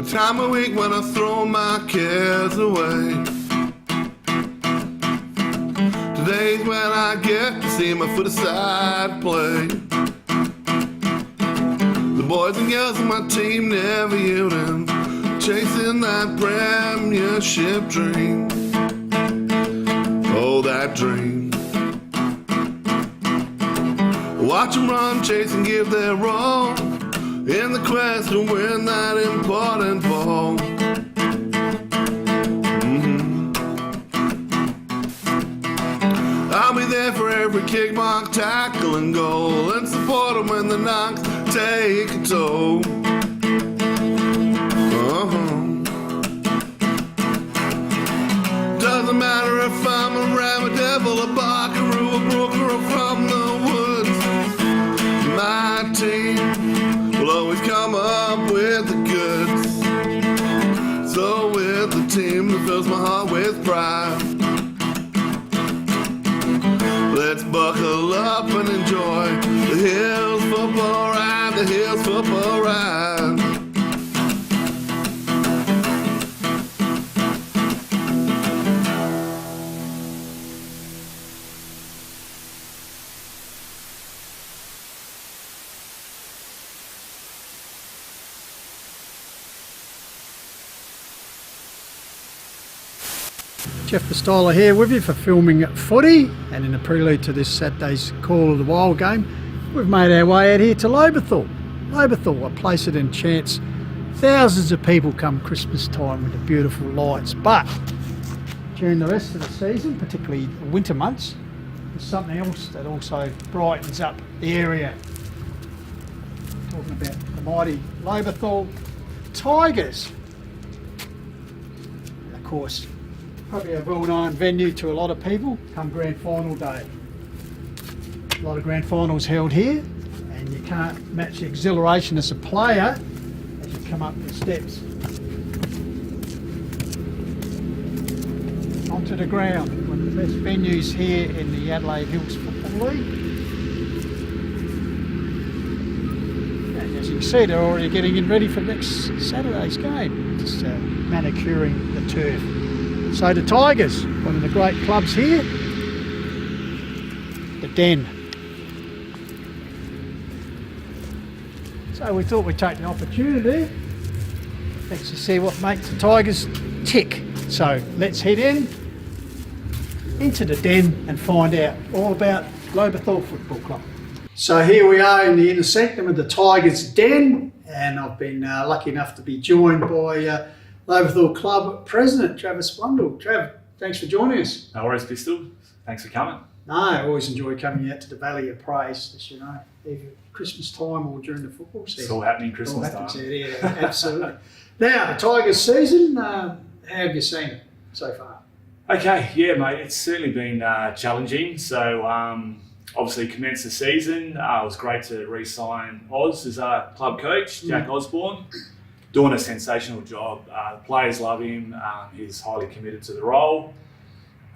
the time of week when I throw my cares away. Today's when I get to see my foot-aside play. The boys and girls on my team never yielding, chasing that premiership dream. Oh, that dream. Watch them run, chase and give their all in the quest to win that important ball. I'll be there for every kick, mark, tackle, and goal, and support them when the knocks take a toll. Doesn't matter if I'm a ram, a devil, a buckaroo, a brooker, or from the woods. My team will always come up with the goods. So with the team that fills my heart with pride, let's buckle up and enjoy the Hills football ride, the Hills football ride. Jeff Pistola here with you for filming footy, and in the prelude to this Saturday's Call of the Wild game, we've made our way out here to Lobethal. Lobethal, a place that enchants thousands of people come Christmas time with the beautiful lights, but during the rest of the season, particularly the winter months, there's something else that also brightens up the area. Talking about the mighty Lobethal Tigers. And of course, probably a well-known venue to a lot of people come grand final day. A lot of grand finals held here, and you can't match the exhilaration as a player as you come up the steps onto the ground. One of the best venues here in the Adelaide Hills Football League. And as you can see, they're already getting in ready for next Saturday's game, just manicuring the turf. So the Tigers, one of the great clubs here, the Den. So we thought we'd take the opportunity to see what makes the Tigers tick. So let's head into the Den and find out all about Lobethal Football Club. So here we are in the inner sanctum of the Tigers Den, and I've been lucky enough to be joined by Lobethal Club President Travis Blundell. Trav, thanks for joining us. No worries, Pistol. Thanks for coming. No, I always enjoy coming out to the Valley of Praise, as you know, either Christmas time or during the football season. It's all happening Christmas time. Yeah, absolutely. Now, the Tigers season, how have you seen it so far? Okay, yeah, mate, it's certainly been challenging. So, obviously commenced the season. It was great to re-sign Oz as our club coach, Jack Osborne. Doing a sensational job. The players love him. He's highly committed to the role.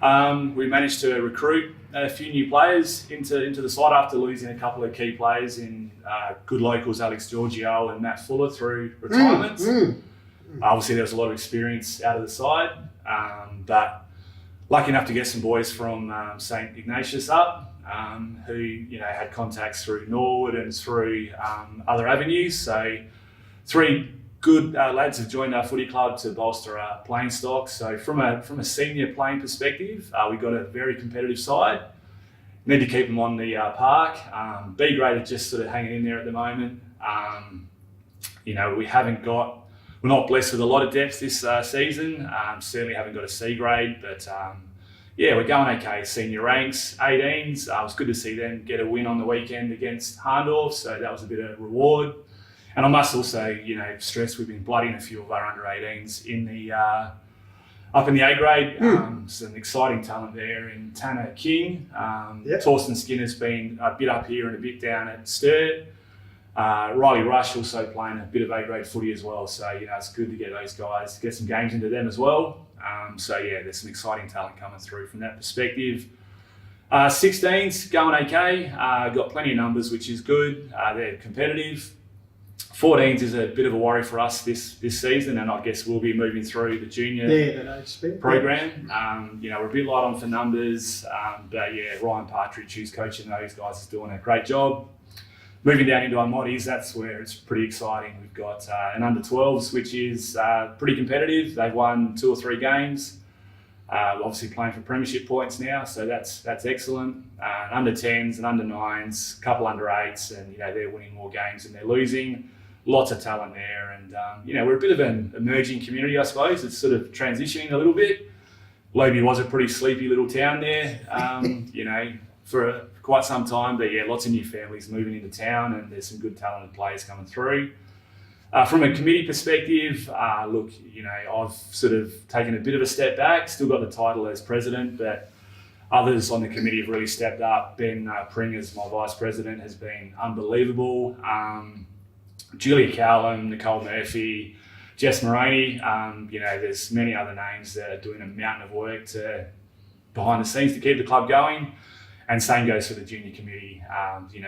We managed to recruit a few new players into the side after losing a couple of key players in good locals, Alex Giorgio and Matt Fuller, through retirements. Obviously, there was a lot of experience out of the side, but lucky enough to get some boys from St Ignatius up, who had contacts through Norwood and through other avenues. So, three good lads have joined our footy club to bolster our playing stock. So from a senior playing perspective, we've got a very competitive side. Need to keep them on the park. B grade are just sort of hanging in there at the moment. We're not blessed with a lot of depth this season. Certainly haven't got a C grade, but we're going okay. Senior ranks, 18s. It was good to see them get a win on the weekend against Harndorf, so that was a bit of reward. And I must also, stress we've been bloodying a few of our under 18s in the up in the A grade. Some exciting talent there in Tanner King. Torsten Skinner's been a bit up here and a bit down at Sturt. Riley Rush also playing a bit of A grade footy as well. So it's good to get those guys, get some games into them as well. There's some exciting talent coming through from that perspective. 16s going okay. Got plenty of numbers, which is good. They're competitive. 14s is a bit of a worry for us this season, and I guess we'll be moving through the junior program. We're a bit light on for numbers, but yeah, Ryan Partridge, who's coaching those guys, is doing a great job. Moving down into our moddies, that's where it's pretty exciting. We've got an under-12s, which is pretty competitive. They've won 2 or 3 games. Obviously playing for premiership points now, so that's excellent. Under-10s and under-9s, a couple under-8s, and they're winning more games than they're losing. Lots of talent there, and we're a bit of an emerging community, I suppose. It's sort of transitioning a little bit. Lobe was a pretty sleepy little town there, for quite some time, but yeah, lots of new families moving into town, and there's some good talented players coming through. From a committee perspective, I've sort of taken a bit of a step back, still got the title as president, but others on the committee have really stepped up. Ben Pring, as my vice president, has been unbelievable. Julia Callum, Nicole Murphy, Jess Moroney, there's many other names that are doing a mountain of work behind the scenes to keep the club going. And same goes for the junior committee,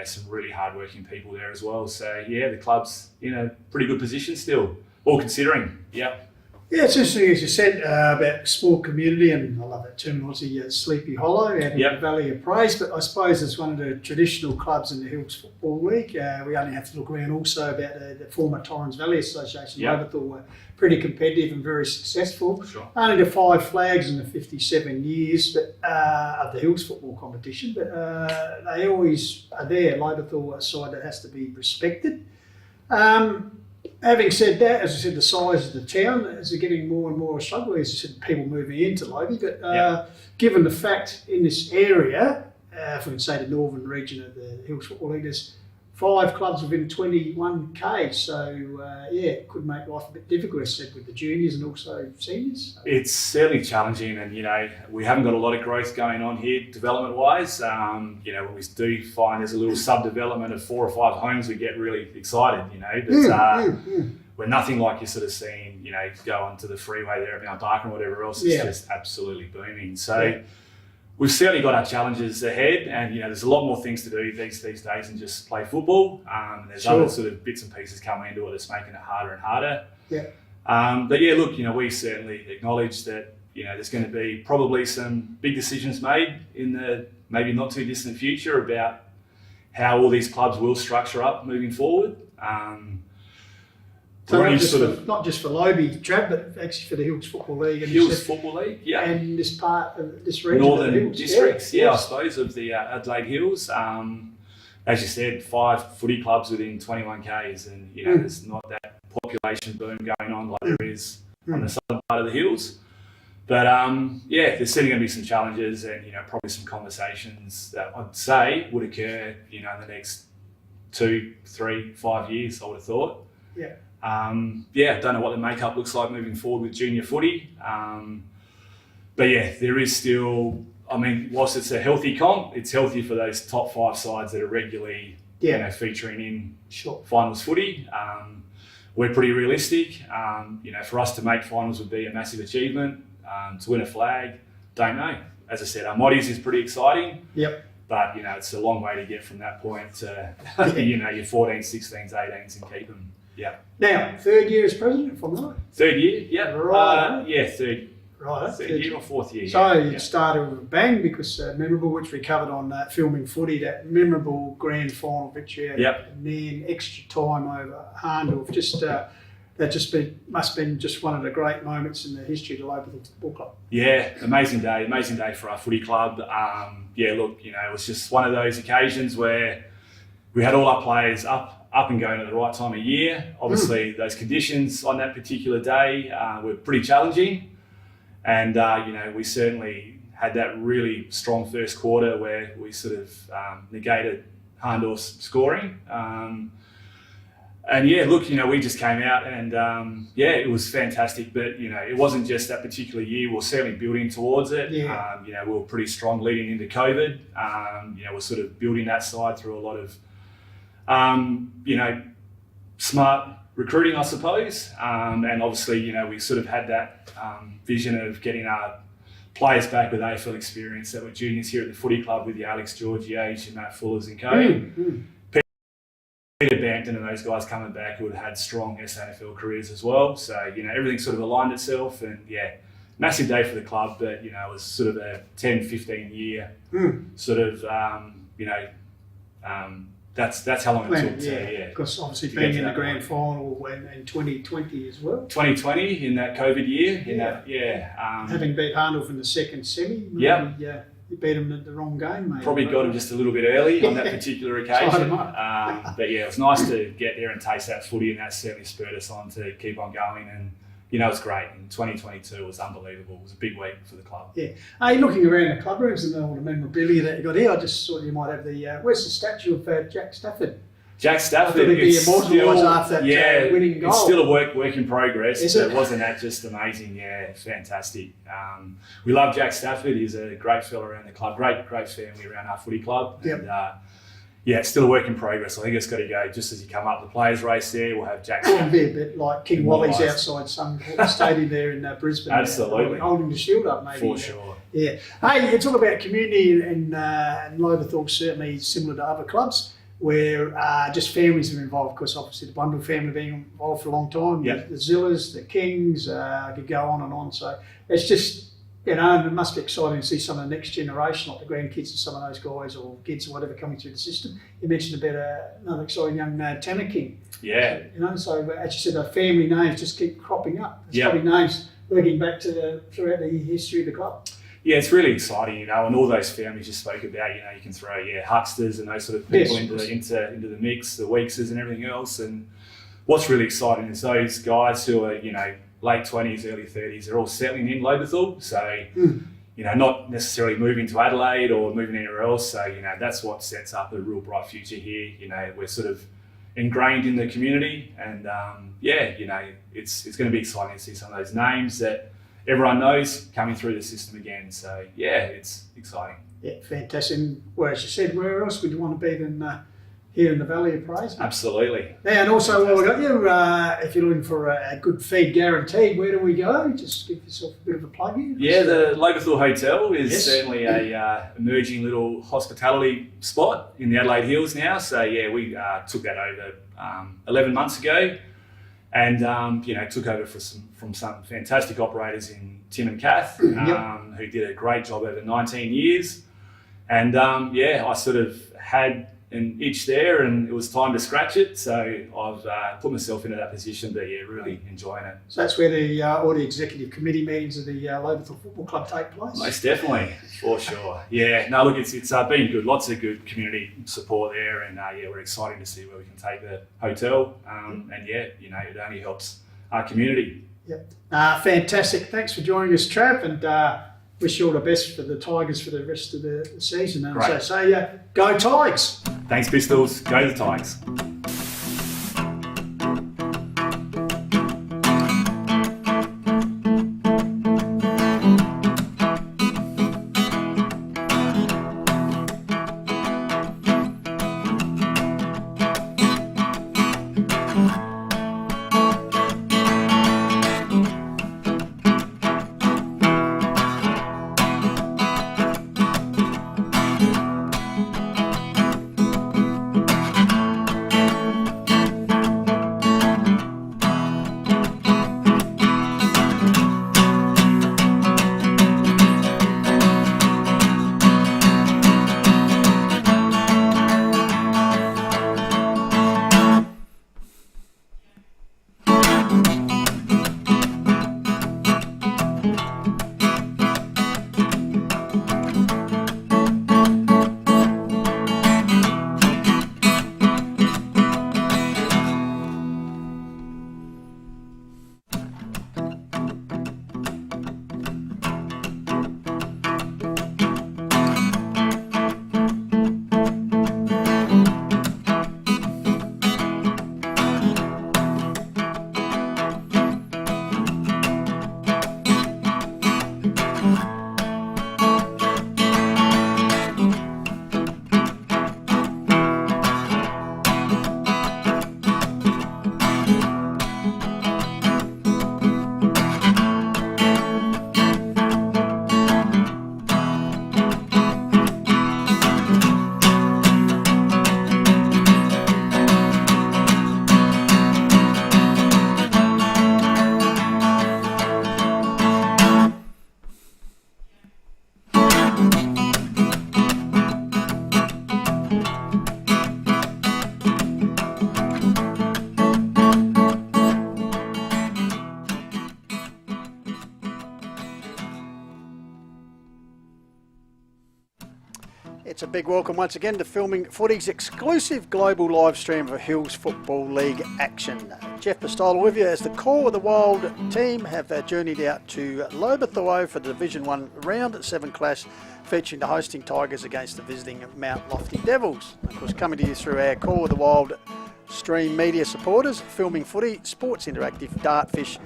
some really hard-working people there as well. So yeah, the club's in a pretty good position still, all considering, yeah. Yeah, it's interesting, as you said, about sport community, and I love that terminology, Sleepy Hollow, out in the Valley of Praise, but I suppose it's one of the traditional clubs in the Hills Football League. We only have to look around also about the former Torrens Valley Association. Lobethal were pretty competitive and very successful. Sure. Only the 5 flags in the 57 years of the Hills football competition, but they always are there. Lobethal, a side that has to be respected. Having said that, as I said, the size of the town is getting more and more a struggle. As I said, people moving into Lobe, but given the fact in this area, if we can say the northern region of the Hills Football League, there's 5 clubs within 21k, so it could make life a bit difficult, as I said, with the juniors and also seniors. So. It's certainly challenging, and we haven't got a lot of growth going on here development-wise. When we do find there's a little sub-development of 4 or 5 homes, we get really excited, but we're nothing like you're sort of seeing, go onto the freeway there at Mount Darkin or whatever else. It's just absolutely booming. So. We've certainly got our challenges ahead, and there's a lot more things to do these days than just play football. There's other sort of bits and pieces coming into it that's making it harder and harder. But yeah, look, we certainly acknowledge that there's going to be probably some big decisions made in the maybe not too distant future about how all these clubs will structure up moving forward. So not just for Lobe, Trav, but actually for the Hills Football League. And Hills Football League, and this part of this region. Northern of the Hills. districts, I suppose, of the Adelaide Hills. As you said, 5 footy clubs within 21 k's, and there's not that population boom going on like there is on the southern part of the hills. But there's certainly going to be some challenges, and probably some conversations that I'd say would occur, in the next 2, 3, 5 years. I would have thought. I don't know what the makeup looks like moving forward with junior footy. But there is still, whilst it's a healthy comp, it's healthy for those top 5 sides that are regularly featuring in finals footy. We're pretty realistic. For us to make finals would be a massive achievement. To win a flag, don't know. As I said, our moddies is pretty exciting. But, it's a long way to get from that point to, your 14s, 16s, 18s and keep them. Now, 3rd year as president, if I'm right? 3rd year, Right. Third. Right. 3rd year or 4th year. So it started with a bang, because memorable, which we covered on Filming Footy, that memorable grand final victory, and then extra time over Harndorf. Must have been just one of the great moments in the history of the Lobethal Football Club. Yeah, amazing day for our footy club. It was just one of those occasions where we had all our players up and going at the right time of year. Obviously, those conditions on that particular day were pretty challenging. And, we certainly had that really strong first quarter where we sort of negated Harndorf's scoring. We just came out and, it was fantastic. But, it wasn't just that particular year. We were certainly building towards it. We were pretty strong leading into COVID. We're sort of building that side through a lot of smart recruiting, I suppose. And obviously, we sort of had that vision of getting our players back with AFL experience that were juniors here at the footy club with the Alex Georgiades, your Matt Fullers and co. Peter Bampton and those guys coming back who had had strong SANFL careers as well. So, everything sort of aligned itself, and massive day for the club, but, it was sort of a 10, 15 year sort of, that's how long it took to, because obviously being in the grand final in 2020 as well. 2020 in that COVID year, Having beat Harndorf in the second semi, you beat them at the wrong game, maybe. Probably got them just a little bit early on that particular occasion. But it was nice to get there and taste that footy, and that certainly spurred us on to keep on going. And it was great. And 2022 was unbelievable. It was a big week for the club. Yeah. Looking around the club rooms and all the memorabilia that you got here, I just thought you might have the where's the statue of Jack Stafford? Jack Stafford, it'd be immortalised after that winning goal. It's still a work in progress. Is it? Wasn't that just amazing? Yeah, fantastic. We love Jack Stafford. He's a great fella around the club. Great family around our footy club. Yep. And, it's still a work in progress. I think it's got to go just as you come up the players' race there. We'll have Jack Stafford. It'll be a bit like King Wally's outside Suncorp Stadium there in Brisbane. Absolutely. Holding the shield up, maybe. For sure. Yeah. Hey, you talk about community, and Lobethal certainly similar to other clubs, where just families are involved. Of course, obviously the Bundle family being involved for a long time. Yep. The Zillas, the Kings, I could go on and on. So it's just, and it must be exciting to see some of the next generation, like the grandkids of some of those guys or kids or whatever coming through the system. You mentioned about another exciting young Tanner King. Yeah. So as you said, the family names just keep cropping up. There's Yep. probably names looking back to throughout the history of the club. Yeah, it's really exciting, and all those families you spoke about, you can throw, hucksters and those sort of people into the mix, the Weekses and everything else. And what's really exciting is those guys who are, late 20s, early 30s, they're all settling in Lobethal. So, not necessarily moving to Adelaide or moving anywhere else. So, that's what sets up a real bright future here. We're sort of ingrained in the community, and it's going to be exciting to see some of those names that everyone knows coming through the system again. So, it's exciting. Yeah, fantastic. And, well, as you said, where else would you want to be than here in the Valley of Praise? Absolutely. Yeah, and also, while we got you, if you're looking for a good feed guaranteed, where do we go? Just give yourself a bit of a plug here. Yeah, the Lobethal Hotel is certainly a emerging little hospitality spot in the Adelaide Hills now. So, we took that over 11 months ago. And took over from some fantastic operators in Tim and Kath, who did a great job over 19 years. And I sort of had an itch there, and it was time to scratch it. So I've put myself into that position, but really enjoying it. So that's where all the executive committee meetings of the Lobethal Football Club take place? Most definitely, for sure. Yeah, no, look, it's been good. Lots of good community support there, and we're excited to see where we can take the hotel. It only helps our community. Yep. Fantastic. Thanks for joining us, Trav, and wish you all the best for the Tigers for the rest of the season. And Great. so go Tigers! Thanks, Pistols. Go the Tigers. It's a big welcome once again to Filming Footy's exclusive global live stream of Hills Football League action. Jeff Pistola with you as the Core of the Wild team have journeyed out to Lobethal for the Division 1 Round 7 clash, featuring the hosting Tigers against the visiting Mount Lofty Devils. Of course, coming to you through our Core of the Wild stream media supporters, Filming Footy, Sports Interactive, Dartfish,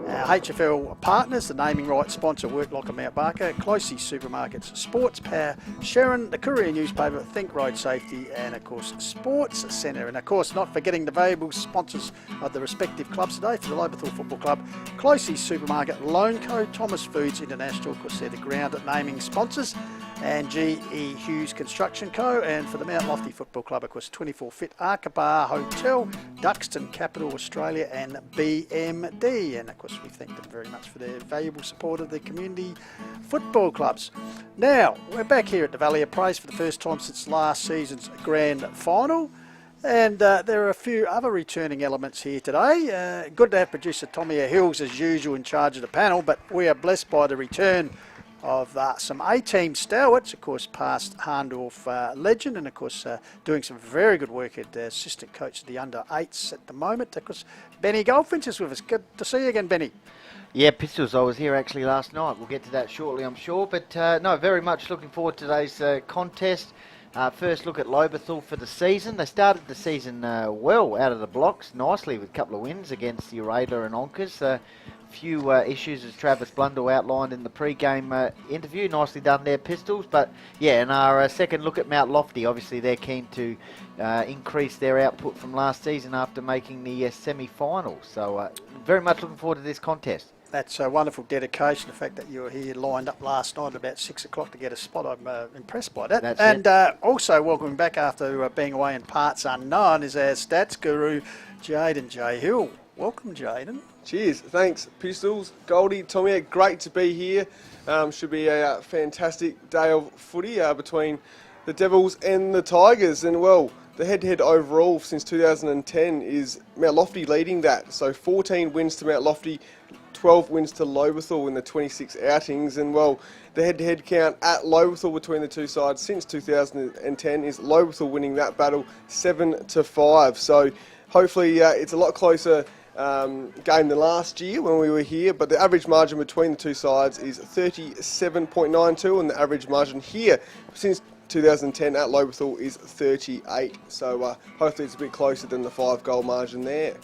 HFL partners, the naming rights sponsor Worklocker Mount Barker, Closey Supermarkets, Sports Power, Sharon, the Courier newspaper, Think Road Safety, and of course Sports Centre. And of course, not forgetting the valuable sponsors of the respective clubs today for the Lobethal Football Club, Closey Supermarket, Loan Co, Thomas Foods International, of course they're the ground naming sponsors, and GE Hughes Construction Co. And for the Mount Lofty Football Club, of course, 24 Fit, Arkabar Hotel, Duxton Capital Australia, and BMD. And of course, we thank them very much for their valuable support of the community football clubs. Now, we're back here at the Valley of Praise for the first time since last season's grand final. And there are a few other returning elements here today. Good to have producer Tommy Hills, as usual, in charge of the panel, but we are blessed by the return of some A-team stalwarts, of course, past Harndorf legend, and of course doing some very good work at assistant coach of the under-8s at the moment. Of course, Benny Goldfinch is with us. Good to see you again, Benny. Yeah, Pistols, I was here actually last night. We'll get to that shortly, I'm sure. But no, very much looking forward to today's contest. First look at Lobethal for the season. They started the season well out of the blocks, nicely with a couple of wins against Urayla and Onkers. Few issues, as Travis Blundell outlined in the pre-game interview. Nicely done there, Pistols. But yeah, and our second look at Mount Lofty. Obviously, they're keen to increase their output from last season after making the semi-finals. So very much looking forward to this contest. That's a wonderful dedication. The fact that you were here lined up last night at about 6 o'clock to get a spot, I'm impressed by that. That's and also welcoming back after being away in parts unknown is our stats guru, Jaden J. Hill. Welcome, Jaden. Cheers. Thanks, Pistols. Goldie, Tommy, great to be here. Should be a fantastic day of footy between the Devils and the Tigers. And, well, the head-to-head overall since 2010 is Mount Lofty leading that. So 14 wins to Mount Lofty, 12 wins to Lobethal in the 26 outings. And, well, the head-to-head count at Lobethal between the two sides since 2010 is Lobethal winning that battle 7-5. So hopefully it's a lot closer game than last year when we were here, but the average margin between the two sides is 37.92, and the average margin here since 2010 at Lobethal is 38. So hopefully it's a bit closer than the 5-goal margin there.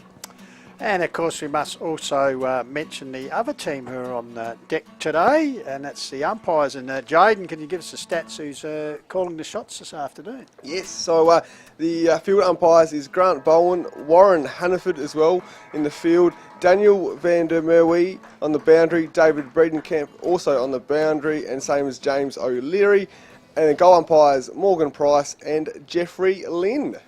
And of course we must also mention the other team who are on deck today, and that's the umpires. And Jaden, can you give us the stats who's calling the shots this afternoon? Yes, so the field umpires is Grant Bowen, Warren Hannaford as well in the field, Daniel van der Merwe on the boundary, David Breedenkamp also on the boundary, and same as James O'Leary, and the goal umpires Morgan Price and Jeffrey Lynn.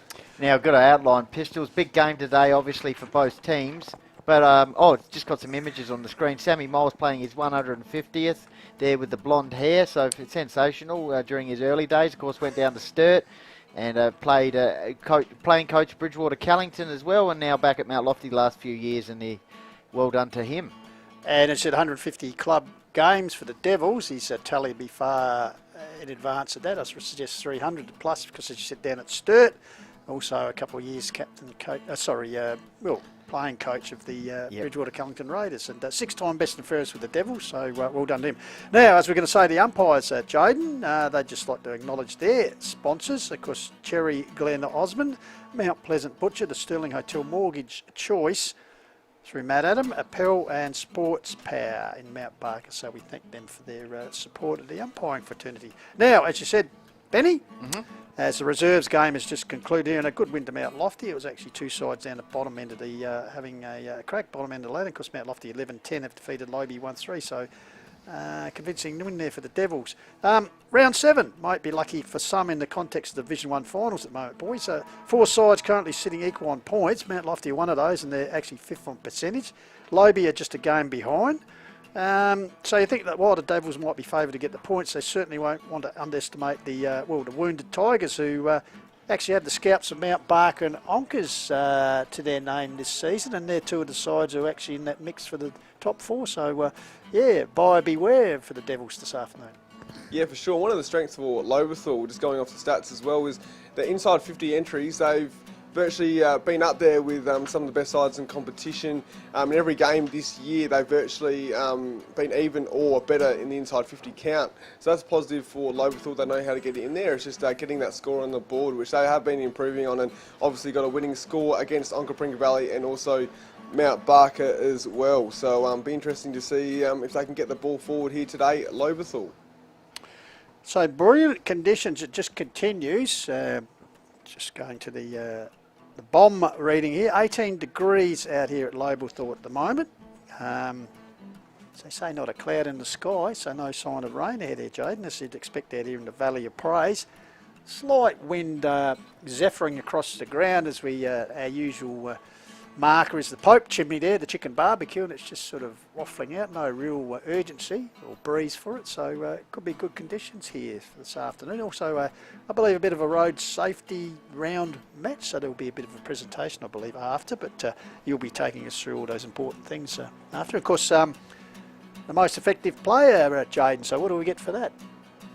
Now, I've got to outline Pistols. Big game today, obviously, for both teams. But, just got some images on the screen. Sammy Moles playing his 150th there with the blonde hair. So, it's sensational during his early days. Of course, went down to Sturt and playing coach Bridgewater Callington as well. And now back at Mount Lofty the last few years. And well done to him. And it's at 150 club games for the Devils. His tally would be far in advance of that. I suggest 300 plus because, as you said, down at Sturt. Also, a couple of years playing coach of the Bridgewater Callington Raiders, and 6-time best and fairest with the Devils, so well done to him. Now, as we're going to say, the umpires, Jaden, they'd just like to acknowledge their sponsors, of course, Cherry Glen Osmond, Mount Pleasant Butcher, the Sterling Hotel Mortgage Choice, through Matt Adam, Appel and Sports Power in Mount Barker, so we thank them for their support of the umpiring fraternity. Now, as you said, Benny, as the reserves game has just concluded here, and a good win to Mount Lofty. It was actually two sides down the bottom end of the, having a crack bottom end of the ladder. Of course, Mount Lofty 11-10 have defeated Lobe 1-3, so convincing win there for the Devils. Round 7 might be lucky for some in the context of the Division 1 finals at the moment, boys. 4 sides currently sitting equal on points. Mount Lofty are one of those, and they're actually 5th on percentage. Lobe are just a game behind. So you think that while the Devils might be favoured to get the points, they certainly won't want to underestimate the wounded Tigers, who actually had the scalps of Mount Barker and Onkers to their name this season, and they're two of the sides who are actually in that mix for the top 4. So, buyer beware for the Devils this afternoon. Yeah, for sure. One of the strengths for Lobethal, just going off the stats as well, is the inside 50 entries. They've virtually been up there with some of the best sides in competition. In every game this year, they've virtually been even or better in the inside 50 count. So that's positive for Lobethal. They know how to get it in there. It's just getting that score on the board, which they have been improving on, and obviously got a winning score against Onkaparinga Valley and also Mount Barker as well. So be interesting to see if they can get the ball forward here today at Lobethal. So brilliant conditions. It just continues. Just going to the bomb reading here. 18 degrees out here at Lobethal at the moment. As they say, not a cloud in the sky, so no sign of rain out there, Jaden, as you'd expect out here in the Valley of Praise. Slight wind zephyring across the ground as we, our usual marker is the Pope chimney there, the chicken barbecue, and it's just sort of waffling out. No real urgency or breeze for it, so it could be good conditions here for this afternoon. Also, I believe a bit of a road safety round match, so there'll be a bit of a presentation, I believe, after, but you'll be taking us through all those important things after. Of course, the most effective player, Jaden, so what do we get for that?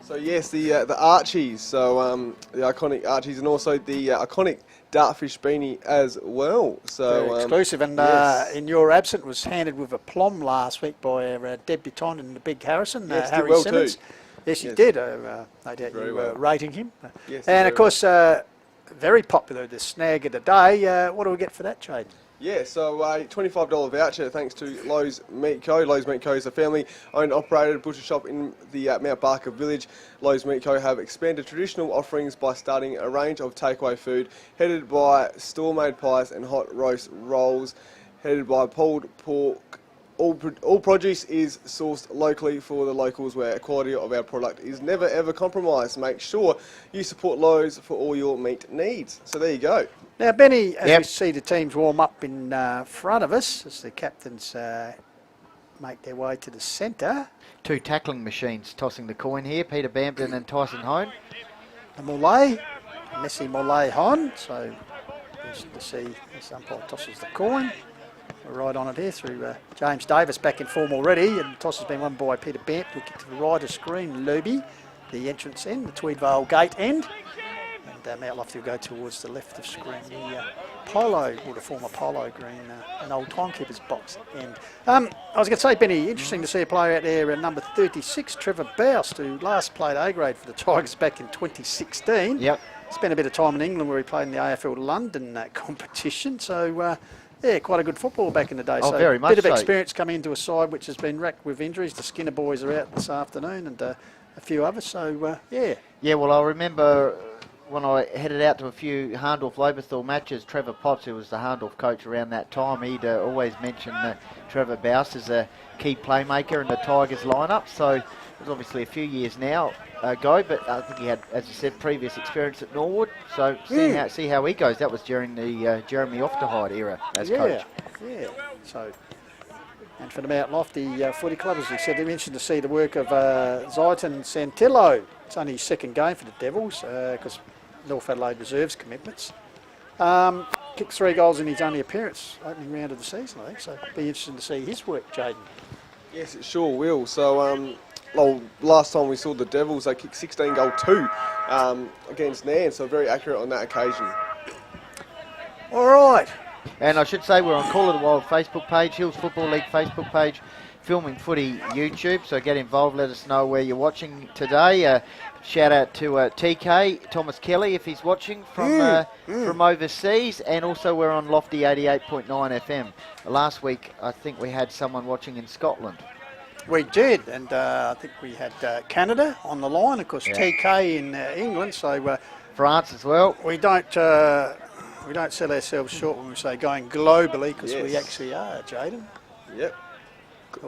So yes, the Archies, so the iconic Archies, and also the iconic Dartfish beanie as well. So very exclusive, and yes. in your absence was handed with aplomb last week by our debutant in the Big Harrison, Yes, did Harry well Simmons. too. Yes, he Yes. did. No doubt Very you well. were rating him. Yes, And very of course, very popular, the snag of the day. What do we get for that, Jade? Yeah, so a $25 voucher thanks to Lowe's Meat Co. Lowe's Meat Co is a family-owned operated butcher shop in the Mount Barker village. Lowe's Meat Co have expanded traditional offerings by starting a range of takeaway food, headed by store-made pies and hot roast rolls, headed by pulled pork. All produce is sourced locally for the locals, where quality of our product is never ever compromised. Make sure you support Lowe's for all your meat needs. So there you go. Now, Benny, as Yep. we see the teams warm up in front of us, as the captains make their way to the centre, Two tackling machines tossing the coin here, Peter Bampton and Tyson Hone. the Moulay, Messi Moulay Hon. So, interesting to see this umpire tosses the coin. We're right on it here through James Davis back in form already, and the toss has been won by Peter Bamp. We'll get to the right of screen, Luby, the entrance end, the Tweedvale gate end. And Mount Lofty will go towards the left of screen, the polo, or the former polo green, an old timekeeper's box end. I was going to say, Benny, interesting to see a player out there, number 36, Trevor Boust, who last played A-grade for the Tigers back in 2016. Yep. Spent a bit of time in England where he played in the AFL London competition, so yeah, quite a good football back in the day. Oh, so very a much bit of so. experience coming into a side which has been racked with injuries. The Skinner boys are out this afternoon, and a few others, so yeah. Yeah, well, I remember when I headed out to a few Hahndorf-Lobethal matches, Trevor Potts, who was the Hahndorf coach around that time, he'd always mention Trevor Boust as a key playmaker in the Tigers lineup. So it was obviously a few years now ago, but I think he had, as you said, previous experience at Norwood. So see how he goes. That was during the Jeremy Ofterhide era as coach. Yeah. So, and for the Mount Lofty Footy Club, as we said, they're interested to see the work of Zaitan Santillo. It's only his second game for the Devils because North Adelaide reserves commitments. Kicked 3 goals in his only appearance opening round of the season, I think. So it'll be interesting to see his work, Jaden. Yes, it sure will. So last time we saw the Devils, they kicked 16-goal 2 against Nairn, so very accurate on that occasion. All right. And I should say we're on Call of the Wild Facebook page, Hills Football League Facebook page, Filming Footy YouTube, so get involved, let us know where you're watching today. Shout out to TK, Thomas Kelly, if he's watching from overseas, and also we're on Lofty 88.9 FM. Last week, I think we had someone watching in Scotland. We did, and I think we had Canada on the line, of course, TK in England, so France as well. we don't sell ourselves short when we say going globally, because we Yes. actually are, Jaden. Yep.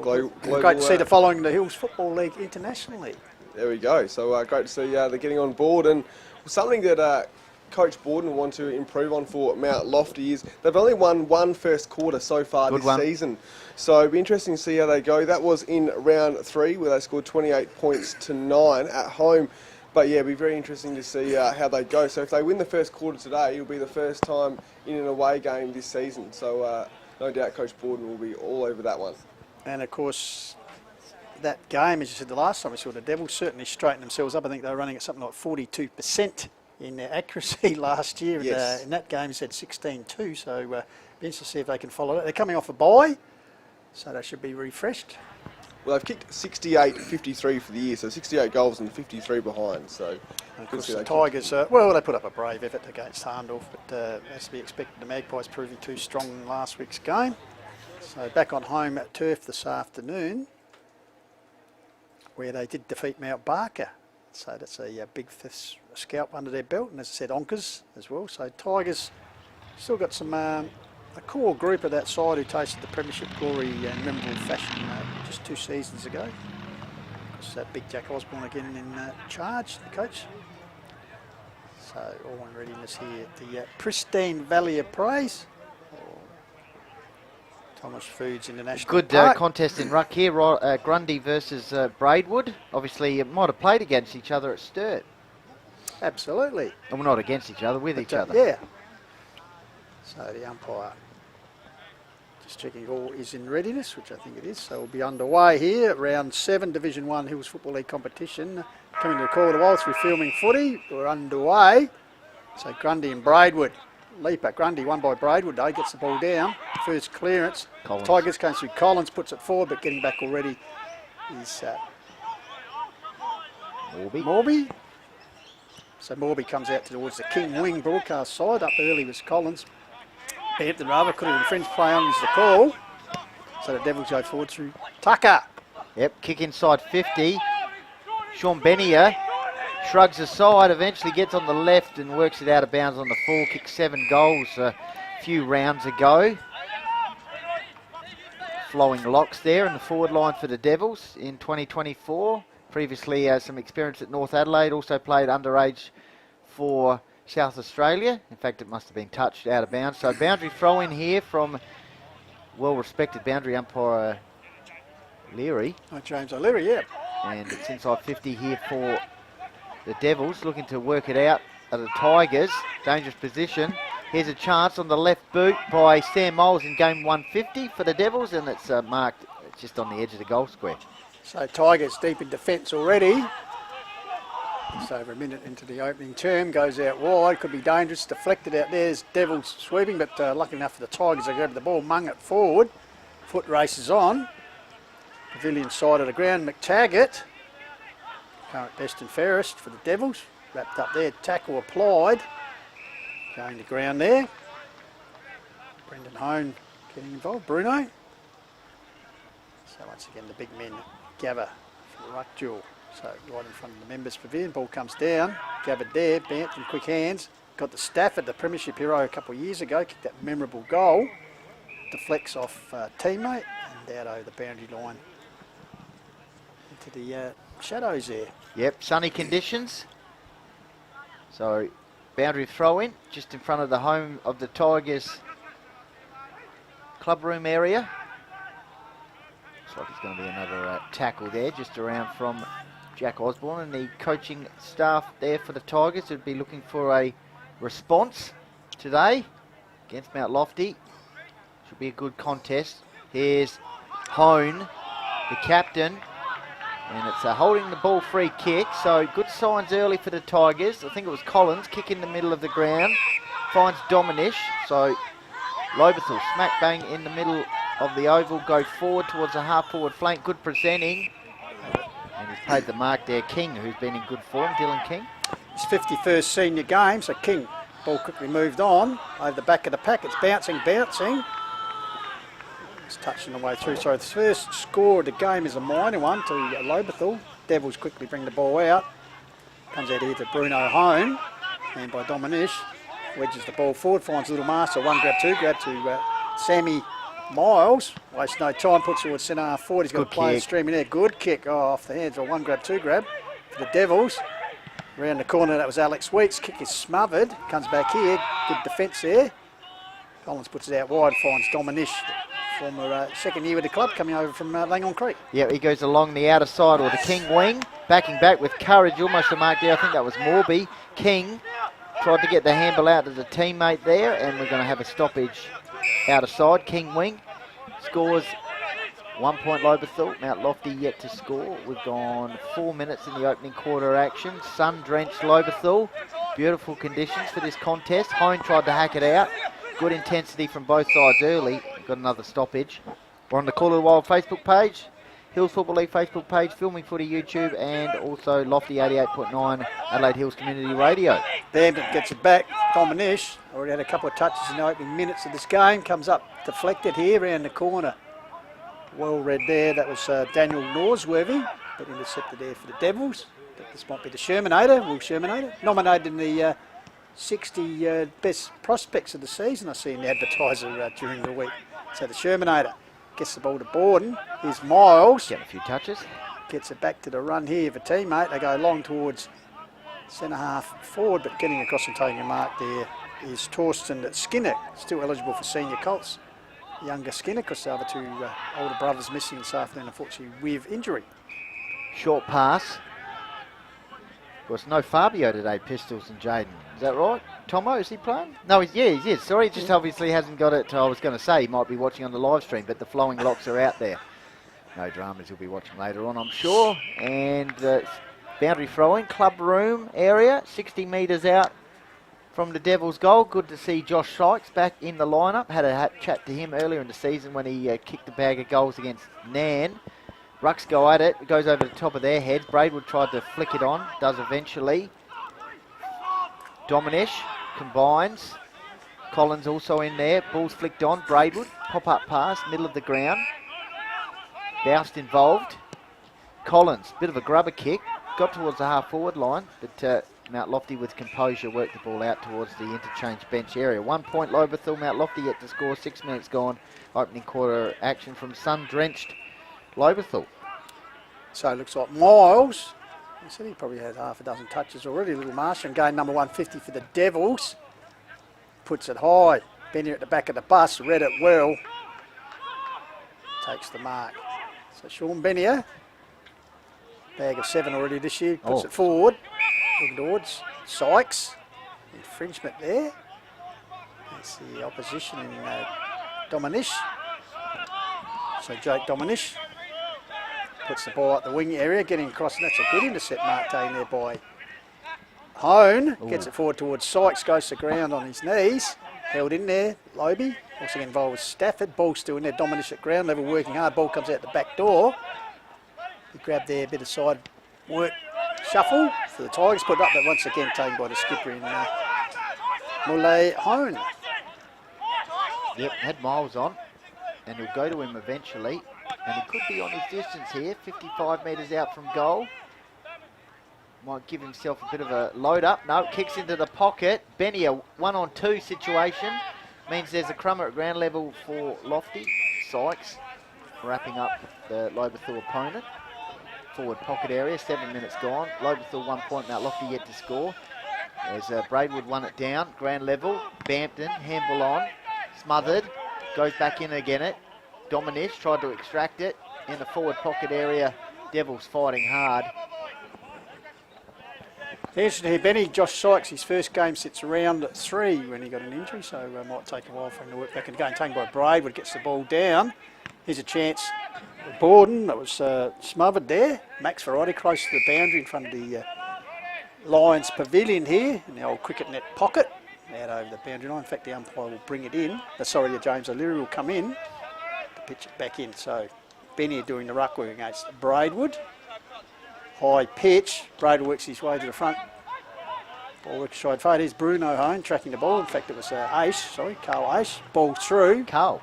Great to see the following the Hills Football League internationally. There we go. So great to see they're getting on board, and something that Coach Borden want to improve on for Mount Lofty is they've only won one first quarter so far this season. So it'll be interesting to see how they go. That was in round 3 where they scored 28 points to 9 at home. But yeah, it'll be very interesting to see how they go. So if they win the first quarter today, it'll be the first time in an away game this season. So no doubt Coach Borden will be all over that one. And of course, that game, as you said the last time we saw the Devils, certainly straightened themselves up. I think they were running at something like 42% in their accuracy last year. Yes. In that game, he said 16-2, so be interested to see if they can follow that. They're coming off a bye, so they should be refreshed. Well, they've kicked 68-53 for the year, so 68 goals and 53 behind. So, Of course, the Tigers, well, they put up a brave effort against Harndorf, but as to be expected, the Magpies proving too strong in last week's game. So back on home at turf this afternoon, where they did defeat Mount Barker. So that's a big fifth scalp under their belt, and as I said, Onkers as well. So Tigers still got some a core group of that side who tasted the premiership glory in memorable fashion just 2 seasons ago. Of course, big Jack Osborne again in charge, the coach. So all in readiness here at the pristine Valley of Praise. Thomas Foods International Good Park. contest in ruck here. Grundy versus Braidwood. Obviously, it might have played against each other at Sturt. Absolutely. And we're not against each other, with each other. Yeah. So the umpire just checking all is in readiness, which I think it is. So we'll be underway here. Round 7 Division 1 Hills Football League competition. Coming to the call of the while through filming footy. We're underway. So Grundy and Braidwood. Leaper. Grundy won by Braidwood though. Gets the ball down. First clearance. Collins. Tigers going through Collins. Puts it forward, but getting back already is Morby. So Morby comes out towards the King Wing broadcast side. Up early was Collins. Hampton rather could have been French play on is the call. So the Devils go forward through Tucker. Yep, kick inside 50. Sean Benier shrugs aside, eventually gets on the left and works it out of bounds on the full. Kicked 7 goals a few rounds ago. Flowing locks there in the forward line for the Devils in 2024. Previously some experience at North Adelaide, also played underage for South Australia. In fact, it must have been touched out of bounds. So boundary throw in here from well-respected boundary umpire Leary. Oh, James O'Leary, yeah. And it's inside 50 here for the Devils, looking to work it out at the Tigers. Dangerous position. Here's a chance on the left boot by Sam Moles in game 150 for the Devils, and it's marked just on the edge of the goal square. So Tigers deep in defence already. Just over a minute into the opening term, goes out wide, could be dangerous, deflected out there. There's Devils sweeping, but lucky enough for the Tigers, they grab the ball, mung it forward. Foot races on. Pavilion side of the ground, McTaggart. Current best and fairest for the Devils. Wrapped up there, tackle applied. Going to ground there. Brendan Hone getting involved, Bruno. So once again, the big men gather for the ruck duel. So right in front of the members' pavilion, ball comes down, gathered there, Banton, quick hands. Got the Stafford, the premiership hero a couple of years ago, kicked that memorable goal. Deflects off teammate and out over the boundary line into the shadows there. Yep, sunny conditions. So boundary throw in, just in front of the home of the Tigers club room area. Looks like it's going to be another tackle there, just around from Jack Osborne and the coaching staff there for the Tigers would be looking for a response today against Mount Lofty. Should be a good contest. Here's Hone, the captain, and it's a holding the ball free kick. So good signs early for the Tigers. I think it was Collins, kick in the middle of the ground, finds Dominish. So Lobethal smack bang in the middle of the oval, go forward towards the half forward flank. Good presenting. And he's paid the mark there, King, who's been in good form, Dylan King. His 51st senior game, so King, ball quickly moved on, over the back of the pack, it's bouncing. It's touching the way through, so the first score of the game is a minor one to Lobethal. Devils quickly bring the ball out, comes out here to Bruno Hone, and by Dominish, wedges the ball forward, finds Little Master, one grab to Sammy Miles, wastes no time, puts towards centre half forward. He's got a player streaming there. Good kick off the hands, or one grab, two grab for the Devils. Around the corner, that was Alex Weeks. Kick is smothered. Comes back here. Good defence there. Collins puts it out wide, finds Dominish, former second year with the club, coming over from Langon Creek. Yeah, he goes along the outer side, or the King wing, backing back with courage, almost a mark there. I think that was Morby. King tried to get the handball out to the teammate there, and we're going to have a stoppage outer side. King wing scores 1 point Lobethal, Mount Lofty yet to score. We've gone 4 minutes in the opening quarter action. Sun-drenched Lobethal. Beautiful conditions for this contest. Hone tried to hack it out. Good intensity from both sides early. Got another stoppage. We're on the Call of the Wild Facebook page, Hills Football League Facebook page, Filming Footy YouTube, and also Lofty 88.9 Adelaide Hills Community Radio. Bandit gets it back. Dominish already had a couple of touches in the opening minutes of this game. Comes up deflected here around the corner. Well read there. That was Daniel Norsworthy, but intercepted there for the Devils. But this might be the Shermanator. Will Shermanator nominated in the 60 best prospects of the season. I see in the advertiser during the week. So the Shermanator gets the ball to Borden. Here's Miles. Getting a few touches. Gets it back to the run here for teammate. They go long towards centre half forward, but getting across and taking a mark there is Torsten Skinner, still eligible for senior Colts. Younger Skinner, because the other two older brothers missing this afternoon, unfortunately, with injury. Short pass. Of course, no Fabio today, Pistols and Jaden. Is that right? Tomo, is he playing? No, he is. Sorry, he just obviously hasn't got it. I was going to say he might be watching on the live stream, but the flowing locks are out there. No dramas, he'll be watching later on, I'm sure. And boundary throwing, club room area, 60 metres out from the Devils' goal. Good to see Josh Sykes back in the lineup. Had a chat to him earlier in the season when he kicked a bag of goals against Nan. Rucks go at it. It goes over the top of their heads. Braidwood tried to flick it on. Does eventually. Dominish combines. Collins also in there. Ball's flicked on. Braidwood. Pop-up pass. Middle of the ground. Boust involved. Collins. Bit of a grubber kick. Got towards the half-forward line. But Mount Lofty with composure worked the ball out towards the interchange bench area. 1 point Lobethal. Mount Lofty yet to score. 6 minutes gone. Opening quarter action from sun-drenched Lobethal. So it looks like Miles. I said he probably had half a dozen touches already. Little Marshall gain number 150 for the Devils. Puts it high. Benny at the back of the bus. Read it well. Takes the mark. So Sean Bennier. Bag of 7 already this year. Puts it forward. Looking towards Sykes. Infringement there. That's the opposition in Dominish. So Jake Dominish puts the ball up the wing area, getting across, and that's a good intercept mark taken there by Hone. Gets it forward towards Sykes, goes to ground on his knees. Held in there, Lobe. Also involved with Stafford. Ball still in there, Dominish at ground level, working hard. Ball comes out the back door. He grabbed there, a bit of side work. Shuffle for the Tigers, put it up, but once again taken by the skipper in Moulay Hone. Yep, had Miles on, and he'll go to him eventually. And he could be on his distance here, 55 metres out from goal. Might give himself a bit of a load up. No, kicks into the pocket. Benny, a 1-on-2 situation. Means there's a crummer at ground level for Lofty. Sykes wrapping up the Lobethal opponent. Forward pocket area, 7 minutes gone. Lobethal 1 point, Mount Lofty yet to score. There's Braidwood won it down, ground level. Bampton, handball on, smothered. Goes back in again it. Dominish tried to extract it in the forward pocket area. Devils fighting hard. Interesting here, Benny. Josh Sykes, his first game sits around 3 when he got an injury, so might take a while for him to work back in the game. Taken by Braidwood, gets the ball down. Here's a chance. Borden, that was smothered there. Max Variety close to the boundary in front of the Lions pavilion here in the old cricket net pocket. Out over the boundary line. In fact, the umpire will bring it in. James O'Leary will come in to pitch it back in. So Benny doing the ruck work against Braidwood. High pitch. Braidwood works his way to the front. Ball works side forward. Here's Bruno Hone tracking the ball. In fact, it was Carl Aish. Ball through. Carl.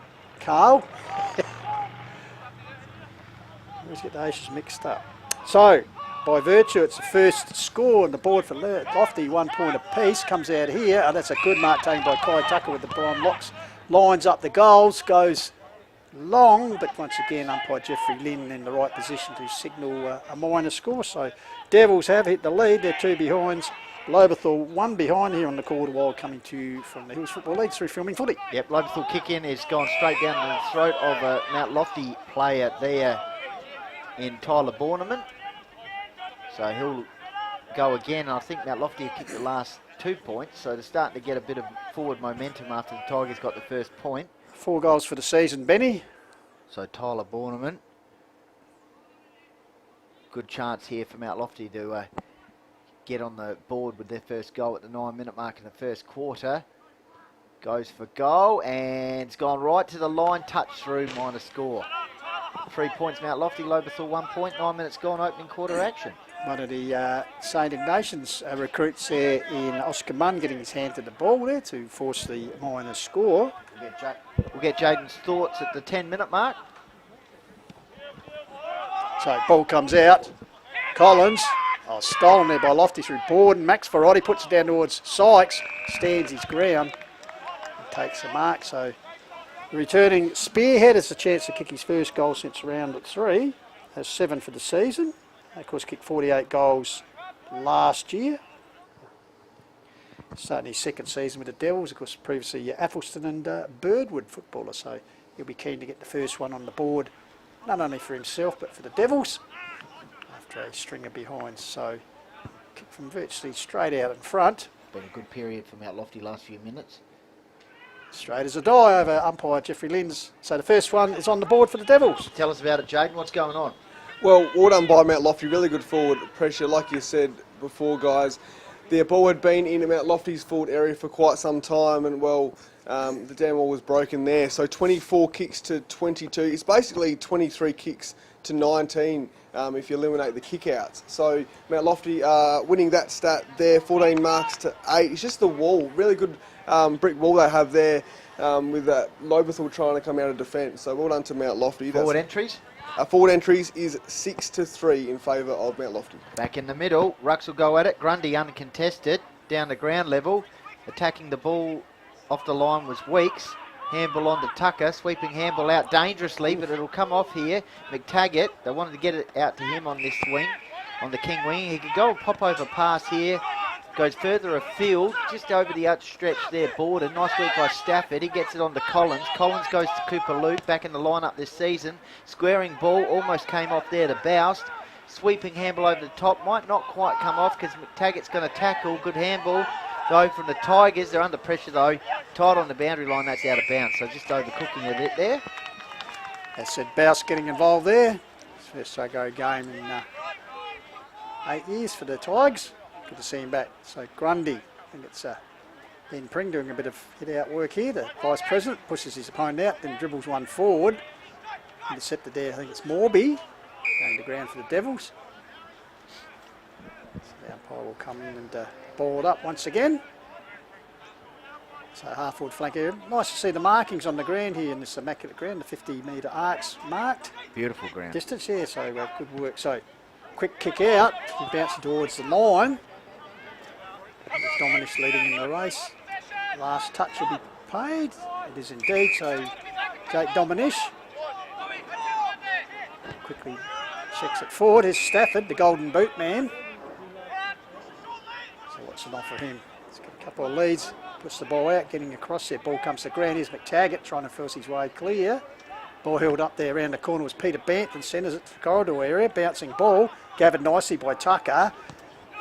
Let's get the Aces mixed up. So, by virtue, it's the first score on the board for Lofty, 1 point apiece. Comes out here, and that's a good mark taken by Kai Tucker with the prime locks. Lines up the goals, goes long, but once again, umpire Jeffrey Lynn in the right position to signal a minor score. So, Devils have hit the lead. They're 2 behinds. Lobethal 1 behind here on the quarter while coming to you from the Hills Football League through Filming Footy. Yep, Lobethal kick in is gone straight down the throat of a Mount Lofty player there in Tyler Borneman. So he'll go again. I think Mount Lofty have kicked the last 2 points, so they're starting to get a bit of forward momentum after the Tigers got the first point. 4 goals for the season, Benny. So Tyler Borneman. Good chance here for Mount Lofty to get on the board with their first goal at the 9-minute mark in the first quarter. Goes for goal and it's gone right to the line, touch through, minor score. 3 points Mount Lofty, Lobethal 1 point, 9 minutes gone, opening quarter action. One of the St Ignatians recruits there in Oscar Munn getting his hand to the ball there to force the minor score. We'll get Jaden's thoughts at the 10-minute mark. So ball comes out. Collins, stolen there by Lofty through Borden. Max Ferrotti puts it down towards Sykes, stands his ground and takes the mark. So the returning Spearhead has a chance to kick his first goal since round 3. Has 7 for the season. Of course, kicked 48 goals last year. Starting his second season with the Devils. Of course, previously Athelston and Birdwood footballer. So he'll be keen to get the first one on the board, not only for himself but for the Devils after a string of behinds. So kick from virtually straight out in front. Been a good period for Mount Lofty last few minutes. Straight as a die over umpire Jeffrey Linds. So the first one is on the board for the Devils. Tell us about it, Jaden. What's going on? Well, well done by Mount Lofty. Really good forward pressure. Like you said before, guys, the ball had been in Mount Lofty's forward area for quite some time, and well, the dam wall was broken there. So 24 kicks to 22. It's basically 23 kicks to 19 if you eliminate the kickouts. So Mount Lofty winning that stat there, 14 marks to 8. It's just the wall. Really good brick wall they have there with Lobethal trying to come out of defence. So well done to Mount Lofty. Forward entries? Forward entries is 6-3 in favour of Mount Lofty. Back in the middle, Rucks will go at it. Grundy uncontested, down to ground level. Attacking the ball off the line was Weeks. Handball on to Tucker, sweeping handball out dangerously, but it'll come off here. McTaggart, they wanted to get it out to him on this wing, on the King wing. He could go and pop over pass here. Goes further afield, just over the outstretch there, Borden. Nice work by Stafford. He gets it on to Collins. Collins goes to Cooper Luke, back in the lineup this season. Squaring ball, almost came off there to Boust. Sweeping handball over the top, might not quite come off because McTaggart's going to tackle. Good handball though from the Tigers. They're under pressure though. Tight on the boundary line, that's out of bounds. So just overcooking it a bit there. As said, Boust getting involved there. First go game in 8 years for the Tigers. Good to see him back. So Grundy, I think it's Ben Pring doing a bit of hit-out work here. The Vice President pushes his opponent out, then dribbles one forward. Intercepted there, I think it's Morby, going to ground for the Devils. So the umpire will come in and ball it up once again. So half-forward flank area. Nice to see the markings on the ground here in this immaculate ground, the 50-metre arcs marked. Beautiful ground. Distance, yeah, so good work. So quick kick out, bouncing towards the line. Dominish leading in the race. Last touch will be paid. It is indeed. So Jake Dominish quickly checks it forward. Here's Stafford, the golden boot man. So what's it on for him? He's got a couple of leads. Puts the ball out, getting across there. Ball comes to ground. Here's McTaggart trying to force his way clear. Ball held up there around the corner was Peter Banton. Centres it to the corridor area. Bouncing ball. Gathered nicely by Tucker.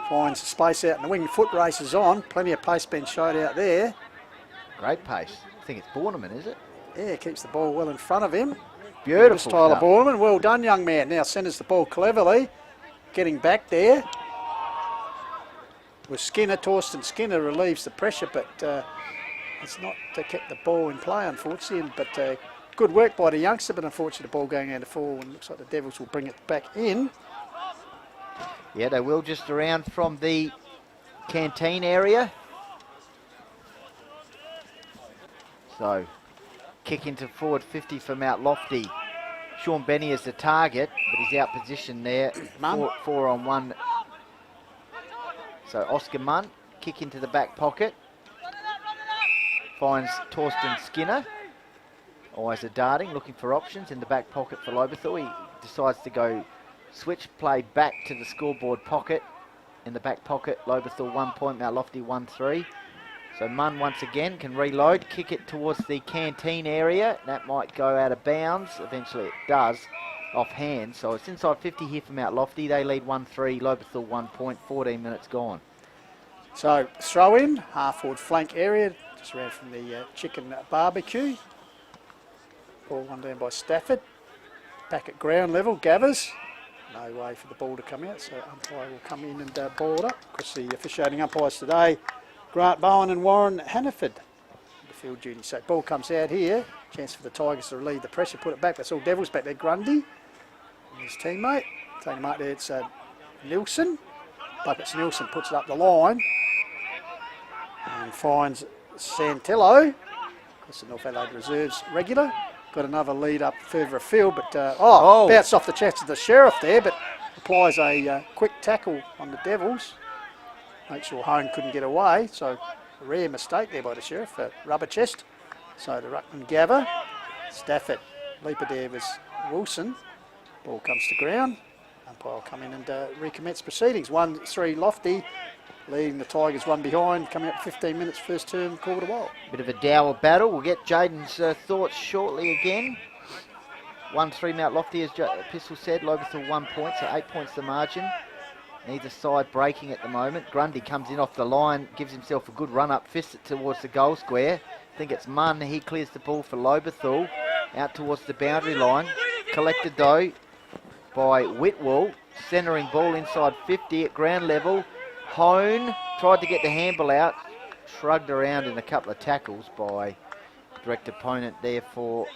Finds space out in the wing. Foot races on. Plenty of pace being showed out there. Great pace. I think it's Borneman, is it? Yeah, keeps the ball well in front of him. Beautiful Tyler stuff. Borneman. Well done, young man. Now centres the ball cleverly. Getting back there. With Skinner, Torsten Skinner relieves the pressure, but it's not kept the ball in play, unfortunately. But good work by the youngster, but unfortunately the ball going out of full, and looks like the Devils will bring it back in. Yeah, they will, just around from the canteen area. So, kick into forward 50 for Mount Lofty. Sean Benny is the target, but he's out position there. Four on one. So Oscar Munn, kick into the back pocket. Finds Torsten Skinner. Eyes are darting, looking for options in the back pocket for Lobethal. He decides to go switch play back to the scoreboard pocket. In the back pocket, Lobethal 1 point, Mount Lofty 1-3. So Munn once again can reload, kick it towards the canteen area. That might go out of bounds. Eventually it does, off hand. So it's inside 50 here for Mount Lofty. They lead 1-3, Lobethal 1 point, 14 minutes gone. So throw in, half forward flank area, just around from the chicken barbecue. Ball one down by Stafford. back at ground level. Gathers. No way for the ball to come out, so umpire will come in and ball it up. Of course, the officiating umpires today, Grant Bowen and Warren Hannaford, the field duty. So ball comes out here. Chance for the Tigers to relieve the pressure, put it back. That's all Devils back there. Grundy and his teammate. Taking him up there, it's Nilsson. Buckets Nilsson puts it up the line and finds Santillo. Of course, the North Adelaide Reserves regular. Got another lead up further afield, but bounced off the chest of the Sheriff there, but applies a quick tackle on the Devils. Make sure Hone couldn't get away, so a rare mistake there by the Sheriff, rubber chest. So the Ruckman gather, Stafford, leaper there was Wilson. Ball comes to ground. Umpire will come in and recommence proceedings. 1-3 Lofty, leading the Tigers one behind, coming up 15 minutes first term, called a while. Bit of a dour battle. We'll get Jaden's thoughts shortly again. 1-3 Mount Lofty, as Pistol said. Lobethal 1 point, so 8 points the margin. Neither side breaking at the moment. Grundy comes in off the line, gives himself a good run up, fists it towards the goal square. I think it's Munn. He clears the ball for Lobethal. Out towards the boundary line. Collected though by Whitwell. Centering ball inside 50 at ground level. Hone tried to get the handball out, shrugged around in a couple of tackles by direct opponent there for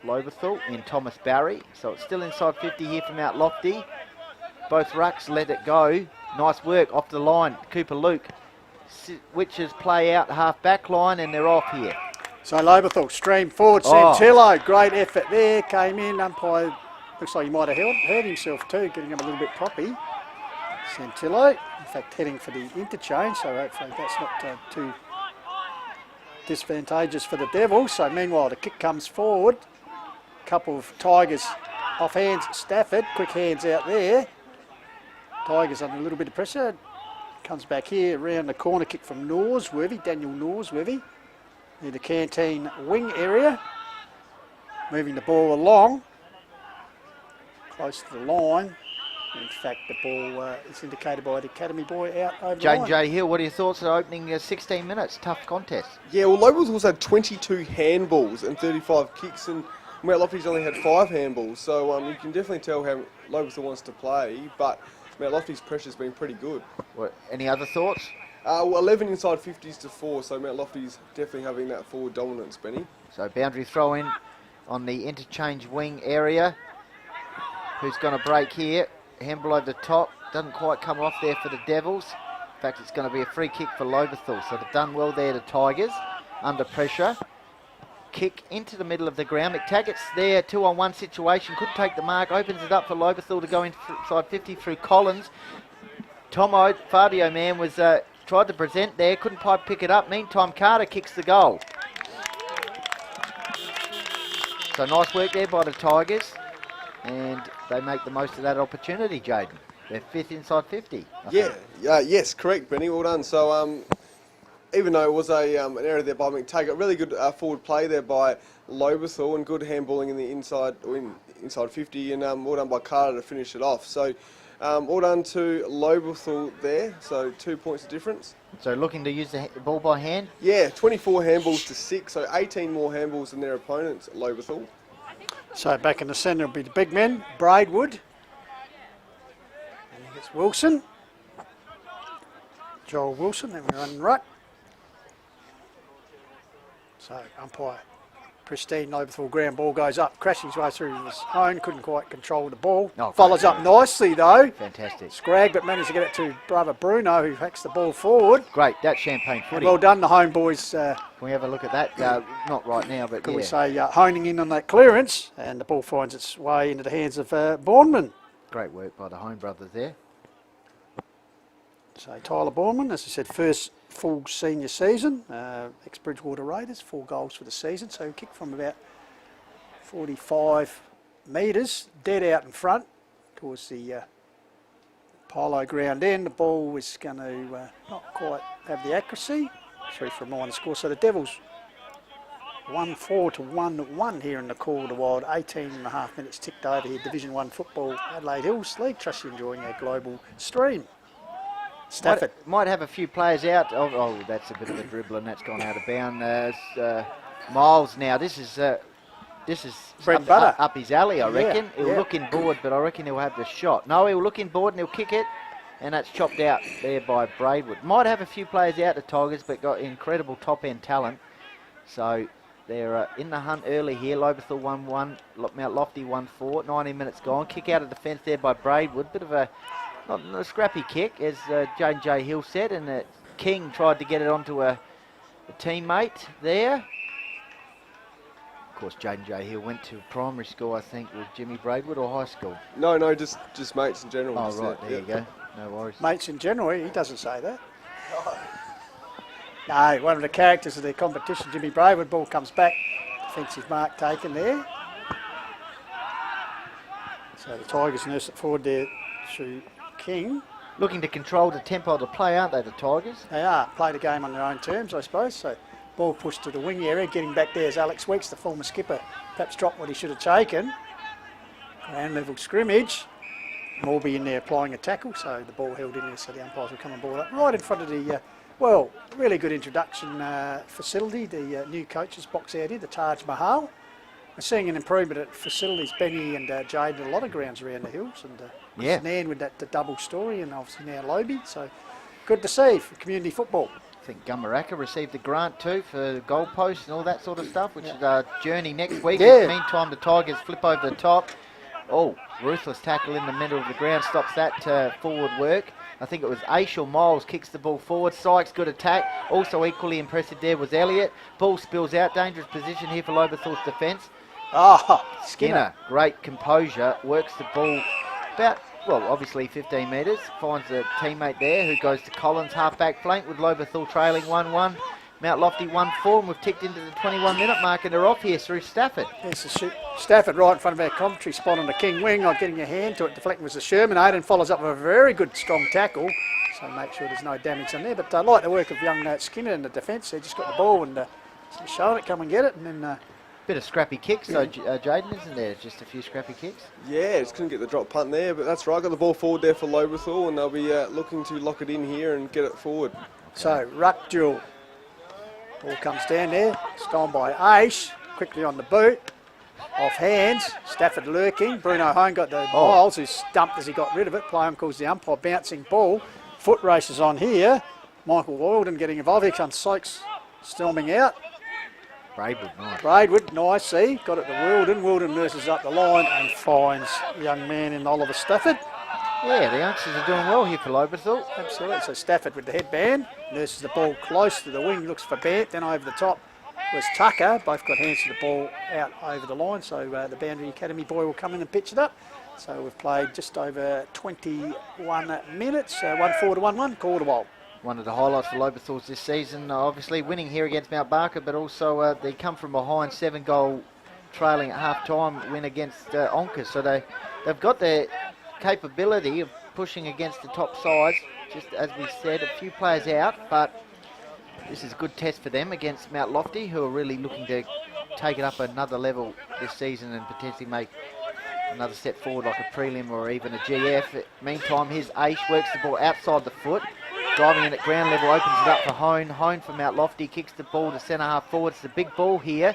Lobethal in Thomas Barry. So it's still inside 50 here from Mount Lofty. Both rucks let it go. Nice work off the line. Cooper Luke. Witches play out half back line and they're off here. So Lobethal stream forward. Santillo, great effort there. Came in. Umpire looks like he might have hurt himself too, getting him a little bit proppy. Santillo, in fact, heading for the interchange, so hopefully that's not too disadvantageous for the Devils. So meanwhile, the kick comes forward. Couple of Tigers off hands. Stafford, quick hands out there. Tigers under a little bit of pressure. Comes back here around the corner kick from Norsworthy, Daniel Norsworthy, near the canteen wing area. Moving the ball along, close to the line. In fact, the ball is indicated by the academy boy out over the line. J. Hill, what are your thoughts on opening 16 minutes? Tough contest. Yeah, well, Lobethal also had 22 handballs and 35 kicks, and Mount Lofty's only had 5 handballs. So you can definitely tell how Lobethal wants to play, but Mount Lofty's pressure's been pretty good. Any other thoughts? 11 inside 50s to 4, so Mount Lofty's definitely having that forward dominance, Benny. So boundary throw in on the interchange wing area. Who's going to break here? Handball over the top. Doesn't quite come off there for the Devils. In fact, it's going to be a free kick for Lobethal. So they've done well there, the Tigers. Under pressure. Kick into the middle of the ground. McTaggart's there, 2-on-1 situation. Couldn't take the mark. Opens it up for Lobethal to go inside 50 through Collins. Tomo, Fabio man, was tried to present there. Couldn't quite pick it up. Meantime, Carter kicks the goal. So nice work there by the Tigers. And they make the most of that opportunity, Jaden. They're 5th inside 50. Yes, correct, Benny. Well done. So, even though it was an error there by McTaggart, really good forward play there by Lobethal and good handballing in the inside 50, and well done by Carter to finish it off. So, all done to Lobethal there. So 2 points of difference. So looking to use the ball by hand? Yeah, 24 handballs to 6, so 18 more handballs than their opponents at Lobethal. So back in the centre will be the big men, Braidwood. And it's Wilson. Joel Wilson, then we run ruck. So umpire, pristine Lobethal ground, ball goes up, crashing his way through his own, couldn't quite control the ball. Follows up nicely though. Fantastic. Scrag, but managed to get it to brother Bruno, who hacks the ball forward. Great, that's champagne footy. Well done, the home boys. Can we have a look at that? Not right now, but Can we say honing in on that clearance, and the ball finds its way into the hands of Bourneman. Great work by the home brothers there. So Tyler Bourneman, as I said, first full senior season, ex-Bridgewater Raiders, 4 goals for the season, so he kicked from about 45 metres, dead out in front, towards the Polo ground end. The ball was going to not quite have the accuracy, 3 for a minor score, so the Devils 1-4 to 1-1 here in the Call of the Wild. 18.5 minutes ticked over here. Division 1 football, Adelaide Hills League. Trust you're enjoying our global stream. Stafford. Might have a few players out. Oh, that's a bit of a dribble and that's gone out of bounds. Miles now. This is this is Bread and butter. up his alley, I reckon. Yeah, He'll look inboard, but I reckon he'll have the shot. No, he'll look inboard and he'll kick it, and that's chopped out there by Braidwood. Might have a few players out, the Tigers, but got incredible top-end talent. So they're in the hunt early here. Lobethal 1-1, Mount Lofty 1-4. 19 minutes gone. Kick out of defence there by Braidwood. Bit of a, not a scrappy kick, as Jane J. Hill said, and King tried to get it onto a teammate there. Of course, Jane J. Hill went to primary school, I think, with Jimmy Braidwood, or high school. No, just mates in general. Oh, just right, there you go. No worries. Mates in general, he doesn't say that. No, one of the characters of the competition, Jimmy Braidwood, ball comes back. Defensive mark taken there. So the Tigers nurse it forward there to King. Looking to control the tempo of the play, aren't they, the Tigers? They are. Play the game on their own terms, I suppose. So ball pushed to the wing area. Getting back there is Alex Weeks, the former skipper. Perhaps dropped what he should have taken. Ground level scrimmage. Morby in there applying a tackle, so the ball held in there, so the umpires will come and ball up right in front of the, really good introduction facility, the new coaches box out here, the Taj Mahal. We're seeing an improvement at facilities, Benny and Jade, at a lot of grounds around the hills, and Nan with the double story, and obviously now Lobie, so good to see for community football. I think Gumaraka received a grant too for goalposts and all that sort of stuff, which is our journey next week. Yeah. In the meantime, the Tigers flip over the top. Oh, ruthless tackle in the middle of the ground stops that forward work. I think it was Aish or Miles kicks the ball forward. Sykes, good attack. Also equally impressive there was Elliott. Ball spills out. Dangerous position here for Lobethal's defence. Ah, Skinner, great composure. Works the ball about, obviously 15 metres. Finds a teammate there who goes to Collins, half-back flank with Lobethal trailing 1-1. Mount Lofty 1-4, and we've ticked into the 21-minute mark, and they're off here through Stafford. Yes, Stafford right in front of our commentary spot on the King wing, not getting a hand to it. Deflecting was the Sherman. Aidan follows up with a very good strong tackle, so make sure there's no damage on there. But I like the work of young Skinner in the defence. They just got the ball and showing it, come and get it, and then... Bit of scrappy kicks, though, Jaden, isn't there? Just a few scrappy kicks. Yeah, just couldn't get the drop punt there, but that's right. Got the ball forward there for Lobethal, and they'll be looking to lock it in here and get it forward. So, ruck duel. Ball comes down there, stolen by Aish, quickly on the boot, off hands, Stafford lurking, Bruno Hone got the Miles, who stumped as he got rid of it, play on calls the umpire, bouncing ball, foot races on here, Michael Wilden getting involved, here comes Sykes storming out. Braidwood, nice, see, got it to Wilden nurses up the line and finds the young man in Oliver Stafford. Yeah, the youngsters are doing well here for Lobethal. Absolutely. So Stafford with the headband, nurses the ball close to the wing, looks for Bant, then over the top was Tucker. Both got hands to the ball out over the line, so the Boundary Academy boy will come in and pitch it up. So we've played just over 21 minutes, 1-4 to 1-1, quarter while. One of the highlights for Lobethals this season, obviously winning here against Mount Barker, but also they come from behind, 7-goal trailing at half-time win against Onkers. So they've got their capability of pushing against the top sides. Just as we said, a few players out, but this is a good test for them against Mount Lofty, who are really looking to take it up another level this season and potentially make another step forward like a prelim or even a GF. Meantime, here's Aish, works the ball outside the foot, driving in at ground level, opens it up for Hone. Hone from Mount Lofty kicks the ball to centre half forward. It's the big ball here.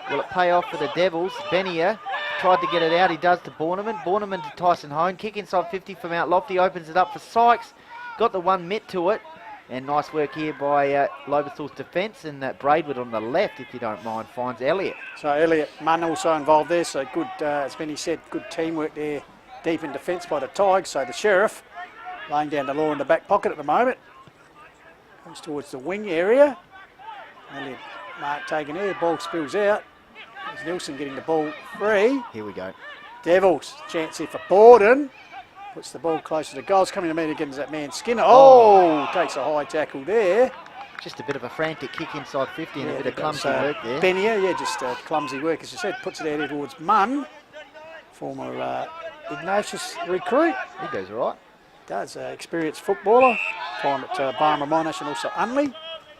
Will it pay off for the Devils? Benier tried to get it out. He does to Borneman. Borneman to Tyson Hone. Kick inside 50 for Mount Lofty. Opens it up for Sykes. Got the one mitt to it. And nice work here by Lobethal's defence. And Braidwood on the left, if you don't mind, finds Elliott. So Elliott Munn also involved there. So good, as Benny said, good teamwork there. Deep in defence by the Tigers. So the Sheriff laying down the law in the back pocket at the moment. Comes towards the wing area. Elliott mark taken here. Ball spills out. There's Nielsen getting the ball free. Here we go. Devils, chance here for Borden. Puts the ball closer to goals. Coming to meet again is that man Skinner. Oh, takes a high tackle there. Just a bit of a frantic kick inside 50 and a bit of clumsy work there. Benier, just clumsy work, as you said. Puts it out here towards Munn. Former Ignatius recruit. He goes all right. Does, experienced footballer. Time at Barmer Monash and also Unley.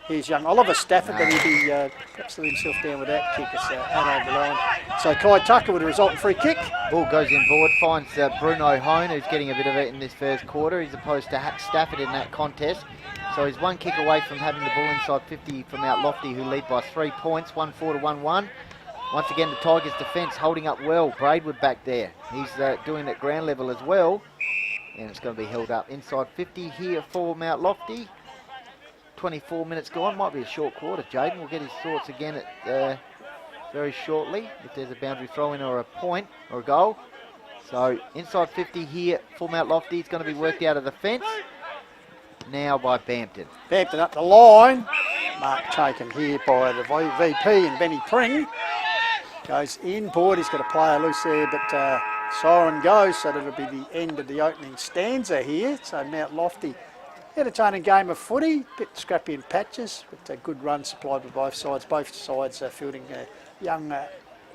Here's young Oliver Stafford, but he'll be perhaps let himself down with that kick. It's out over the line. So Kai Tucker with a resultant free kick. Ball goes inboard, finds Bruno Hone, who's getting a bit of it in this first quarter, as opposed to Stafford in that contest. So he's one kick away from having the ball inside 50 from Mount Lofty, who lead by 3 points, 1-4 to 1-1. Once again, the Tigers defence holding up well. Braidwood back there. He's doing it at ground level as well. And it's going to be held up inside 50 here for Mount Lofty. 24 minutes gone. Might be a short quarter. Jaden will get his thoughts again at very shortly if there's a boundary throw-in or a point or a goal. So inside 50 here for Mount Lofty. It's going to be worked out of the fence now by Bampton. Bampton up the line. Mark taken here by the VP and Benny Pring. Goes in. Boyd, he's got a player loose there, but siren goes, so that'll be the end of the opening stanza here. So Mount Lofty, entertaining game of footy, bit scrappy in patches, but a good run supplied by both sides. Both sides are fielding a young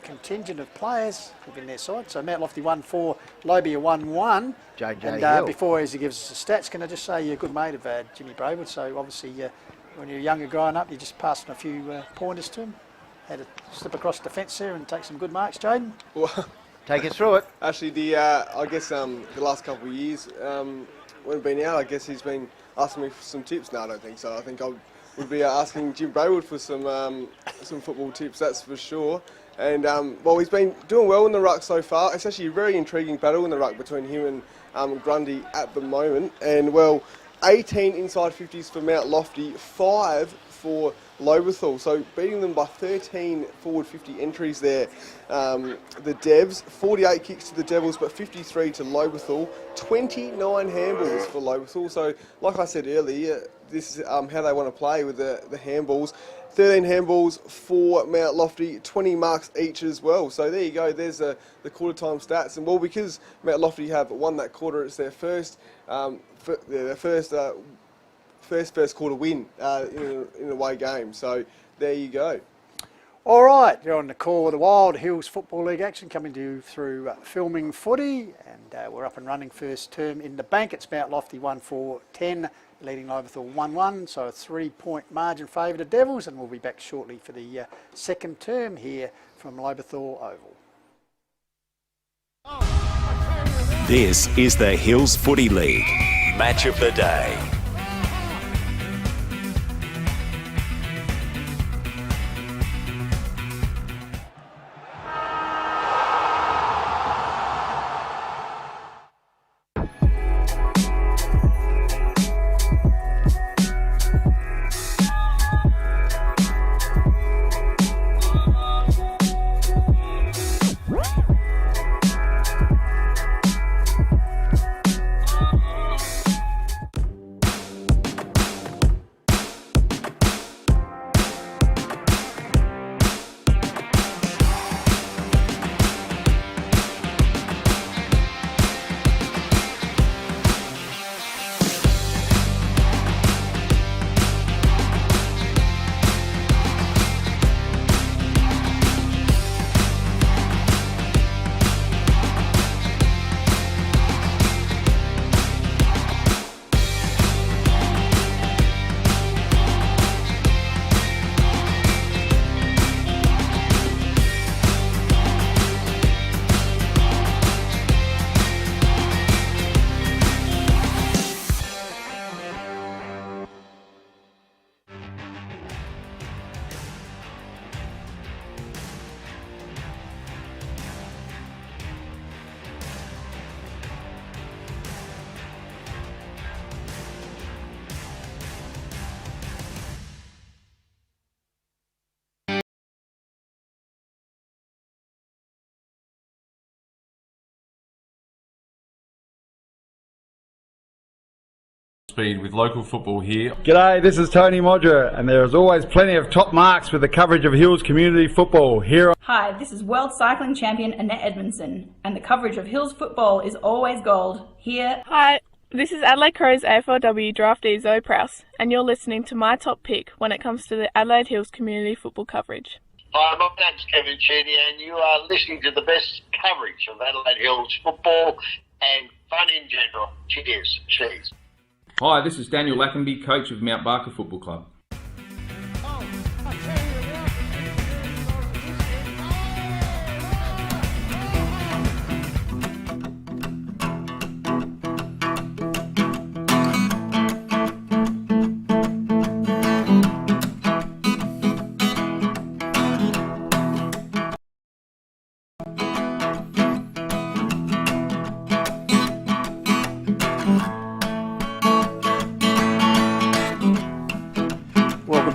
contingent of players within their side. So Mount Lofty 1-4, Lobia 1-1. JJ And Hill. before as he gives us the stats, can I just say you're a good mate of Jimmy Braidwood, so obviously when you're younger growing up, you just passed on a few pointers to him. Had to slip across the fence there and take some good marks, Jaden. Well, Take us through it. actually, I guess the last couple of years, when we've been out, I guess he's been asking me for some tips. No, I don't think so. I think I would be asking Jim Braidwood for some football tips, that's for sure. And, well, he's been doing well in the ruck so far. It's actually a very intriguing battle in the ruck between him and Grundy at the moment. And, well, 18 inside 50s for Mount Lofty, 5 for Lobethal. So beating them by 13 forward 50 entries there. The Devs, 48 kicks to the Devils, but 53 to Lobethal. 29 handballs for Lobethal. So, like I said earlier, this is how they want to play with the handballs. 13 handballs for Mount Lofty, 20 marks each as well. So there you go, there's the quarter time stats. And well, because Mount Lofty have won that quarter, it's their first first quarter win in an away game. So there you go. All right, you're on the call of the Wild Hills Football League action coming to you through Filming Footy, and we're up and running first term in the bank. It's Mount Lofty 1-4-10, leading Lobethal 1-1, so a 3-point margin favour to Devils, and we'll be back shortly for the second term here from Lobethal Oval. This is the Hills Footy League. Match of the day. Speed with local football here. G'day, this is Tony Modra, and there is always plenty of top marks with the coverage of Hills community football here. Hi, this is World Cycling Champion Annette Edmondson, and the coverage of Hills football is always gold here. Hi, this is Adelaide Crows AFLW draftee Zoe Prowse, and you're listening to my top pick when it comes to the Adelaide Hills community football coverage. Hi, my name's Kevin Cheney, and you are listening to the best coverage of Adelaide Hills football and fun in general. Cheers. Hi, this is Daniel Lackenby, coach of Mount Barker Football Club.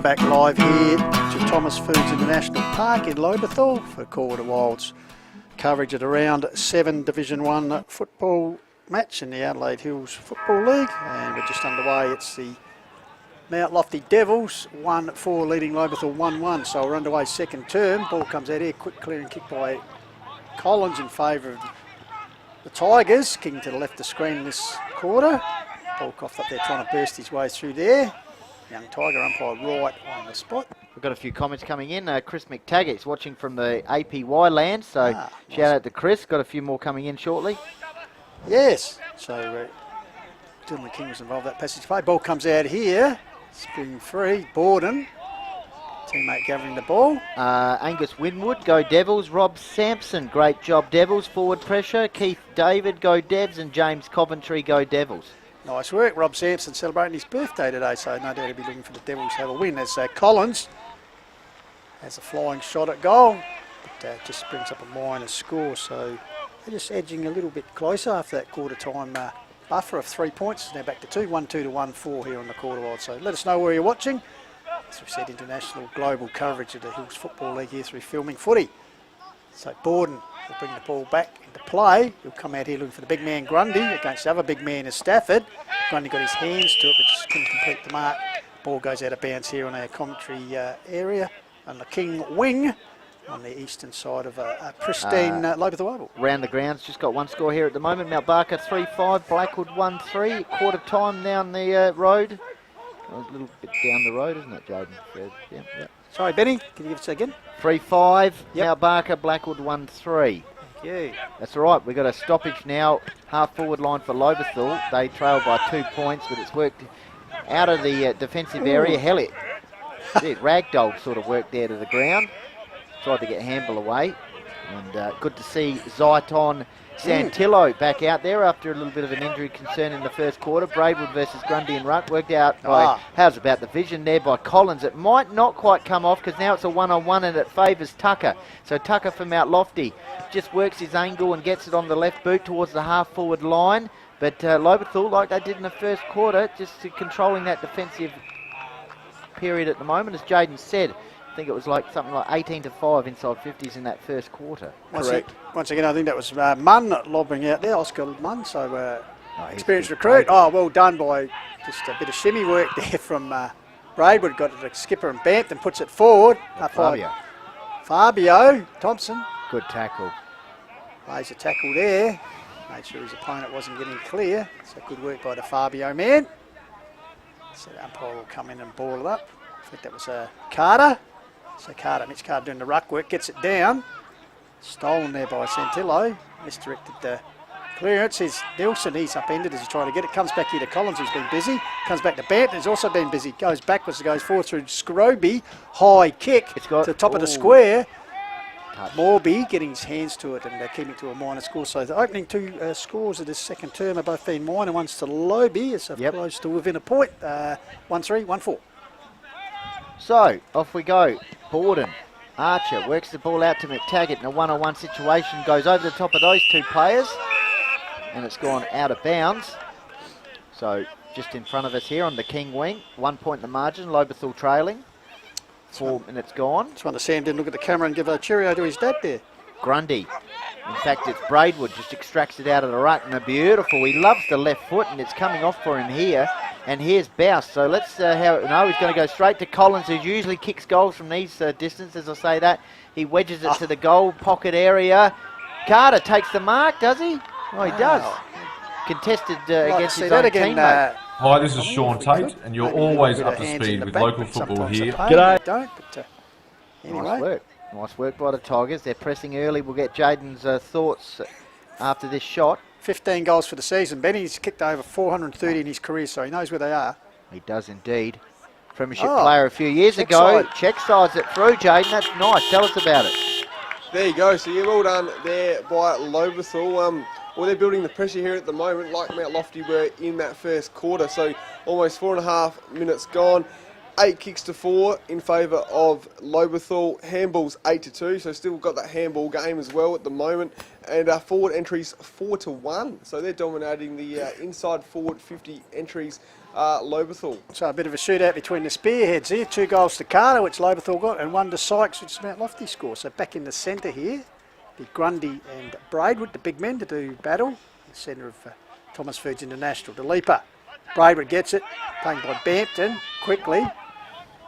back live here to Thomas Foods International Park in Lobethal for Call of the Wild's coverage at around 7 Division 1 football match in the Adelaide Hills Football League. And we're just underway. It's the Mount Lofty Devils 1-4 leading Lobethal 1-1. So we're underway second term. Ball comes out here, quick clearing kick by Collins in favour of the Tigers. Kicking to the left of the screen this quarter. Ball coughed up there trying to burst his way through there. Young Tiger umpire right on the spot. We've got a few comments coming in. Chris McTaggart's watching from the APY land, so shout out to Chris. Got a few more coming in shortly. Yes, so Dylan King was involved in that passage play. Ball comes out here, spring free. Borden, teammate gathering the ball. Angus Winwood, go Devils. Rob Sampson, great job Devils. Forward pressure. Keith David, go Devs. And James Coventry, go Devils. Nice work. Rob Sampson celebrating his birthday today, so no doubt he'll be looking for the Devils to have a win. As Collins has a flying shot at goal, but just brings up a minor score, so they're just edging a little bit closer after that quarter time buffer of 3 points. Now back to 2, 1-2 to 1-4 here on the quarter wild. So let us know where you're watching. As we said, international global coverage of the Hills Football League here through Filming Footy. So Borden will bring the ball back into play. He'll come out here looking for the big man Grundy against the other big man is Stafford. Grundy got his hands to it but just couldn't complete the mark. Ball goes out of bounds here on our commentary area on the King wing on the eastern side of a pristine Lobethal Oval. Round the grounds, just got one score here at the moment. Mount Barker 3-5, Blackwood 1-3. Quarter time down the road. A little bit down the road, isn't it, Jaden? Yeah. Sorry, Benny, can you give us a second? 3-5, Mount Barker, Blackwood 1-3. Thank you. That's all right. We've got a stoppage now, half forward line for Lobethal. They trail by 2 points, but it's worked out of the defensive area. Helliet, ragdoll sort of worked there to the ground. Tried to get Hamble away. And good to see Zaiton Santillo back out there after a little bit of an injury concern in the first quarter. Braidwood versus Grundy and Ruck worked out by, how's about the vision there by Collins. It might not quite come off because now it's a one-on-one and it favours Tucker. So Tucker from Mount Lofty just works his angle and gets it on the left boot towards the half-forward line. But Lobethal, like they did in the first quarter, just controlling that defensive period at the moment, as Jaden said. I think it was like something like 18-5 inside 50s in that first quarter. Correct. Once again, I think that was Munn lobbing out there, Oscar Munn. So experienced recruit. Oh, well done by just a bit of shimmy work there from Braidwood. Got it to skipper and bamped and puts it forward. Fabio Thompson. Good tackle. Plays a tackle there. Made sure his opponent wasn't getting clear. So good work by the Fabio man. So the umpire will come in and ball it up. I think that was Carter. So Mitch Carter doing the ruck work, gets it down. Stolen there by Santillo. Misdirected the clearance. Here's Nelson, he's upended as he tried to get it. Comes back here to Collins, who's been busy. Comes back to Bampton, who's also been busy. Goes backwards, goes forward through Scroby. High kick to the top of the square. Morby getting his hands to it and keeping it to a minor score. So the opening two scores of this second term have both been minor. One's to Lobie, it's close to within a point. 1-3, 1-4. So, off we go. Borden, Archer works the ball out to McTaggart in a one-on-one situation, goes over the top of those two players, and it's gone out of bounds. So, just in front of us here on the King wing, 1 point in the margin, Lobethal trailing. 4 minutes gone. Just wonder Sam didn't look at the camera and give a cheerio to his dad there. Grundy. In fact, it's Braidwood, just extracts it out of the ruck, and a beautiful, he loves the left foot, and it's coming off for him here. And here's Bouse. So let's he's going to go straight to Collins, who usually kicks goals from these distances. I say that. He wedges it to the goal pocket area. Carter takes the mark, does he? Oh, he does. Contested against his own teammate. Hi, this is Sean Tate, and you're always up to speed with local football here. G'day. Don't, but anyway. Nice work. Nice work by the Tigers. They're pressing early. We'll get Jaden's thoughts after this shot. 15 goals for the season. Benny's kicked over 430 in his career, so he knows where they are. He does indeed. Premiership player a few years ago. Check sides it through, Jaden. That's nice. Tell us about it. There you go. So, well done there by Lobethal. Well, they're building the pressure here at the moment, like Mount Lofty were in that first quarter. So, almost 4.5 minutes gone. 8 kicks to 4 in favour of Lobethal. Handballs 8 to 2, so still got that handball game as well at the moment. And forward entries 4 to 1, so they're dominating the inside forward 50 entries. Lobethal. So a bit of a shootout between the spearheads here. 2 goals to Carter, which Lobethal got, and 1 to Sykes, which Mount Lofty score. So back in the centre here, the Grundy and Braidwood, the big men, to do battle. The centre of Thomas Foods International. The leaper. Braidwood gets it, playing by Bampton, quickly.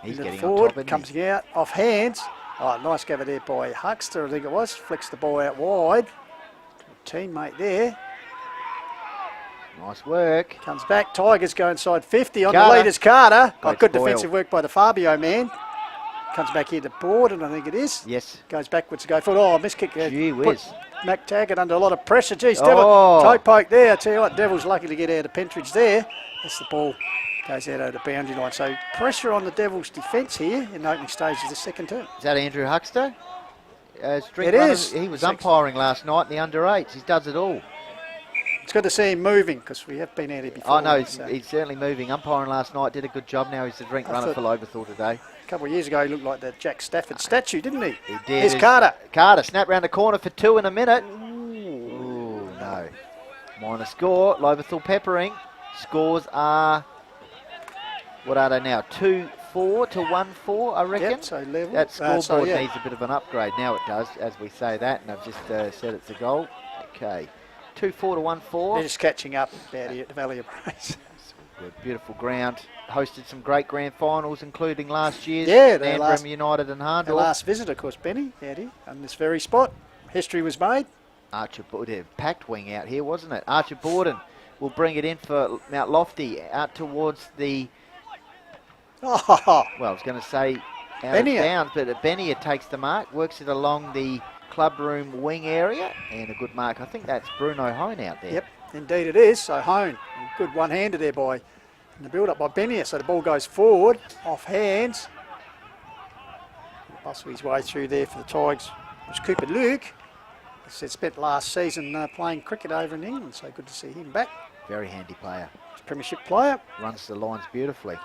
He's getting forward, on top, comes out, off hands. Oh, nice cover there by Huckster, I think it was. Flicks the ball out wide. Teammate there. Nice work. Comes back. Tigers go inside 50 on Carter. the leaders. Carter. Great Good spoil. defensive work by the Fabio man. Comes back here to Borden, I think it is. Yes. Goes backwards to go forward. Oh, miss kick. Gee Put whiz. Mac Taggart under a lot of pressure. Geez, Devil. Oh. Toe poke there. I tell you what, Devil's lucky to get out of Pentridge there. That's the ball. Goes out over the boundary line. So pressure on the Devils' defence here in the opening stage of the second term. Is that Andrew Huckster? It is. He was umpiring last night in the under-8s. He does it all. It's good to see him moving because we have been out here before. Oh, no, he's certainly moving. Umpiring last night, did a good job. Now he's the drink runner for Lobethal today. A couple of years ago, he looked like that Jack Stafford statue, didn't he? He did. Here's Carter. Carter, snap round the corner for 2 in a minute. Ooh, no. Minor score. Lobethal peppering. Scores are, what are they now? 2-4 to 1-4, I reckon. Yep, so level. That scoreboard yeah. needs a bit of an upgrade. Now it does, as we say that, and I've just said it's a goal. Okay. 2-4 to 1-4. They're just catching up out here at the Valley of Praise. Good, beautiful ground. Hosted some great grand finals, including last year's last United and Hardwell. The last visit, of course, Benny, out here on this very spot. History was made. Archer Borden, packed wing out here, wasn't it? Archer Borden will bring it in for Mount Lofty, out towards the, well, I was going to say out of bounds, but Benia takes the mark, works it along the clubroom wing area, and a good mark. I think that's Bruno Hone out there. Yep, indeed it is. So Hone, good one-hander there by the build-up by Benia. So the ball goes forward, off hands. Bustle his way through there for the Tigers. It was Cooper Luke. He spent last season playing cricket over in England, so good to see him back. Very handy player. He's a premiership player. Runs the lines beautifully.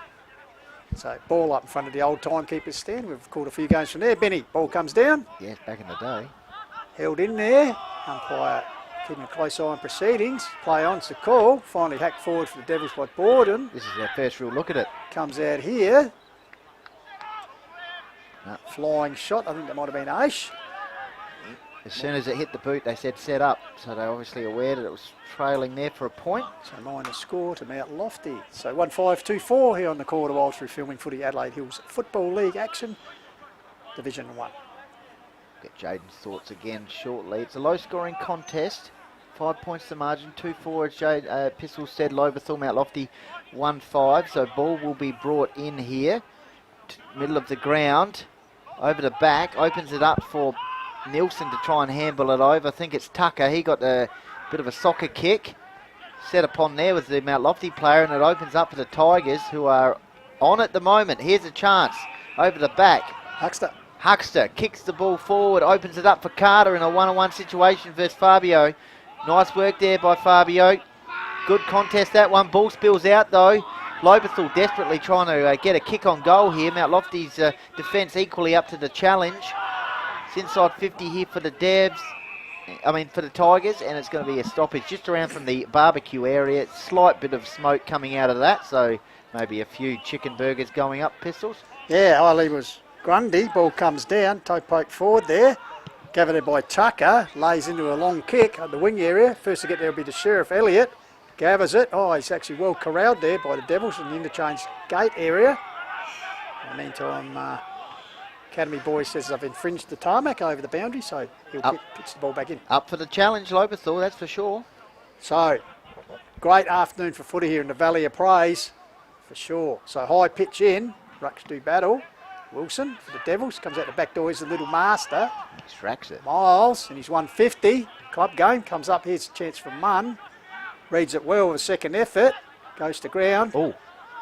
So ball up in front of the old timekeeper's stand. We've called a few games from there. Benny, ball comes down. Yes, back in the day. Held in there. Umpire keeping a close eye on proceedings. Play on's the call. Finally hacked forward for the Devils by Borden. This is our first real look at it. Comes out here. No. Flying shot. I think that might have been Aish. As soon as it hit the boot, they said set up. So they're obviously aware that it was trailing there for a point. So minor score to Mount Lofty. So 1-5-2-4 here on the Quarter Wild through Filming Footy Adelaide Hills Football League action. Division 1. Get Jaden's thoughts again shortly. It's a low-scoring contest. 5 points to margin. 2-4 as Jade Pistol said. Lobethal, Mount Lofty 1-5. So ball will be brought in here. Middle of the ground. Over the back. Opens it up for Nielsen to try and handle it over. I think it's Tucker. He got a bit of a soccer kick. Set upon there with the Mount Lofty player, and it opens up for the Tigers, who are on at the moment. Here's a chance. Over the back. Huckster kicks the ball forward, opens it up for Carter in a one-on-one situation versus Fabio. Nice work there by Fabio. Good contest that one. Ball spills out though. Lobethal desperately trying to get a kick on goal here. Mount Lofty's defence equally up to the challenge. It's inside 50 here for the for the Tigers, and it's going to be a stoppage just around from the barbecue area. Slight bit of smoke coming out of that, so maybe a few chicken burgers going up, Pistols. Yeah, Eiley was Grundy. Ball comes down, toe poke forward there. Gathered by Tucker, lays into a long kick at the wing area. First to get there will be the Sheriff Elliott. Gathers it. Oh, he's actually well corralled there by the Devils in the interchange gate area. In the meantime, Academy boy says I've infringed the tarmac over the boundary, so he'll pitch the ball back in. Up for the challenge, Lobethal, that's for sure. So, great afternoon for footy here in the Valley of Praise, for sure. So high pitch in, Rucks do battle. Wilson for the Devils, comes out the back door, he's the little master. Extracts it. Miles, and he's 150. Club game, comes up, here's a chance for Munn. Reads it well with a second effort, goes to ground. Oh.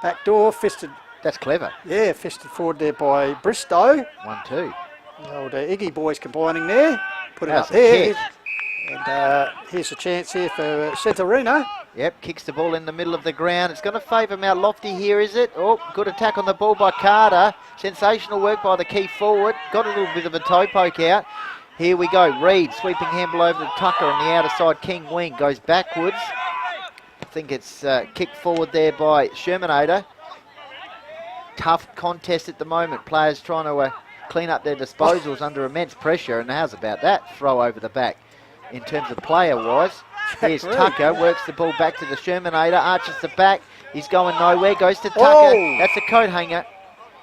Back door, fisted. That's clever. Yeah, fisted forward there by Bristow. 1-2. The old Iggy boys combining there. Put it How's up the there. kick? And here's a chance here for Centurino. Yep, kicks the ball in the middle of the ground. It's going to favour Mount Lofty here, is it? Oh, good attack on the ball by Carter. Sensational work by the key forward. Got a little bit of a toe poke out. Here we go. Reed sweeping handball over to Tucker on the outer side. King wing goes backwards. I think it's kicked forward there by Shermanator. Tough contest at the moment. Players trying to clean up their disposals under immense pressure. And how's about that throw over the back in terms of player-wise? Here's Tucker, works the ball back to the Shermanator, arches the back. He's going nowhere, goes to Tucker. Oh. That's a coat hanger.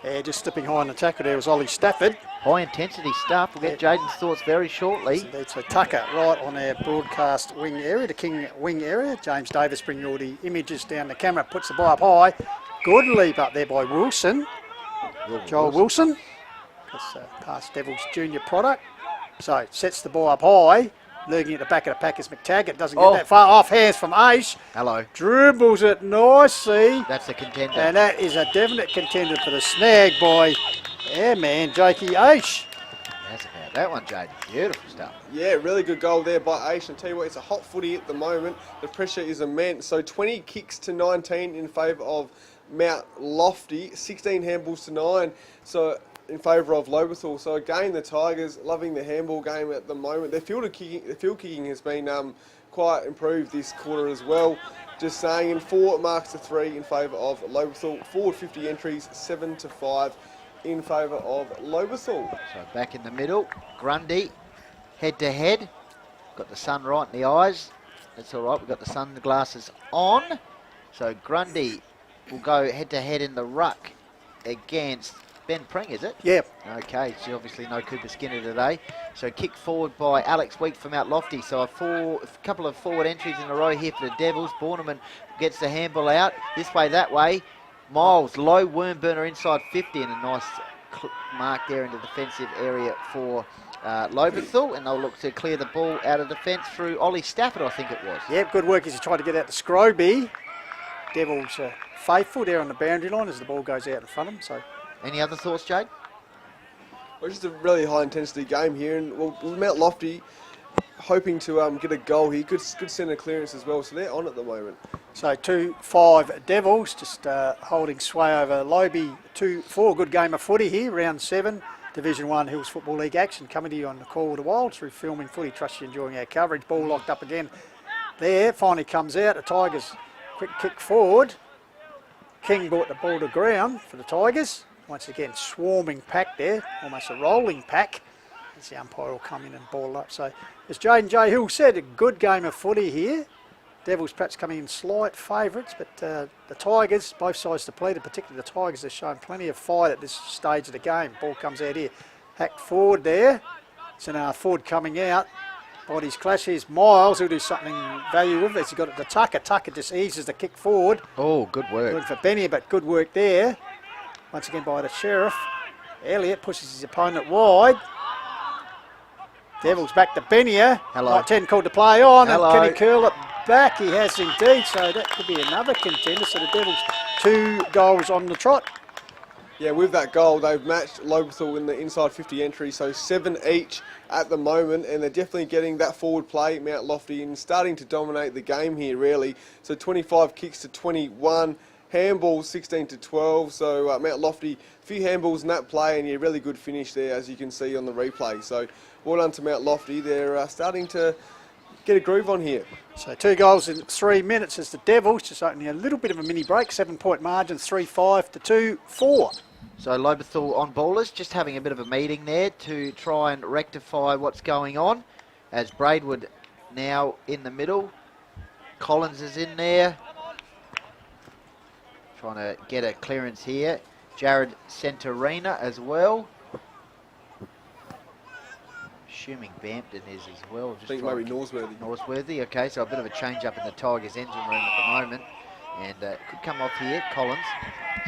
Yeah, just slipping high on the tackle there was Ollie Stafford. High intensity stuff. We'll get Jaden's thoughts very shortly. So Tucker right on our broadcast wing area, the King wing area. James Davis bringing all the images down the camera, puts the ball up high. Good leap up there by Wilson. Joel Wilson. That's past Devils junior product. So sets the ball up high. Lurking at the back of the pack is McTaggart. Doesn't get that far. Off hands from Aish. Hello. Dribbles it nicely. That's a contender. And that is a definite contender for the snag by our man, Jakey Aish. That's about that one, Jaden. Beautiful stuff. Yeah, really good goal there by Aish. And tell you what, it's a hot footy at the moment. The pressure is immense. So 20 kicks to 19 in favour of Mount Lofty. 16 handballs to 9. So in favour of Lobethal. So again, the Tigers loving the handball game at the moment. Their field kicking has been quite improved this quarter as well. Just saying, in 4 marks to 3 in favour of Lobethal. Forward 50 entries, 7 to 5 in favour of Lobethal. So back in the middle, Grundy, head to head. Got the sun right in the eyes. That's all right, we've got the sunglasses on. So Grundy will go head to head in the ruck against Ben Pring, is it? Yep. Okay, so obviously no Cooper Skinner today. So kick forward by Alex Week from Mount Lofty. So a couple of forward entries in a row here for the Devils. Borneman gets the handball out. This way, that way. Miles, low worm burner inside 50 and a nice mark there in the defensive area for Lobethal. And they'll look to clear the ball out of defence through Ollie Stafford, I think it was. Yep, good work as he tried to get out to Scroby. Devils faithful there on the boundary line as the ball goes out in front of them. So. Any other thoughts, Jade? Well, just a really high intensity game here, and well, Mount Lofty hoping to get a goal here. Good centre clearance as well, so they're on at the moment. So 2-5 Devils just holding sway over Lobe. 2-4, good game of footy here, round 7. Division 1 Hills Football League action coming to you on the Call of the Wild through Filming Footy. Trust you're enjoying our coverage. Ball locked up again there, finally comes out. The Tigers quick kick forward. King brought the ball to ground for the Tigers. Once again, swarming pack there, almost a rolling pack. As the umpire will come in and ball up. So, as Jaden J. Hill said, a good game of footy here. Devils perhaps coming in slight favourites, but the Tigers, both sides depleted, particularly the Tigers, have shown plenty of fight at this stage of the game. Ball comes out here, hacked forward there. So now Ford coming out. Bodies clash. Here's Miles, who'll do something valuable as he got it to Tucker. Tucker just eases the kick forward. Oh, good work. Good for Benny, but good work there. Once again by the Sheriff. Elliott pushes his opponent wide. Devils back to Benia. Hello. 10 called to play on. Hello. And can he curl it back? He has indeed. So that could be another contender. So the Devils 2 goals on the trot. Yeah, with that goal, they've matched Lobethal in the inside 50 entry, so 7 each at the moment, and they're definitely getting that forward play, Mount Lofty, and starting to dominate the game here, really. So 25 kicks to 21, handballs 16 to 12, so Mount Lofty, a few handballs in that play, and a really good finish there, as you can see on the replay. So well done to Mount Lofty. They're starting to get a groove on here. So 2 goals in 3 minutes as the Devils, just opening a little bit of a mini break, 7-point margin, 3-5 to 2-4. So Lobethal on ballers, just having a bit of a meeting there to try and rectify what's going on. As Braidwood now in the middle. Collins is in there. Trying to get a clearance here. Jared Centurina as well. Assuming Bampton is as well. I think maybe Norsworthy. Norsworthy, okay, so a bit of a change up in the Tigers engine room at the moment. And could come off here, Collins.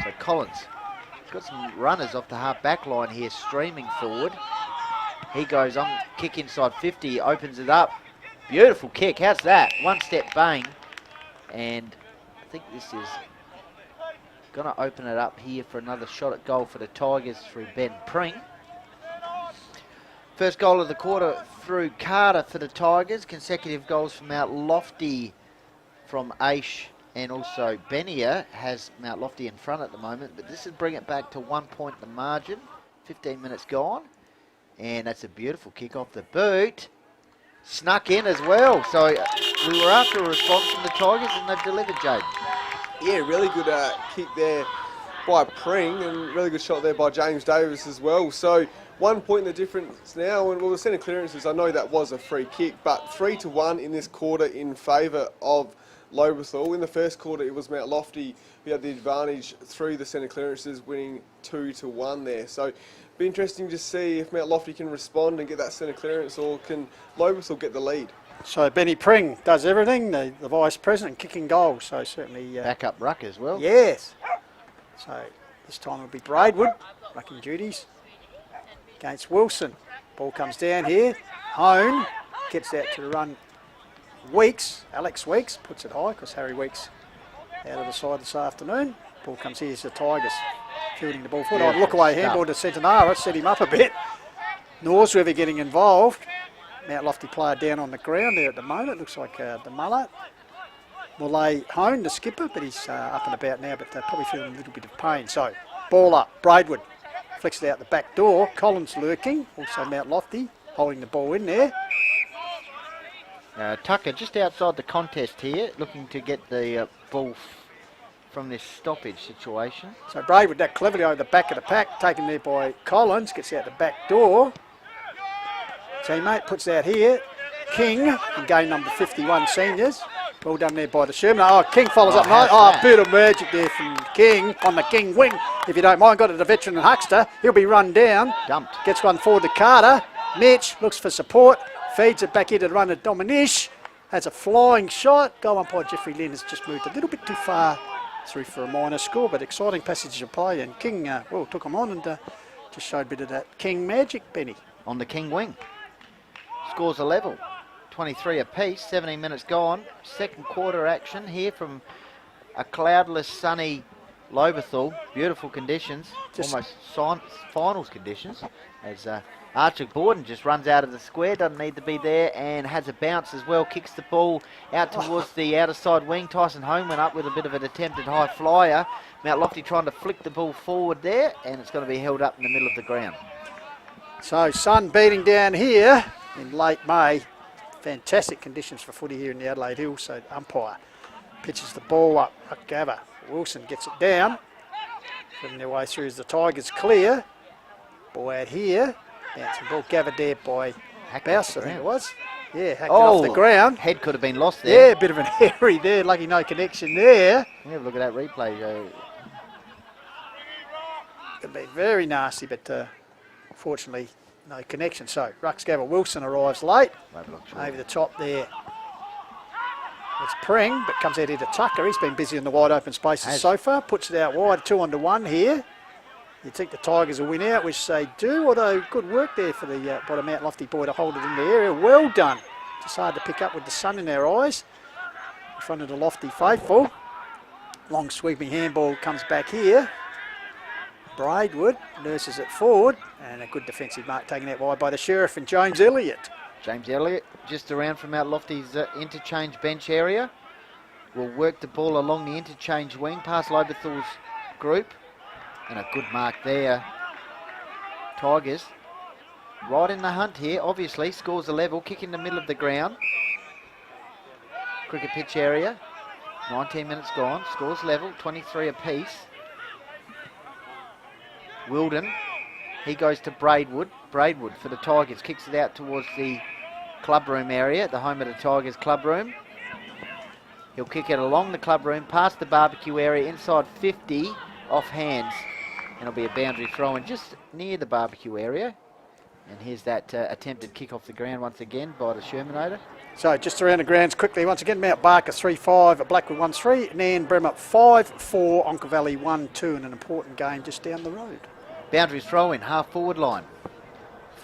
So Collins. Got some runners off the half back line here streaming forward. He goes on, kick inside 50, opens it up. Beautiful kick, how's that? One step bang. And I think this is going to open it up here for another shot at goal for the Tigers through Ben Pring. First goal of the quarter through Carter for the Tigers. Consecutive goals from Mount Lofty from Aish and also Benia has Mount Lofty in front at the moment, but this would bring it back to 1 point the margin. 15 minutes gone, and that's a beautiful kick off the boot. Snuck in as well, so we were after a response from the Tigers and they've delivered, Jaden. Yeah, really good kick there by Pring, and really good shot there by James Davis as well. So 1 point the difference now, and well, the centre clearances, I know that was a free kick, but 3-1 in this quarter in favour of Lobethal. In the first quarter, it was Mount Lofty who had the advantage through the centre clearances, winning 2-1 there. So be interesting to see if Mount Lofty can respond and get that centre clearance, or can Lobethal get the lead. So Benny Pring does everything, the vice president, kicking goals. So certainly backup ruck as well. Yes. So this time it'll be Braidwood rucking duties against Wilson. Ball comes down here. Hone gets out to the run. Weeks, Alex Weeks puts it high because Harry Weeks out of the side this afternoon. Ball comes here to the Tigers, fielding the ball forward. Yeah, Look away handball to Centenara, set him up a bit. North River getting involved. Mount Lofty player down on the ground there at the moment. Looks like the mullet. Moulay Hone, the skipper, but he's up and about now, but probably feeling a little bit of pain. So, ball up. Braidwood flicks it out the back door. Collins lurking. Also Mount Lofty holding the ball in there. Tucker just outside the contest here, looking to get the ball from this stoppage situation. So Braidwood that cleverly over the back of the pack, taken there by Collins, gets out the back door. Teammate puts out here. King in game number 51 seniors. Well done there by the Sherman. Oh, King follows up nice. Oh, bit of magic there from King on the King wing. If you don't mind, got it to veteran and Huckster. He'll be run down. Dumped. Gets one forward to Carter. Mitch looks for support. Feeds it back here to the run of Dominish. Has a flying shot. Goal umpire Jeffrey Lynn has just moved a little bit too far through for a minor score, but exciting passage of play. And King, took him on and just showed a bit of that King magic, Benny. On the King wing. Scores a level. 23 apiece, 17 minutes gone. Second quarter action here from a cloudless, sunny Lobethal. Beautiful conditions, almost finals conditions. As Archer Borden just runs out of the square, doesn't need to be there, and has a bounce as well. Kicks the ball out towards the outer side wing. Tyson Home went up with a bit of an attempted high flyer. Mount Lofty trying to flick the ball forward there, and it's going to be held up in the middle of the ground. So sun beating down here in late May. Fantastic conditions for footy here in the Adelaide Hills. So umpire pitches the ball up. Gava Wilson gets it down. Putting their way through as the Tigers clear. Ball out here. Bouncing ball gathered there by Bouse, I think it was. Yeah, hacked it off the ground. Head could have been lost there. Yeah, a bit of an hairy there. Lucky no connection there. Have a look at that replay. It'd be very nasty, but fortunately no connection. So Rux Gavin Wilson arrives late. Over the top there. It's Pring, but comes out here to Tucker. He's been busy in the wide open spaces so far. Puts it out wide, 2-1 here. You'd think the Tigers will win out, which they do, although good work there for the bottom Mount Lofty boy to hold it in the area. Well done. Just hard to pick up with the sun in their eyes. In front of the Lofty faithful. Long sweeping handball comes back here. Braidwood nurses it forward, and a good defensive mark taken out wide by the Sheriff and James Elliott. James Elliott just around from Mount Lofty's interchange bench area. Will work the ball along the interchange wing past Lobethal's group. And a good mark there. Tigers right in the hunt here, obviously. Scores a level, kick in the middle of the ground. Cricket pitch area. 19 minutes gone. Scores level, 23 apiece. Wilden, he goes to Braidwood. Braidwood for the Tigers, kicks it out towards the clubroom area, the home of the Tigers clubroom. He'll kick it along the clubroom, past the barbecue area, inside 50, off hands. And it'll be a boundary throw in just near the barbecue area. And here's that attempted kick off the ground once again by the Shermanator. So just around the grounds quickly once again. Mount Barker 3-5, Blackwood 1-3, Nan Bremer 5-4, Onka Valley 1-2 in an important game just down the road. Boundary throw in, half forward line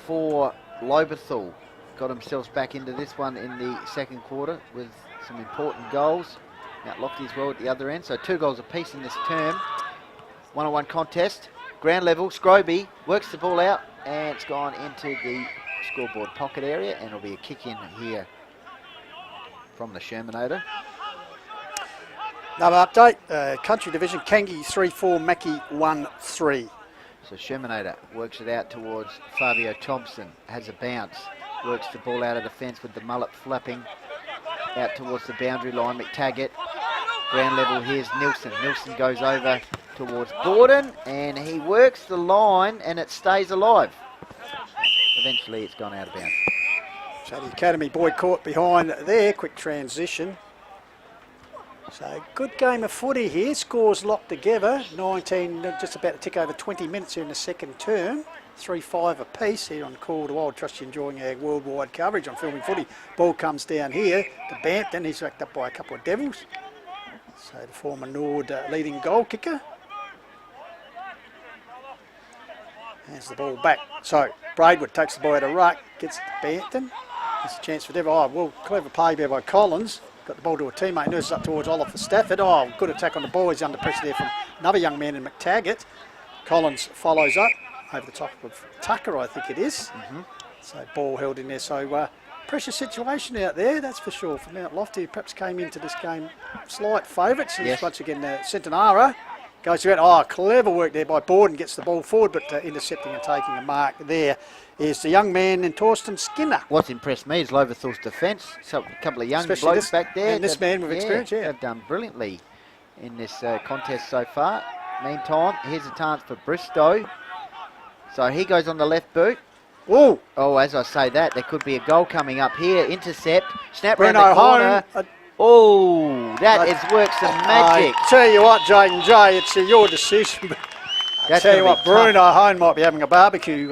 for Lobethal. Got themselves back into this one in the second quarter with some important goals. Mount Lofty as well at the other end. So 2 goals apiece in this term. 1-on-1 contest, ground level. Scroby works the ball out and it's gone into the scoreboard pocket area, and it'll be a kick in here from the Shermanator. Another update, Country Division, Kangi 3-4, Mackie 1-3. So Shermanator works it out towards Fabio Thompson, has a bounce, works the ball out of the fence with the mullet flapping out towards the boundary line. McTaggart, ground level, here's Nilsson. Nilsson goes over towards Borden and he works the line and it stays alive. Eventually it's gone out of bounds. So the Academy boy caught behind there, quick transition. So good game of footy here, scores locked together, 19, just about to tick over 20 minutes here in the second term. 3-5 apiece here on Call to Wild. Trust you're enjoying our worldwide coverage on Filming Footy. Ball comes down here to Bampton, he's backed up by a couple of Devils. So the former Nord leading goal kicker. Hands the ball back. So Braidwood takes the ball out of ruck, gets it to Bampton. There's a chance for Devil. Oh, well, clever play there by Collins. Got the ball to a teammate, nurses up towards Oliver Stafford. Oh, good attack on the ball. He's under pressure there from another young man in McTaggart. Collins follows up over the top of Tucker, I think it is. So ball held in there. So pressure situation out there, that's for sure. For Mount Lofty, perhaps came into this game slight favourites. Yes. Once again, Centenara goes through it. Oh, clever work there by Borden. Gets the ball forward, but intercepting and taking a mark there is the young man in Torsten Skinner. What's impressed me is Loberthal's defence. So a couple of young blokes back there. And this man with experience, yeah. They've done brilliantly in this contest so far. Meantime, here's a chance for Bristow. So he goes on the left boot. Ooh. Oh, as I say that, there could be a goal coming up here. Intercept. Snap round Bruno the corner. Oh, that has worked some magic. I tell you what, Jayden J, it's your decision. But I tell you what, Bruno Hone might be having a barbecue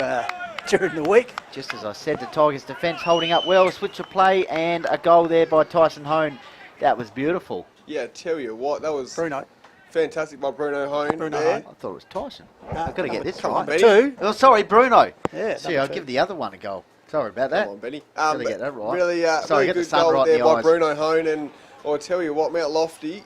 during the week. Just as I said, the Tigers' defence holding up well. Switch of play and a goal there by Tyson Hone. That was beautiful. Yeah, tell you what, that was Bruno. Fantastic by Bruno Hone. Bruno there. Hone. I thought it was Tyson. I've got to get this come on, right. Benny. Oh, sorry, Bruno. Yeah, See, I'll give the other one a goal. Sorry about that. Come on, Benny. Got to get that right. Really, Sorry, really get the good sun goal right in there the by eyes. Bruno Hone, and I'll tell you what, Mount Lofty,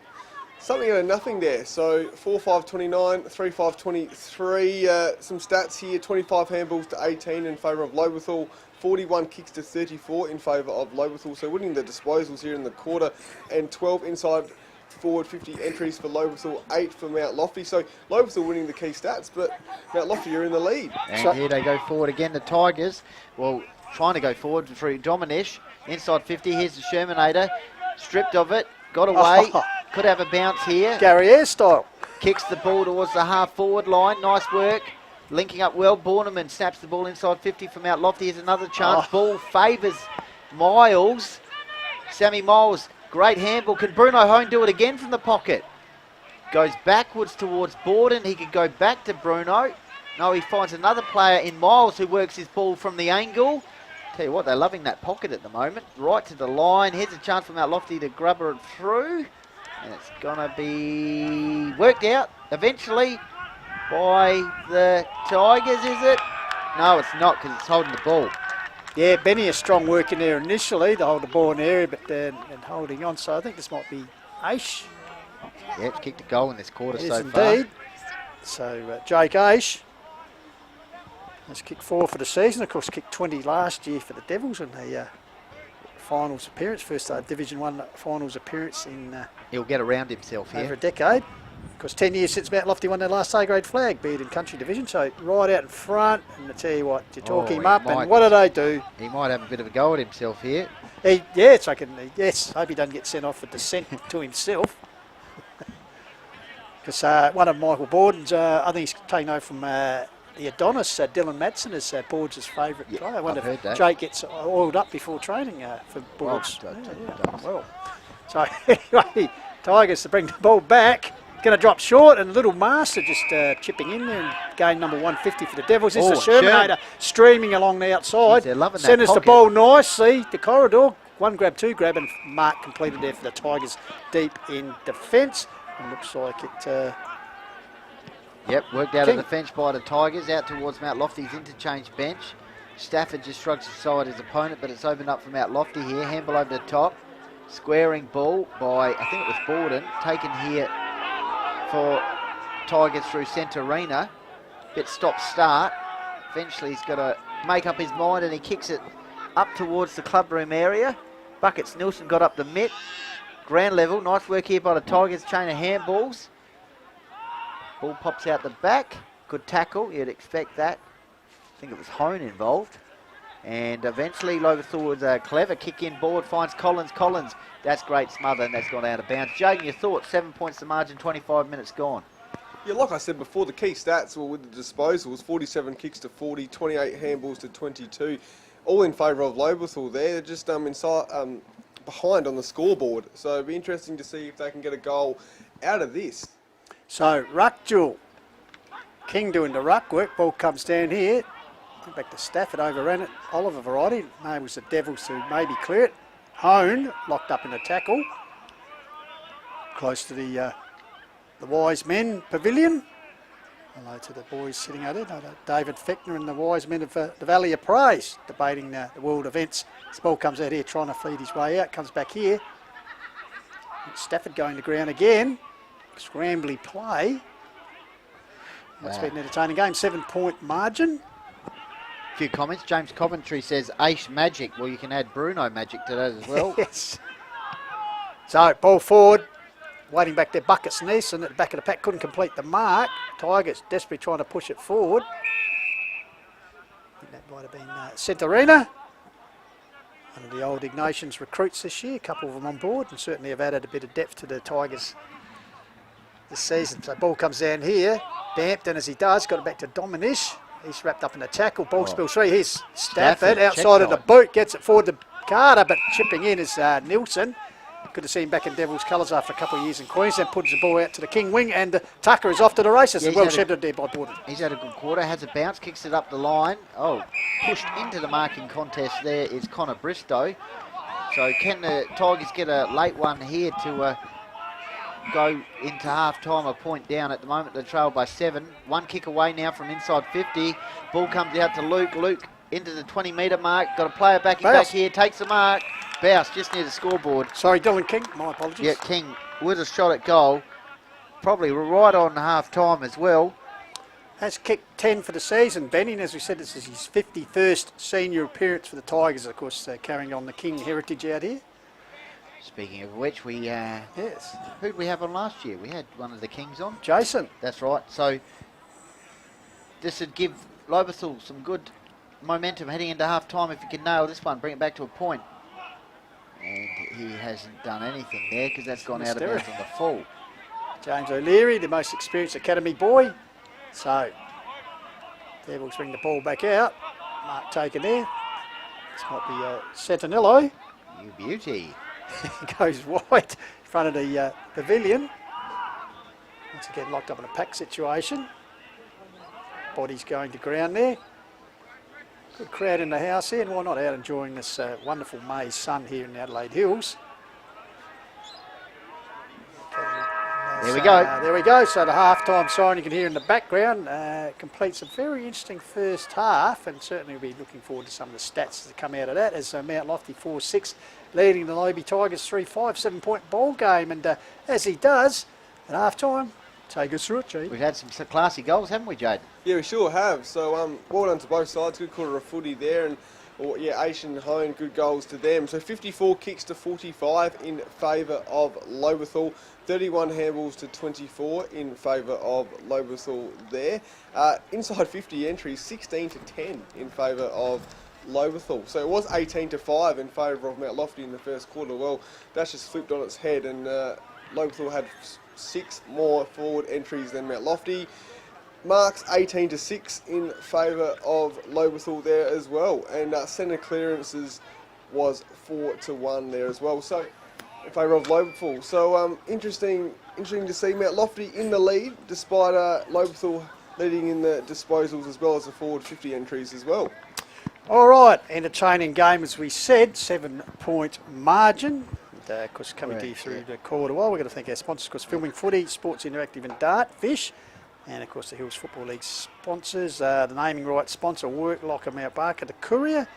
something out of nothing there. So 4-5-29, 3-5-23. Some stats here: 25 handballs to 18 in favour of Lobethal, 41 kicks to 34 in favour of Lobethal. So winning the disposals here in the quarter, and 12 inside forward 50 entries for Lobethal, 8 for Mount Lofty. So Lobethal winning the key stats, but Mount Lofty are in the lead. And here they go forward again, the Tigers. Well, trying to go forward through Dominish. Inside 50, here's the Shermanator. Stripped of it, got away. Could have a bounce here. Gary Ayre style. Kicks the ball towards the half-forward line. Nice work. Linking up well. Borneman snaps the ball inside 50 from Mount Lofty. Here's another chance. Ball favours Miles. Sammy Miles. Great handball. Can Bruno Hone do it again from the pocket? Goes backwards towards Borden. He could go back to Bruno. No, he finds another player in Miles who works his ball from the angle. Tell you what, they're loving that pocket at the moment. Right to the line. Here's a chance for Mount Lofty to grub it through. And it's going to be worked out eventually by the Tigers, is it? No, it's not, because it's holding the ball. Yeah, Benny a strong work in there initially to hold the ball in the area, but and holding on. So I think this might be Aish. Yeah, it's kicked a goal in this quarter It is so far. indeed. So Jake Aish has kicked 4 for the season. Of course, kicked 20 last year for the Devils in the finals appearance, first Division 1 finals appearance in He'll get around himself over here. a decade. Of course, 10 years since Mount Lofty won their last A-grade flag, be it in Country Division. So right out in front, and I tell you what, you talk him up, and what do they do? He might have a bit of a go at himself here. Yes, hope he doesn't get sent off for dissent to himself. Because one of Michael Borden's, I think he's taken over from the Adonis, Dylan Madsen, is Borden's favourite player. I wonder if Jake gets oiled up before training for Borden's. Well, so anyway, Tigers to bring the ball back. Going to drop short, and Little Master just chipping in there and gain number 150 for the Devils. This is the Shermanator streaming along the outside. They're loving that Centres the pocket. ball nicely. The corridor, 1 grab, 2 grab, and mark completed there for the Tigers deep in defence. And looks like it... Yep, worked out of the fence by the Tigers, out towards Mount Lofty's interchange bench. Stafford just shrugs aside his opponent, but it's opened up for Mount Lofty here. Handball over the top. Squaring ball by, I think it was Borden, taken here for Tigers through Centurina. Bit stop-start. Eventually he's got to make up his mind, and he kicks it up towards the clubroom area. Buckets Nilsson got up the mitt. ground level. Nice work here by the Tigers. Chain of handballs. Ball pops out the back. Good tackle. You'd expect that. I think it was Hone involved. And eventually Lobethal with a clever kick in board, finds Collins. Collins, that's great smother, and that's gone out of bounds. Jaden, your thoughts? 7 points to margin, 25 minutes gone. Yeah, like I said before, the key stats were with the disposals, 47 kicks to 40, 28 handballs to 22, all in favour of Lobethal there. They're just behind on the scoreboard. So it'll be interesting to see if they can get a goal out of this. So, ruck duel. King doing the ruck work. Ball comes down here. Back to Stafford, overran it. Oliver variety. No, it was the Devils to maybe clear it. Hone locked up in the tackle. Close to the Wise Men Pavilion. Hello to the boys sitting out there. David Feckner and the Wise Men of the Valley of Praise debating the world events. This ball comes out here trying to feed his way out. Comes back here. Stafford going to ground again. Scrambly play. That's been an entertaining game. 7 point margin. Few comments. James Coventry says Ace Magic. Well, you can add Bruno Magic to that as well. Yes. So, ball forward. Waiting back there, Buckets and Easton at the back of the pack. Couldn't complete the mark. Tigers desperately trying to push it forward. I think that might have been Centarina. One of the old Ignatians recruits this year. A couple of them on board and certainly have added a bit of depth to the Tigers this season. So, ball comes down here. Dampton as he does. Got it back to Dominish. He's wrapped up in the tackle. Ball spills through. Here's Stafford outside of the boot. Gets it forward to Carter, but chipping in is Nilsson. Good to see him back in Devils colours after a couple of years in Queensland. Puts the ball out to the King wing, and Tucker is off to the races. Yeah, well shepherded there by Borden. He's had a good quarter. Has a bounce. Kicks it up the line. Oh, pushed into the marking contest there is Connor Bristow. So can the Tigers get a late one here to go into half-time, a point down at the moment. They're trailed by 7. One kick away now from inside 50. Ball comes out to Luke. Luke into the 20-metre mark. Got a player back here. Takes the mark. Bouse just near the scoreboard. Sorry, Dylan King. My apologies. Yeah, King with a shot at goal. Probably right on half-time as well. Has kicked 10 for the season, Benny. And as we said, this is his 51st senior appearance for the Tigers, of course, carrying on the King heritage out here. Speaking of which, we yes. Who did we have on last year? We had one of the Kings on. Jason. That's right. So this would give Lobethal some good momentum heading into half time if he can nail this one, bring it back to a point. And he hasn't done anything there because that's gone out of bounds on the full. James O'Leary, the most experienced academy boy. So Devils bring the ball back out. Mark taken there. This might be Santinello. You beauty. Goes wide in front of the pavilion. Once again locked up in a pack situation. Body's going to ground there. Good crowd in the house here, and why not out enjoying this wonderful May sun here in the Adelaide Hills. There we go. There we go. So the half-time siren you can hear in the background completes a very interesting first half, and certainly we'll be looking forward to some of the stats that come out of that as Mount Lofty 4-6 leading the Lobe Tigers 3-5, 7-point ball game, and as he does at half-time, take us through it, G. We've had some classy goals, haven't we, Jaden? Yeah, we sure have. So well done to both sides. Good quarter of footy there, and Aish and Hone, good goals to them. So 54 kicks to 45 in favour of Lobethal. 31 handballs to 24 in favour of Lobethal there. Inside 50 entries, 16 to 10 in favour of Lobethal. So it was 18 to 5 in favour of Mount Lofty in the first quarter. Well, that's just flipped on its head, and Lobethal had 6 more forward entries than Mount Lofty. Marks 18 to 6 in favour of Lobethal there as well, and centre clearances was 4 to 1 there as well. So in favour of Lobethal. So interesting to see Mount Lofty in the lead, despite Lobethal leading in the disposals as well as the forward 50 entries as well. All right, entertaining game as we said, 7-point margin. Of course, coming to you through the quarter. Well, we're going to thank our sponsors, of course, Filming Footy, Sports Interactive and Dartfish, and of course the Hills Football League sponsors, the naming rights sponsor, Work Locker Mount Barker, the Courier,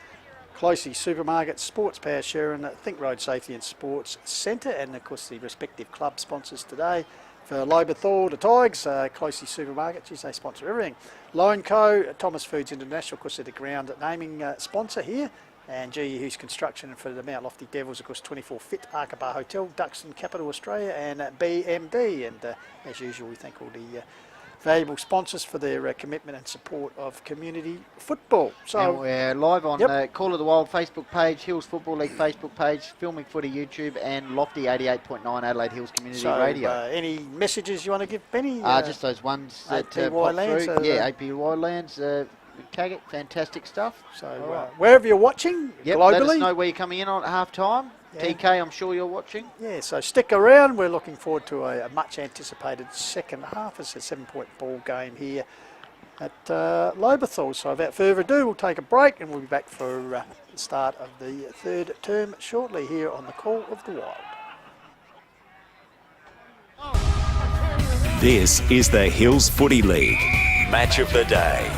Closely Supermarket, Sports Power Sharon, Think Road Safety and Sports Centre, and of course the respective club sponsors today. For Lobethal, the Tigers, Closely Supermarket, geez, they sponsor everything. Loan Co, Thomas Foods International, of course they're the ground naming sponsor here. And GE Hughes Construction, and for the Mount Lofty Devils, of course, 24 Fit, Arkabar Hotel, Duxton Capital Australia, and BMD. And as usual, we thank all the valuable sponsors for their commitment and support of community football. So and we're live on Call of the Wild Facebook page, Hills Football League Facebook page, Filming Footy YouTube, and Lofty 88.9 Adelaide Hills Community Radio. Any messages you want to give, Benny? Just those ones that pop Lands, through. APY Lands, Caggett, fantastic stuff. So wherever you're watching, globally. Let us know where you're coming in on at half time. Yeah. TK, I'm sure you're watching. Yeah, so stick around. We're looking forward to a much anticipated second half. It's a 7-point ball game here at Lobethal. So without further ado, we'll take a break and we'll be back for the start of the third term shortly here on the Call of the Wild. This is the Hills Footy League Match of the Day.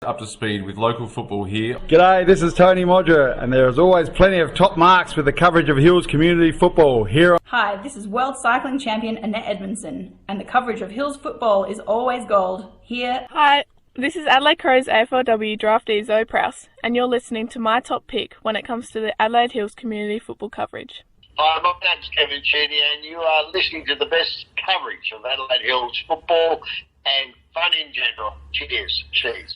Up to speed with local football here. G'day, this is Tony Modra, and there is always plenty of top marks with the coverage of Hills community football here. Hi, this is World Cycling Champion Annette Edmondson, and the coverage of Hills football is always gold here. Hi, this is Adelaide Crows AFLW draftee Zoe Prowse, and you're listening to my top pick when it comes to the Adelaide Hills community football coverage. Hi, my name's Kevin Cheney, and you are listening to the best coverage of Adelaide Hills football and fun in general. Cheers. Cheers.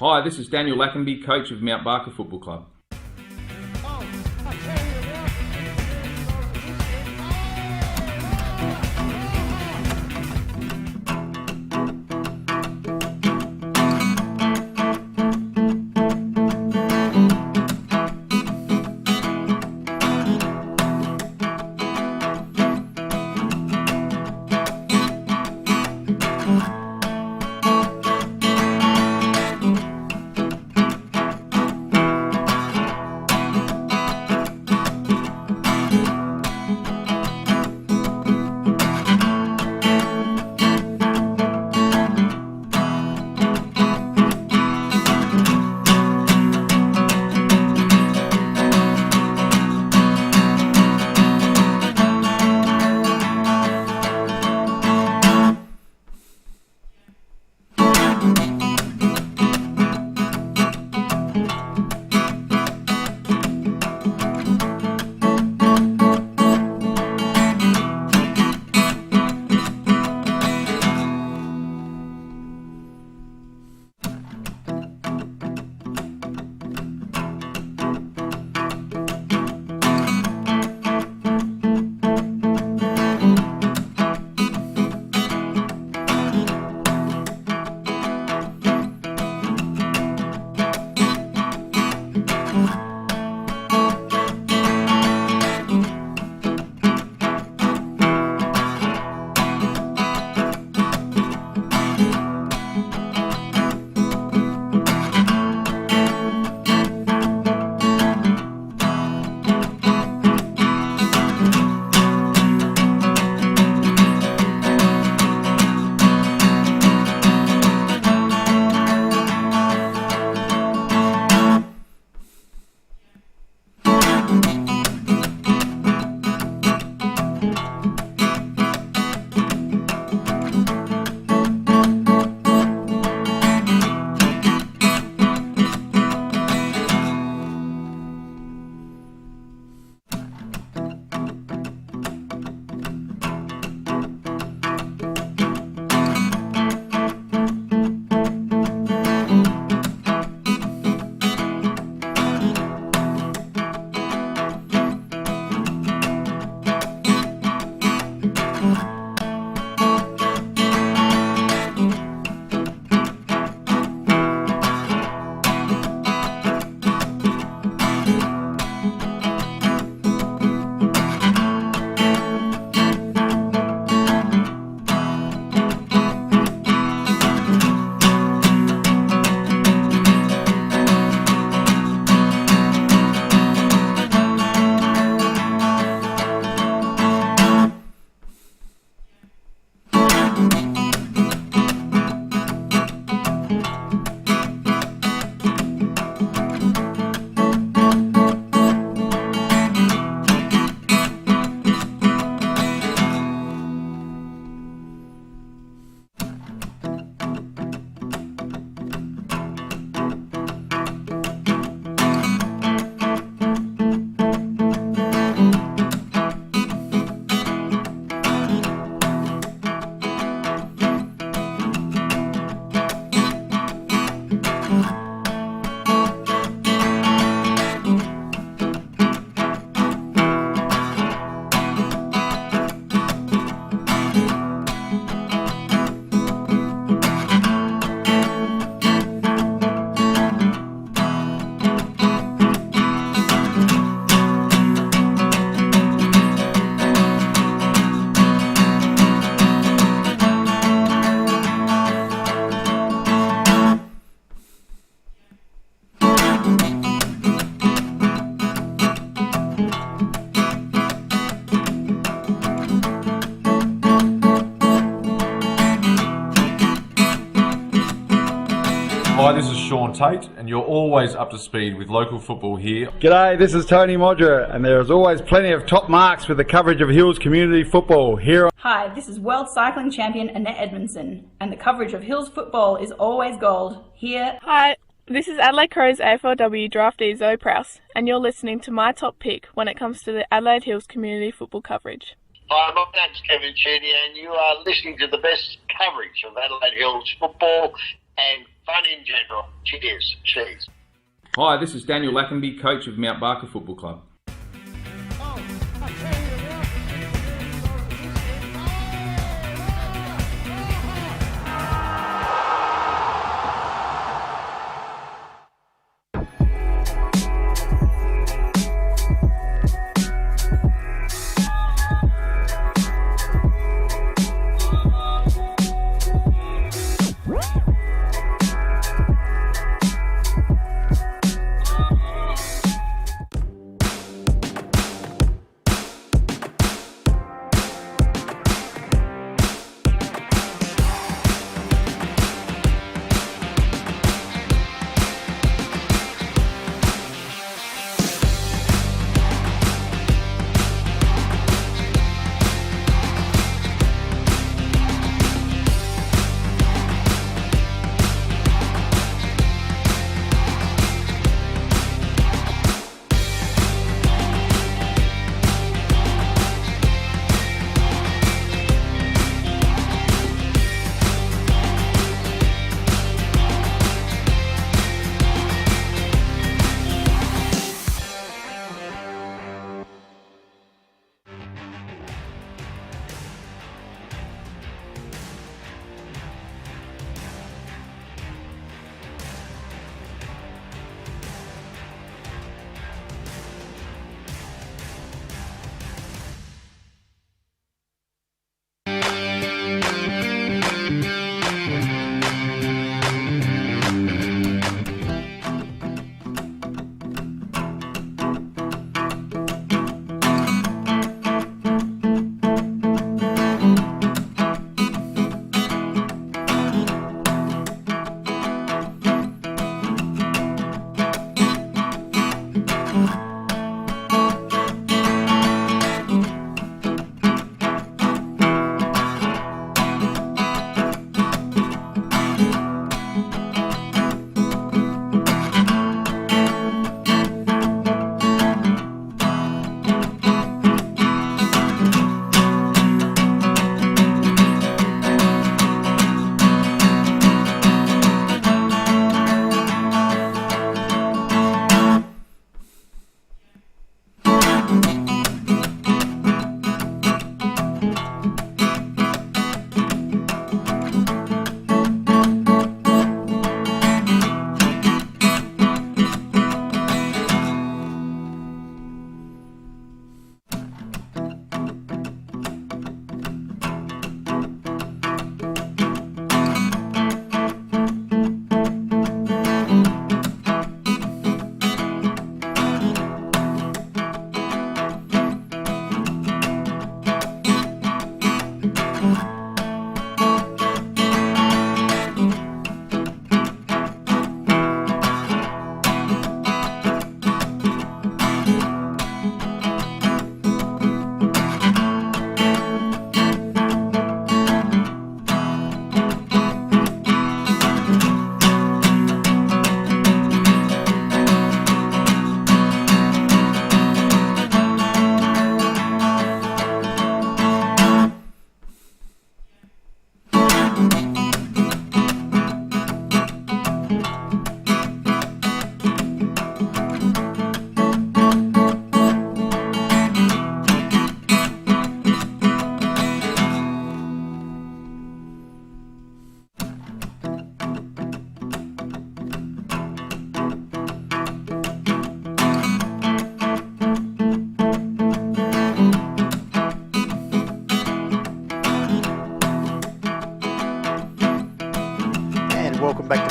Hi, this is Daniel Lackenby, coach of Mount Barker Football Club. Hi, this is Sean Tate, and you're always up to speed with local football here. G'day, this is Tony Modra, and there is always plenty of top marks with the coverage of Hills community football here. Hi, this is World Cycling Champion Annette Edmondson, and the coverage of Hills football is always gold here. Hi, this is Adelaide Crows AFLW draftee Zoe Prowse, and you're listening to my top pick when it comes to the Adelaide Hills community football coverage. Hi, my name's Kevin Cheedy, and you are listening to the best coverage of Adelaide Hills football and fun in general. Cheers. Cheers. Hi, this is Daniel Lackenby, coach of Mount Barker Football Club.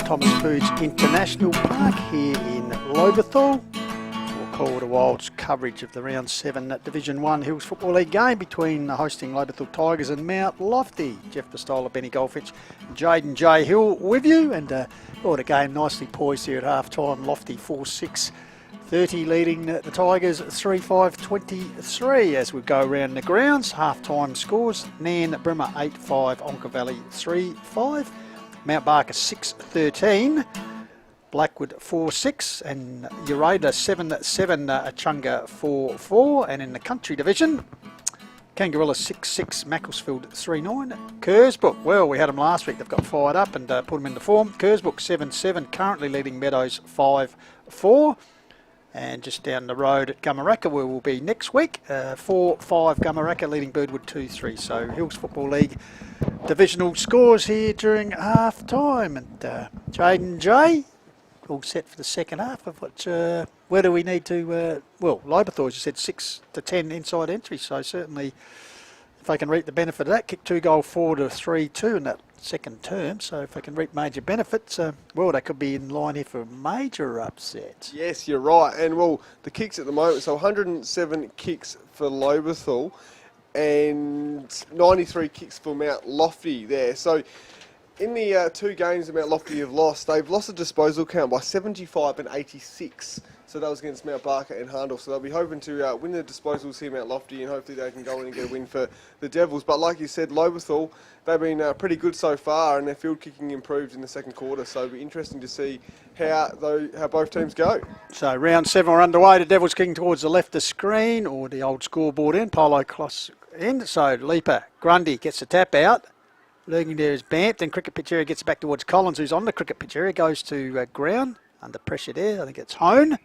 Thomas Foods International Park here in Lobethal for Call of the Wild's coverage of the Round 7 Division 1 Hills Football League game between the hosting Lobethal Tigers and Mount Lofty. Jeff Pistola, Benny Golfitch, Jaden J. Hill with you, and Well, the game nicely poised here at half-time. Lofty 4-6. 30 leading the Tigers 3-5-23 as we go around the grounds. Half-time scores: Nan Brimmer 8-5, Onka Valley 3-5, Mount Barker 6-13, Blackwood 4-6, and Urada 7-7, Achunga 4-4. And in the country division, Kangarilla 6-6, Macclesfield 3-9, Kersbrook, well, we had them last week, they've got fired up and put them into form. Kersbrook 7-7, currently leading Meadows 5-4. And just down the road at Gumaraka, where we'll be next week, 4-5 Gumaraka leading Birdwood 2-3. So Hills Football League divisional scores here during half time. And Jaden J, all set for the second half of what? Where do we need to? Well, Lobethal, as you said, 6 to 10 inside entry. So certainly, if they can reap the benefit of that, kick 2 goal forward to 3-2 in that second term. So if they can reap major benefits, well, they could be in line here for a major upset. Yes, you're right. And well, the kicks at the moment, so 107 kicks for Lobethal and 93 kicks for Mount Lofty there. So in the 2 games that Mount Lofty have lost, they've lost a disposal count by 75 and 86. So that was against Mount Barker and Harndorf. So they'll be hoping to win the disposals here, Mount Lofty, and hopefully they can go in and get a win for the Devils. But like you said, Lobethal, they've been pretty good so far, and their field kicking improved in the second quarter. So it'll be interesting to see how both teams go. So round 7 are underway. The Devils kicking towards the left of screen, or the old scoreboard end, Polo Closs end. So Leaper, Grundy gets the tap out. Lurking there is Bampton. Cricket pitch area gets back towards Collins, who's on the cricket pitch area, goes to ground. Under pressure there, I think it's Hone.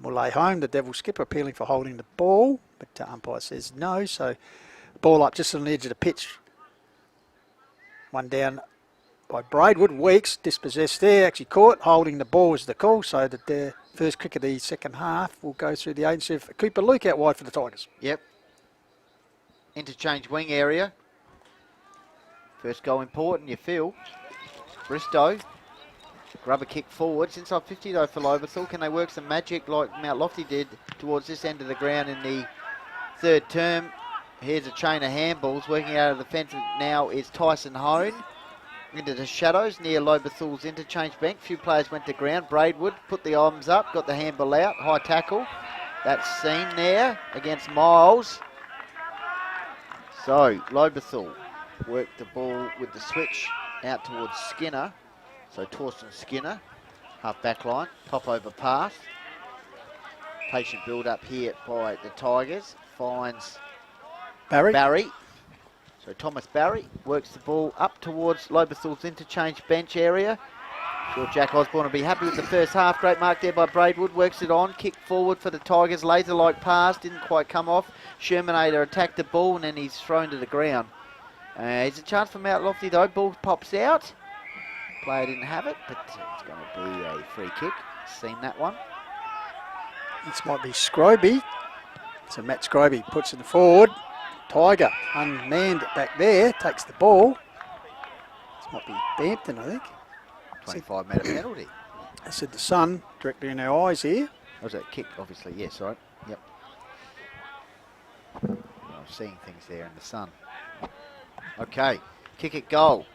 Mulay home, the Devil skipper appealing for holding the ball, but umpire says no, so ball up just on the edge of the pitch. One down by Braidwood. Weeks dispossessed there, actually caught. Holding the ball is the call, so that the first kick of the second half will go through the agency of Cooper Luke out wide for the Tigers. Yep. Interchange wing area. First goal important, you feel. Bristow. Rubber kick forwards, inside 50 though for Lobethal. Can they work some magic like Mount Lofty did towards this end of the ground in the third term? Here's a chain of handballs working out of the fence. Now is Tyson Hone into the shadows near Lobethal's interchange bank. Few players went to ground. Braidwood put the arms up, got the handball out, high tackle. That's seen there against Miles. So Lobethal worked the ball with the switch out towards Skinner. So Torsten Skinner, half back line, pop over pass. Patient build up here by the Tigers. Finds Barry. So Thomas Barry works the ball up towards Lobethal's interchange bench area. Sure, Jack Osborne will be happy with the first half. Great mark there by Braidwood. Works it on. Kick forward for the Tigers. Laser-like pass. Didn't quite come off. Shermanator attacked the ball and then he's thrown to the ground. Here's a chance for Mount Lofty though. Ball pops out. Player didn't have it, but it's going to be a free kick. Seen that one. This might be Scroby. So Matt Scroby puts it forward. Tiger unmanned back there, takes the ball. This might be Bampton, I think. 25-metre penalty. I said the sun directly in our eyes here. That was that kick, obviously. Yes, right. Yep. I'm seeing things there in the sun. Okay, kick it goal.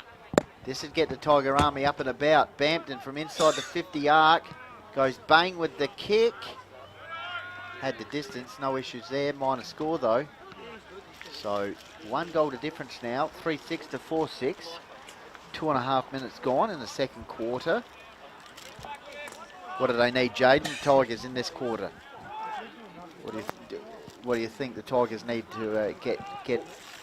This would get the Tiger Army up and about. Bampton from inside the 50 arc. Goes bang with the kick. Had the distance, no issues there. Minor score though. So 1 goal to difference now. 3-6 to 4-6. 2.5 minutes gone in the second quarter. What do they need, Jaden? Tigers in this quarter. What do you think the Tigers need to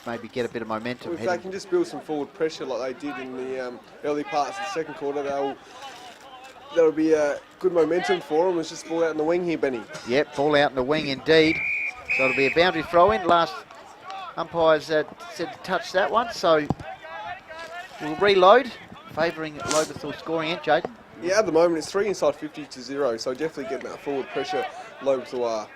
maybe get a bit of momentum? If they can just build some forward pressure like they did in the early parts of the second quarter, that'll be a good momentum for them. It's just ball out in the wing here, Benny. Yep, ball out in the wing indeed. So it'll be a boundary throw in. Last umpires said to touch that one, so we'll reload, favouring Lobethal scoring it, Jaden. Yeah, at the moment it's 3 inside 50 to 0, so definitely getting that forward pressure Lobethal are.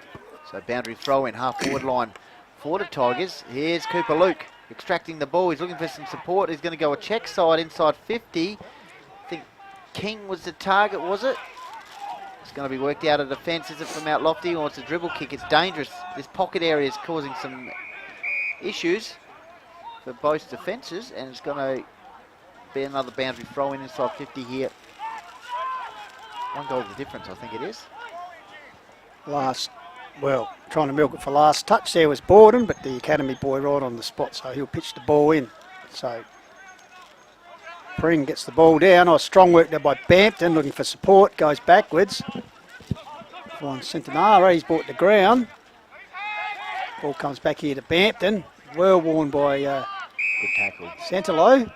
So boundary throw in, half forward line for the Tigers. Here's Cooper Luke extracting the ball. He's looking for some support. He's going to go a check side inside 50. I think King was the target, was it? It's going to be worked out of the fence. Is it from Mount Lofty or it's a dribble kick? It's dangerous. This pocket area is causing some issues for both defences, and it's going to be another boundary throw in inside 50 here 1 goal the difference, I think it is. Trying to milk it for last touch there was Borden, but the academy boy right on the spot, so he'll pitch the ball in. So Pring gets the ball down. Strong work there by Bampton, looking for support, goes backwards. On Centenara, he's brought the ground. Ball comes back here to Bampton. Well worn by good tackle. Santalo.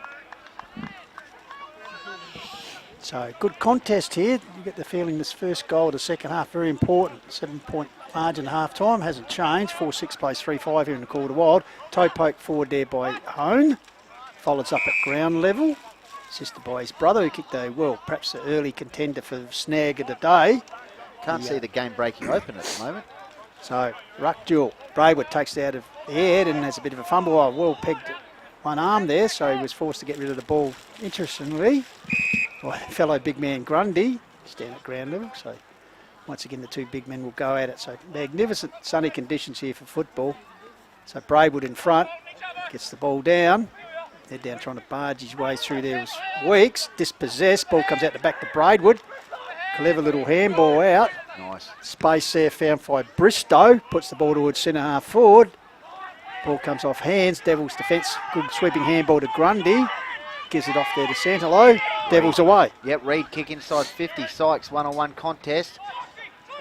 So good contest here. You get the feeling this first goal of the second half very important. 7-point margin half time hasn't changed. 4-6 plays 3-5 here in the Quarter Wild. Toe poke forward there by Hone. Follows up at ground level. Assisted by his brother who kicked perhaps the early contender for snag of the day. Can't see the game breaking open at the moment. So ruck duel. Braidwood takes it out of the head and has a bit of a fumble. Well pegged one arm there, so he was forced to get rid of the ball. Interestingly, fellow big man Grundy is down at ground level, so once again the two big men will go at it. So magnificent sunny conditions here for football. So Braidwood in front, gets the ball down. They're down trying to barge his way through there was Weeks. Dispossessed, ball comes out the back to Braidwood. Clever little handball out. Nice. Space there found by Bristow. Puts the ball towards centre half forward. Ball comes off hands. Devils defence. Good sweeping handball to Grundy. Gives it off there to Santalo. Devils away. Yep, Reed kick inside 50. Sykes 1-on-1 contest.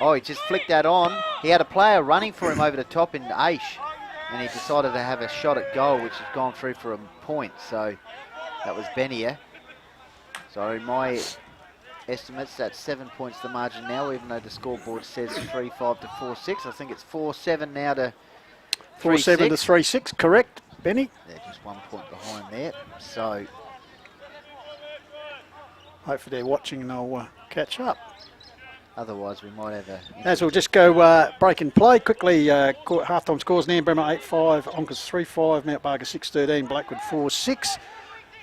Oh, he just flicked that on. He had a player running for him over the top in Aish. And he decided to have a shot at goal, which has gone through for a point. So that was Benier. So my estimates, that's 7 points the margin now, even though the scoreboard says 3-5 to 4-6. I think it's 4-7 now to 4-7 to 3-6, correct, Benny? They're just 1 point behind there. So hopefully they're watching and they'll catch up. Otherwise, we might have a... As we'll just go break and play quickly. Half-time scores, Nambrema 8-5, Onkers 3-5, Mount Barker 6-13, Blackwood 4-6.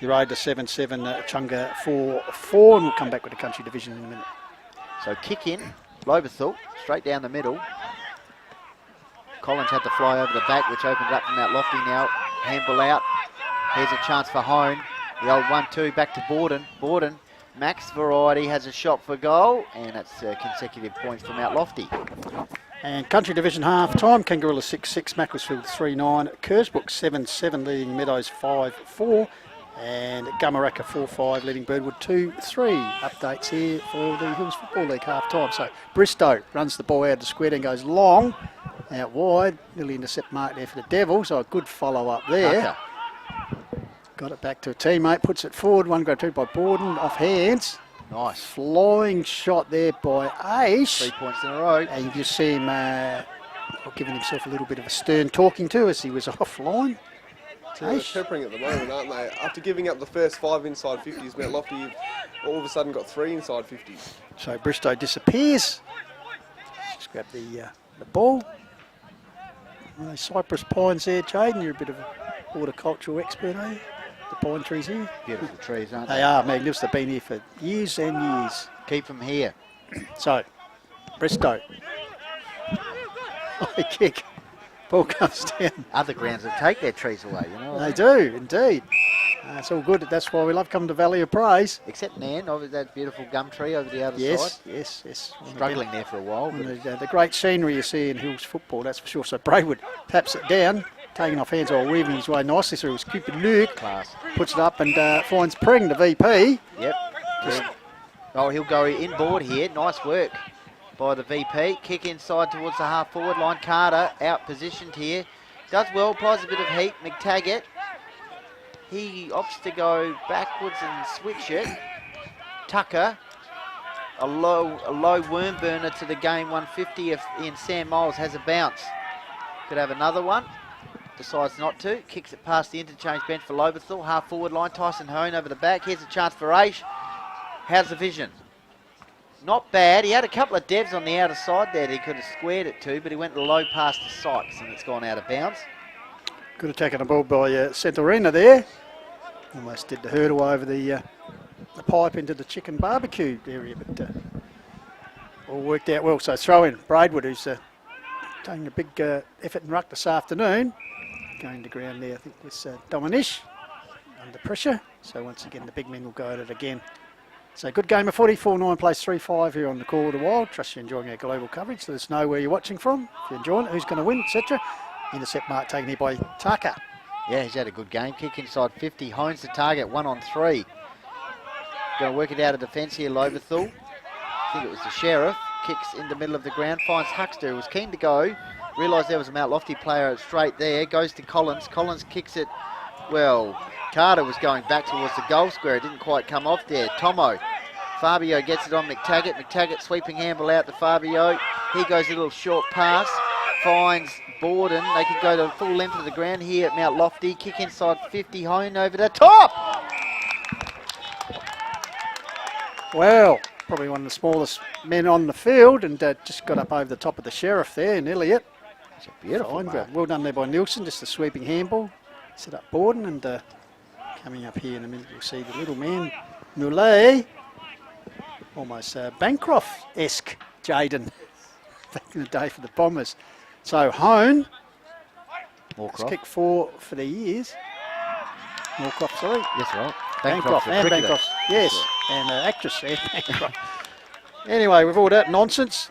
Uraida 7-7, Chunga 4-4, and we'll come back with the country division in a minute. So kick in, Lobethal, straight down the middle. Collins had to fly over the back, which opened up from Mount Lofty now. Handball out. Here's a chance for Hone. The old 1-2 back to Borden. Borden, Max Variety has a shot for goal, and that's consecutive points from Mount Lofty. And country division half time, Kangaroo 6-6, Macclesfield 3-9, Kersbrook 7-7, leading Meadows 5-4. And Gumaraka 4-5, leading Birdwood 2-3. Updates here for the Hills Football League half-time. So Bristow runs the ball out of the square and goes long, out wide. Nearly intercept mark there for the Devils. So a good follow-up there. Got it back to a teammate, puts it forward. 1-2 by Borden, off hands. Nice. Flying shot there by Aish. 3 points in a row. And you just see him giving himself a little bit of a stern talking to as he was offline. They're peppering at the moment, aren't they? After giving up the first 5 inside 50s, Mount Lofty all of a sudden got 3 inside 50s. So Bristow disappears. Just grab the ball. Cypress pines there, Jaden. You're a bit of a horticultural expert, are you? The pine trees here. Beautiful trees, aren't they? They are magnificent. They've been here for years and years. Keep them here. So, Bristow. High kick. Ball comes down. Other grounds that take their trees away, you know. They do, indeed. It's all good. That's why we love coming to Valley of Praise. Except Nan, over that beautiful gum tree over the other side. Yes. Struggling there for a while. The great scenery you see in Hills football, that's for sure. So Braidwood taps it down, taking off hands while weaving his way nicely through his Cupid Luke. Class. Puts it up and finds Pring, the VP. Yep. Oh, he'll go inboard here. Nice work by the VP. Kick inside towards the half forward line. Carter out positioned here. Does well, applies a bit of heat. McTaggart. He opts to go backwards and switch it. Tucker. A low worm burner to the game 150 if Ian Sam Miles has a bounce. Could have another one. Decides not to. Kicks it past the interchange bench for Lobethal. Half forward line. Tyson Hone over the back. Here's a chance for Aish. How's the vision? Not bad. He had a couple of devs on the outer side there that he could have squared it to, but he went low past the Sykes and it's gone out of bounds. Good attack on the ball by Centorina there. Almost did the hurdle over the pipe into the chicken barbecue area, but all worked out well. So throw in Braidwood, who's taking a big effort in ruck this afternoon. Going to ground there, I think, with Dominish under pressure. So once again, the big men will go at it again. So good game of footy, 4-9 plays 3-5 here on the Call of the Wild. Trust you're enjoying our global coverage. Let us know where you're watching from. If you're enjoying it, who's going to win, etc. Intercept mark taken here by Tucker. Yeah, he's had a good game. Kick inside 50, hones the target, 1 on 3. Going to work it out of defence here, Lobethal. I think it was the Sheriff. Kicks in the middle of the ground, finds Huckster, who was keen to go. Realised there was a Mount Lofty player straight there. Goes to Collins. Collins kicks it. Well, Carter was going back towards the goal square. It didn't quite come off there. Tomo. Fabio gets it on McTaggart. McTaggart sweeping handball out to Fabio. He goes a little short pass. Finds Borden. They can go to full length of the ground here at Mount Lofty. Kick inside 50. Hone over the top. Well, probably one of the smallest men on the field, and just got up over the top of the Sheriff there in Elliott. It's a beautiful mark. Well done there by Nielsen, just a sweeping handball. Set up Borden, and coming up here in a minute you'll see the little man, Moulet. Almost Bancroft-esque Jaden back in the day for the Bombers. So Hone, Moorcroft. kick 4 for the years. Moorcroft, sorry. Yes, right. Bancroft and cricketer. Bancroft, yes, and actress there, Bancroft. Anyway, with all that nonsense,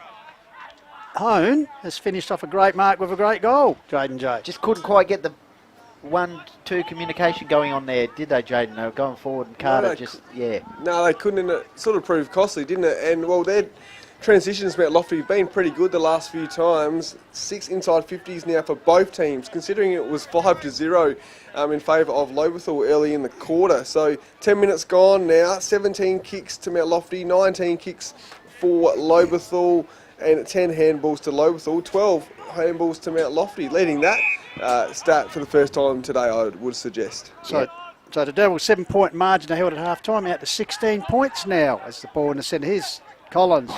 Hone has finished off a great mark with a great goal, Jaden J. Just couldn't quite get the 1-2 communication going on there, did they, Jaden? They were going forward and Carter No, they couldn't, and it sort of proved costly, didn't it? And, well, their transitions Mount Lofty have been pretty good the last few times. 6 inside 50s now for both teams, considering it was 5-0 in favour of Lobethal early in the quarter. So 10 minutes gone now, 17 kicks to Mount Lofty, 19 kicks for Lobethal, and 10 handballs to Lobethal, 12 handballs to Mount Lofty, leading that start for the first time today, I would suggest. So the Devils 7-point margin are held at half time, out to 16 points now as the ball in the centre. Here's Collins.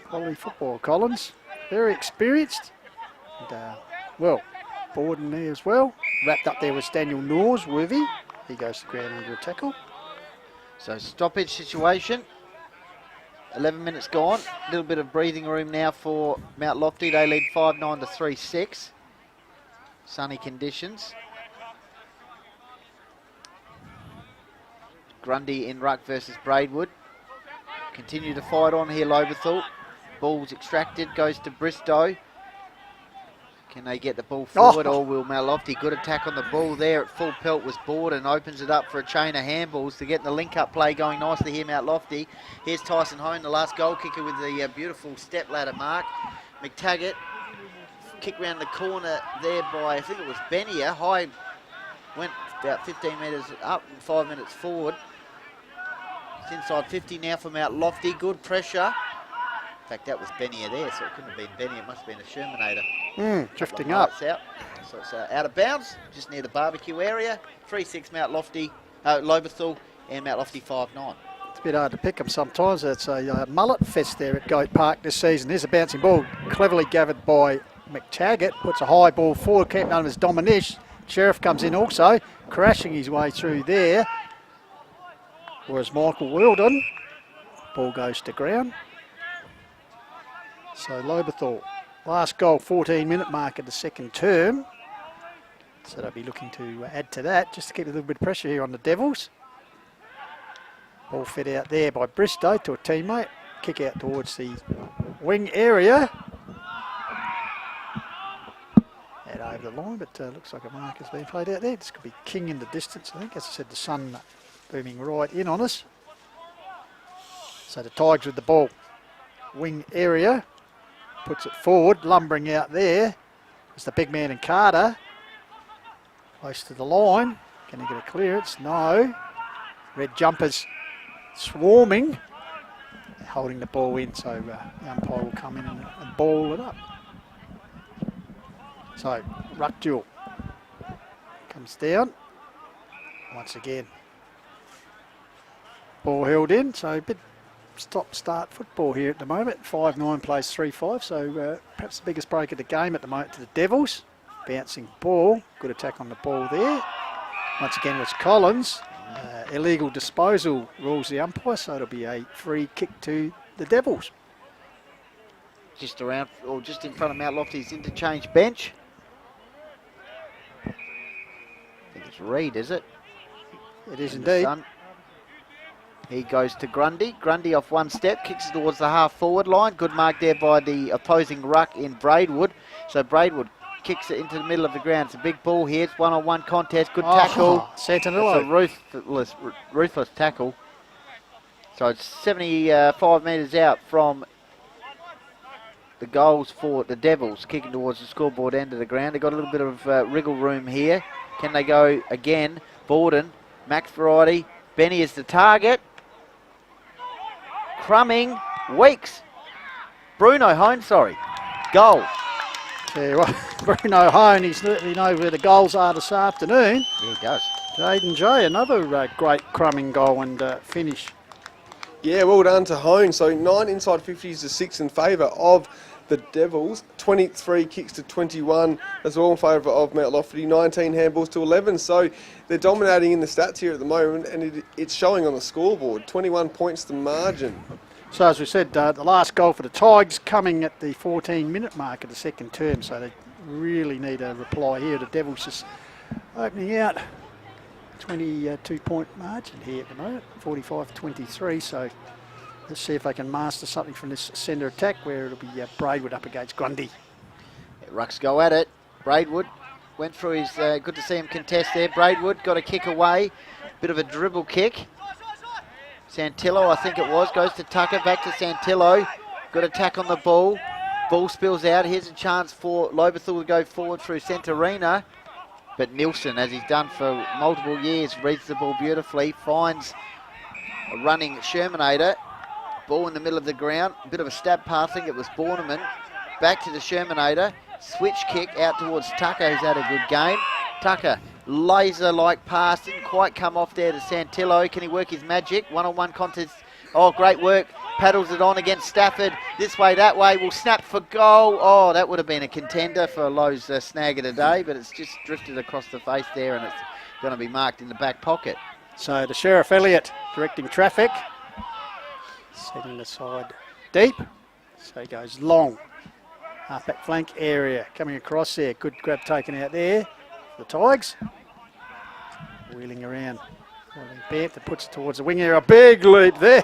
Quality football, Collins. Very experienced. And, well, Borden there as well. Wrapped up there was Daniel Norsworthy. He goes to the ground under a tackle. So stoppage situation. 11 minutes gone. A little bit of breathing room now for Mount Lofty. They lead 5-9 to 3-6. Sunny conditions. Grundy in ruck versus Braidwood. Continue to fight on here, Lobethal. Ball's extracted, goes to Bristow. Can they get the ball forward, or will Mount Lofty? Good attack on the ball there at full pelt was Borden. Opens it up for a chain of handballs to get the link-up play going nicely here, Mount Lofty. Here's Tyson Hone, the last goal kicker with the beautiful step ladder mark. McTaggart, kick round the corner there by, I think it was Benier. High went about 15 metres up and 5 minutes forward. It's inside 50 now for Mount Lofty. Good pressure. In fact, that was Benier there, so it couldn't have been Benier. It must have been a Shermanator. Drifting up. Out. So it's out of bounds, just near the barbecue area. 3-6 Mount Lofty, Lobethal, and Mount Lofty 5-9. It's a bit hard to pick them sometimes. It's a mullet fest there at Goat Park this season. There's a bouncing ball, cleverly gathered by McTaggart. Puts a high ball forward, kept under his Dominish. Sheriff comes in also, crashing his way through there. Whereas Michael Weldon, ball goes to ground. So Lobethal, last goal, 14-minute mark at the second term. So they'll be looking to add to that, just to keep a little bit of pressure here on the Devils. Ball fed out there by Bristow to a teammate. Kick out towards the wing area. And over the line, but looks like a mark has been played out there. This could be King in the distance, I think. As I said, the sun booming right in on us. So the Tigers with the ball. Wing area. Puts it forward, lumbering out there. It's the big man in Carter. Close to the line. Can he get a clearance? No. Red jumpers swarming. Holding the ball in, so the umpire will come in and ball it up. So, ruck duel. Comes down. Once again. Ball held in, so a bit stop-start football here at the moment. 5-9 plays 3-5, so perhaps the biggest break of the game at the moment to the Devils. Bouncing ball, good attack on the ball there. Once again was Collins. Illegal disposal rules the umpire, so it'll be a free kick to the Devils. Just around, or just in front of Mount Lofty's interchange bench. I think it's Reed, is it? It is indeed. He goes to Grundy. Grundy off one step, kicks it towards the half-forward line. Good mark there by the opposing ruck in Braidwood. So Braidwood kicks it into the middle of the ground. It's a big ball here. It's one-on-one contest. Good tackle. Sent it It's away. a ruthless tackle. So it's 75 metres out from the goals for the Devils, kicking towards the scoreboard end of the ground. They've got a little bit of wriggle room here. Can they go again? Borden, Max Variety. Benny is the target. Crumming, Weeks. Bruno Hone, sorry. Goal. Tell you what, Bruno Hone, he knows where the goals are this afternoon. Yeah, he does. Jaden J, another great crumbing goal and finish. Yeah, well done to Hone. So 9 inside 50s to 6 in favour of the Devils. 23 kicks to 21 as well in favour of Mount Lofty. 19 handballs to 11. So they're dominating in the stats here at the moment, and it's showing on the scoreboard. 21 points to margin. So as we said, the last goal for the Tigers coming at the 14-minute mark of the second term. So they really need a reply here. The Devils just opening out 22-point margin here at the moment, 45-23. So let's see if they can master something from this centre attack, where it'll be Braidwood up against Grundy. Rucks go at it. Braidwood went through his, good to see him contest there. Braidwood got a kick away, bit of a dribble kick. Santillo, I think it was, goes to Tucker, back to Santillo. Good attack on the ball. Ball spills out. Here's a chance for Lobethal to go forward through Centurina. But Nilsson, as he's done for multiple years, reads the ball beautifully, finds a running Shermanator. Ball in the middle of the ground. A bit of a stab pass, I think it was Borneman. Back to the Shermanator. Switch kick out towards Tucker, who's had a good game. Tucker, laser-like pass, didn't quite come off there to Santillo. Can he work his magic? One-on-one contest. Oh, great work. Paddles it on against Stafford. This way, that way. Will snap for goal. Oh, that would have been a contender for Lowe's snag of the day, but it's just drifted across the face there, and it's going to be marked in the back pocket. So the Sheriff Elliott directing traffic. Setting the side deep. So he goes long. Half-back flank area coming across there. Good grab taken out there. The Tigers. Wheeling around. Banther puts it towards the wing area. A big leap there.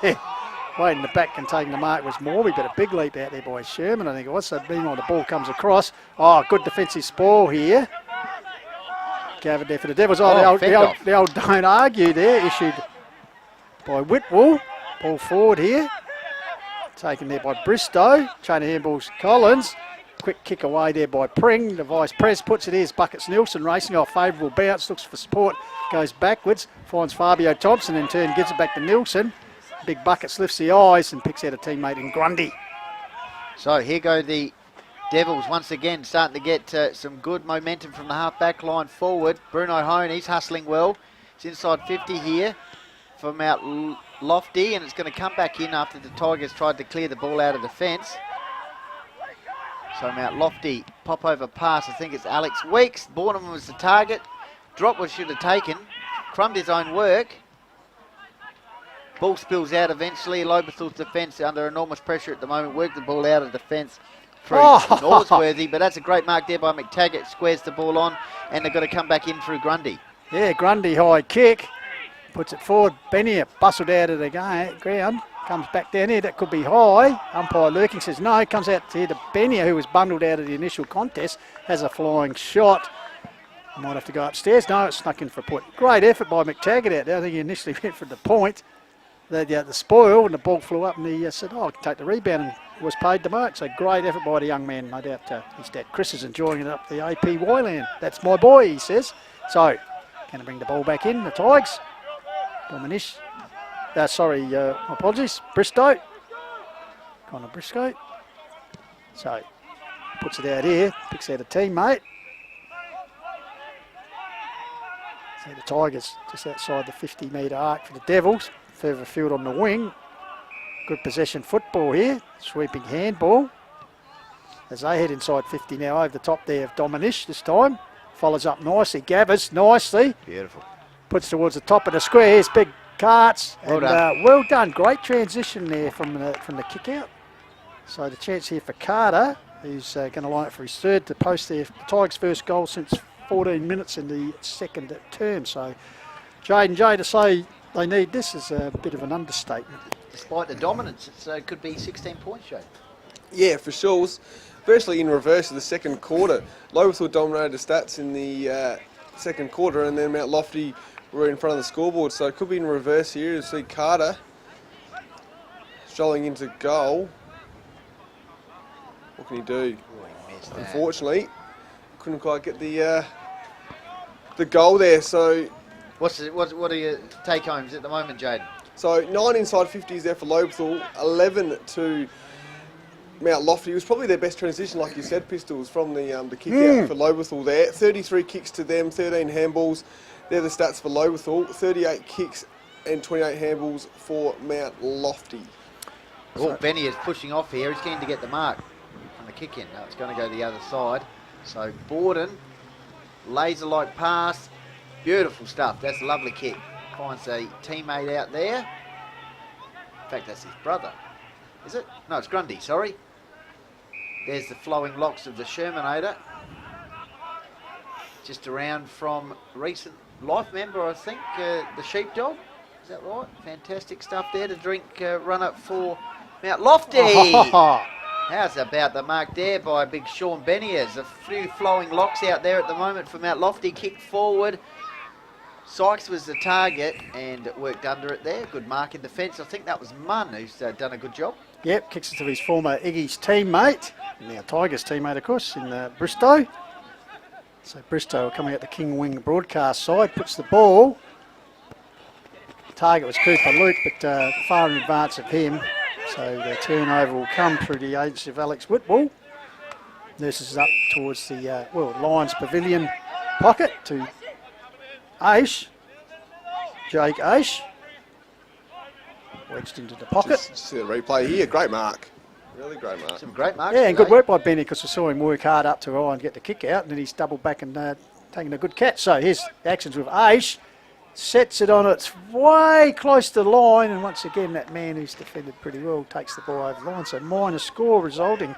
Wade in the back and taking the mark was Morby, but a big leap out there by Sherman, I think it was. So meanwhile, the ball comes across. Oh, good defensive spoil here. Gathered there for the Devils. Oh, the old don't argue there. Issued by Whitwell. Ball forward here. Taken there by Bristow. Chain of handballs Collins. Quick kick away there by Pring. The vice pres puts it here. Buckets Nilsson racing off. Favourable bounce. Looks for support. Goes backwards. Finds Fabio Thompson. In turn gives it back to Nilsson. Big Buckets lifts the eyes and picks out a teammate in Grundy. So here go the Devils once again, starting to get some good momentum from the half-back line forward. Bruno Hone, he's hustling well. It's inside 50 here from out Lofty, and it's going to come back in after the Tigers tried to clear the ball out of defence. So Mount Lofty, pop-over pass, I think it's Alex Weeks. Borneman was the target. Drop what should have taken. Crumbed his own work. Ball spills out eventually. Lobethal's defence under enormous pressure at the moment. Worked the ball out of defence through Norsworthy, but that's a great mark there by McTaggart. Squares the ball on, and they've got to come back in through Grundy. Yeah, Grundy high kick. Puts it forward. Benny bustled out of the ground. Comes back down here. That could be high. Umpire Lurking says no. Comes out here to Benny, who was bundled out of the initial contest. Has a flying shot. Might have to go upstairs. No, it snuck in for a point. Great effort by McTaggart out there. I think he initially went for the point. The spoil, and the ball flew up, and he said, oh, I can take the rebound, and was paid the mark. So great effort by the young man. No doubt his dad Chris is enjoying it up the APY land. That's my boy, he says. So, can I bring the ball back in, the Tigers? Dominish. Apologies. Bristow. Connor Briscoe. So, puts it out here, picks out a teammate. So the Tigers just outside the 50-metre arc for the Devils. Further field on the wing. Good possession football here. Sweeping handball. As they head inside 50 now, over the top there of Dominish this time. Follows up nicely. Gathers nicely. Beautiful. Puts towards the top of the square. Here's Big Carts. Well done. Well done. Great transition there from the kick out. So the chance here for Carter, who's going to line it for his third to post the Tigers' first goal since 14 minutes in the second term. So Jaden J to say They need this as a bit of an understatement. Despite the dominance, it could be 16 points, Joe. Yeah, for sure. It was virtually in reverse of the second quarter. Lobethal dominated the stats in the second quarter, and then Mount Lofty were in front of the scoreboard. So it could be in reverse here. You see Carter strolling into goal. What can he do? Unfortunately, couldn't quite get the goal there. So what are your take homes at the moment, Jaden? So 9 inside 50s there for Lobethal, 11 to Mount Lofty. It was probably their best transition, like you said, Pistols, from the kick out for Lobethal there. 33 kicks to them, 13 handballs. They're the stats for Lobethal. 38 kicks and 28 handballs for Mount Lofty. Oh, Benny is pushing off here. He's keen to get the mark on the kick in. Now it's going to go the other side. So Borden, laser-like pass. Beautiful stuff. That's a lovely kick. Finds a teammate out there. In fact, that's his brother. Is it? No, it's Grundy, sorry. There's the flowing locks of the Shermanator. Just around from recent life member, I think, the Sheepdog. Is that right? Fantastic stuff there to drink run up for Mount Lofty. How's about the mark there by big Sean Benny? There's a few flowing locks out there at the moment for Mount Lofty. Kick forward. Sykes was the target and worked under it there. Good mark in defence. I think that was Munn who's done a good job. Yep, kicks it to his former Iggy's teammate, now Tigers teammate, of course, in Bristow. So Bristow coming out the King Wing broadcast side, puts the ball. Target was Cooper Luke, but far in advance of him. So the turnover will come through the agency of Alex Whitwell. Nurses up towards the Lions Pavilion pocket to Aish, Jake Aish, wedged into the pocket. Just see the replay here, great mark. Really great mark. Some great marks. Yeah, and today. good work by Benny because we saw him work hard up to and get the kick out, and then he's doubled back and taken a good catch. So here's the actions with Aish, sets it on its way close to the line, and once again that man who's defended pretty well takes the ball over the line. So minor score resulting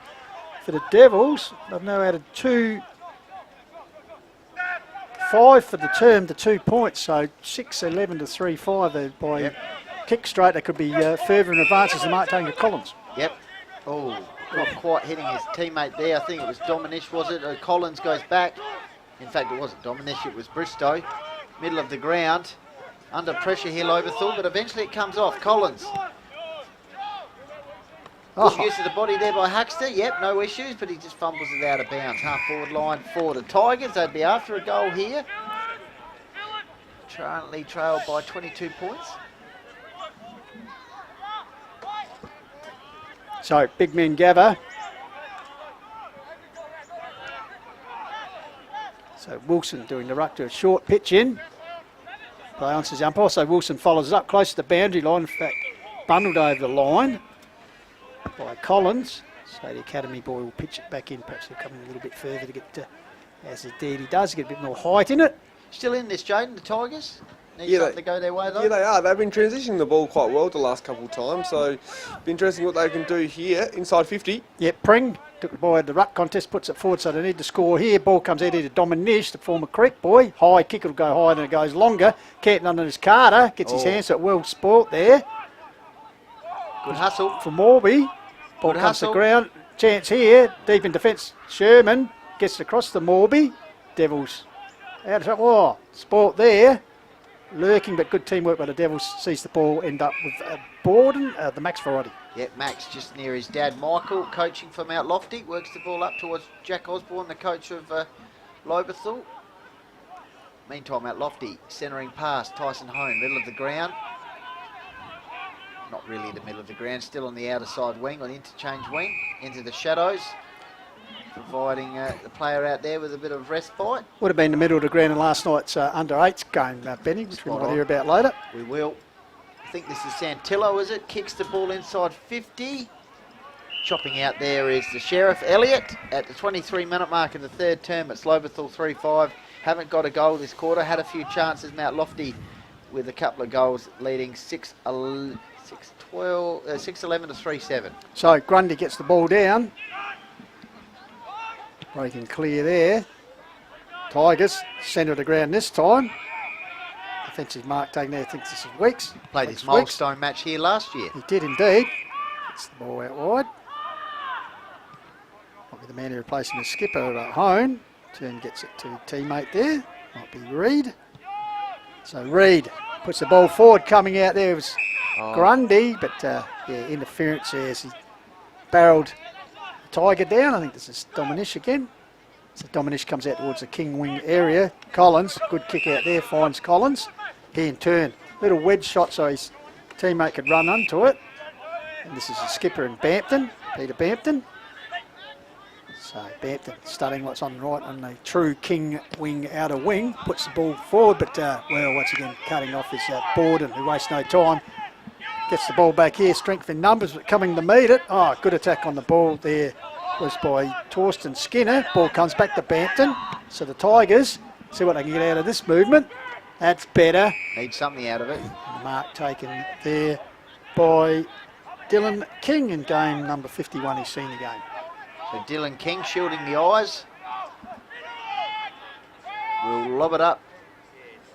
for the Devils. They've now added 5 for the term to 2 points, so 6-11 to 3-5 by kick straight. They could be further in advance as the mark taking Collins. Yep. Oh, not quite hitting his teammate there. I think it was Dominish, was it? Collins goes back. In fact, it wasn't Dominish, it was Bristow. Middle of the ground. Under pressure here, Lobethal, but eventually it comes off. Collins. Good use of the body there by Huxter. Yep, no issues, but he just fumbles it out of bounds. Half forward line for the Tigers. They'd be after a goal here. Currently trailed by 22 points. So big men gather. So Wilson doing the ruck to a short pitch in. Play answers the umpire. So Wilson follows it up close to the boundary line. In fact, bundled over the line by Collins. So the academy boy will pitch it back in. Perhaps he'll come in a little bit further to get to, as indeed he does, get a bit more height in it. Still in this, Jaden, the Tigers? Need something to go their way, though? Yeah, they are. They've been transitioning the ball quite well the last couple of times, so it'll be interesting what they can do here, inside 50. Yep, Pring took the ball out of the ruck contest, puts it forward, so they need to score here. Ball comes out here to Dominish, the former Creek boy. High kick, it'll go higher and it goes longer. Canton under his Carter, gets his hands, so it well spoilt there. Good hustle. For Morby. Ball comes to the ground. Chance here, deep in defence. Sherman gets it across to Morby. Devils out of spoilt there. Lurking, but good teamwork by the Devils. Sees the ball end up with Borden, the Max variety. Yep, Max just near his dad Michael, coaching for Mount Lofty. Works the ball up towards Jack Osborne, the coach of Lobethal. Meantime, Mount Lofty centering past Tyson Hone, middle of the ground. Not really the middle of the ground, still on the outer side wing, on interchange wing, into the shadows. Providing the player out there with a bit of respite. Would have been the middle of the ground in last night's under-8s game, Benny, which we might hear about later. We will. I think this is Santillo, is it? Kicks the ball inside 50. Chopping out there is the Sheriff Elliott at the 23-minute mark in the third term. It's Lobethal 3-5. Haven't got a goal this quarter. Had a few chances. Mount Lofty with a couple of goals leading 6-11 to 3-7. So Grundy gets the ball down. Breaking clear there. Tigers centre of the ground this time. The defensive mark taken there. I think this is Weeks. Played his milestone match here last year. He did indeed. Gets the ball out wide. Might be the man who replaced him as skipper at home. Turn gets it to a teammate there. Might be Reed. So Reed puts the ball forward. Coming out there was Grundy, but yeah, interference there as he barreled the Tiger down. I think this is Dominish again. So Dominish comes out towards the King wing area. Collins, good kick out there, finds Collins. He in turn, little wedge shot so his teammate could run onto it. And this is the skipper in Bampton, Peter Bampton. So Bampton studying what's on the right on the true King wing outer wing. Puts the ball forward, but well, once again, cutting off his Borden, who wastes no time. Gets the ball back here, strength in numbers, but coming to meet it. Oh, good attack on the ball there. Was by Torsten Skinner. Ball comes back to Bampton. So the Tigers see what they can get out of this movement. That's better. Need something out of it. Mark taken there by Dylan King in game number 51, his senior game. So Dylan King shielding the eyes. Will lob it up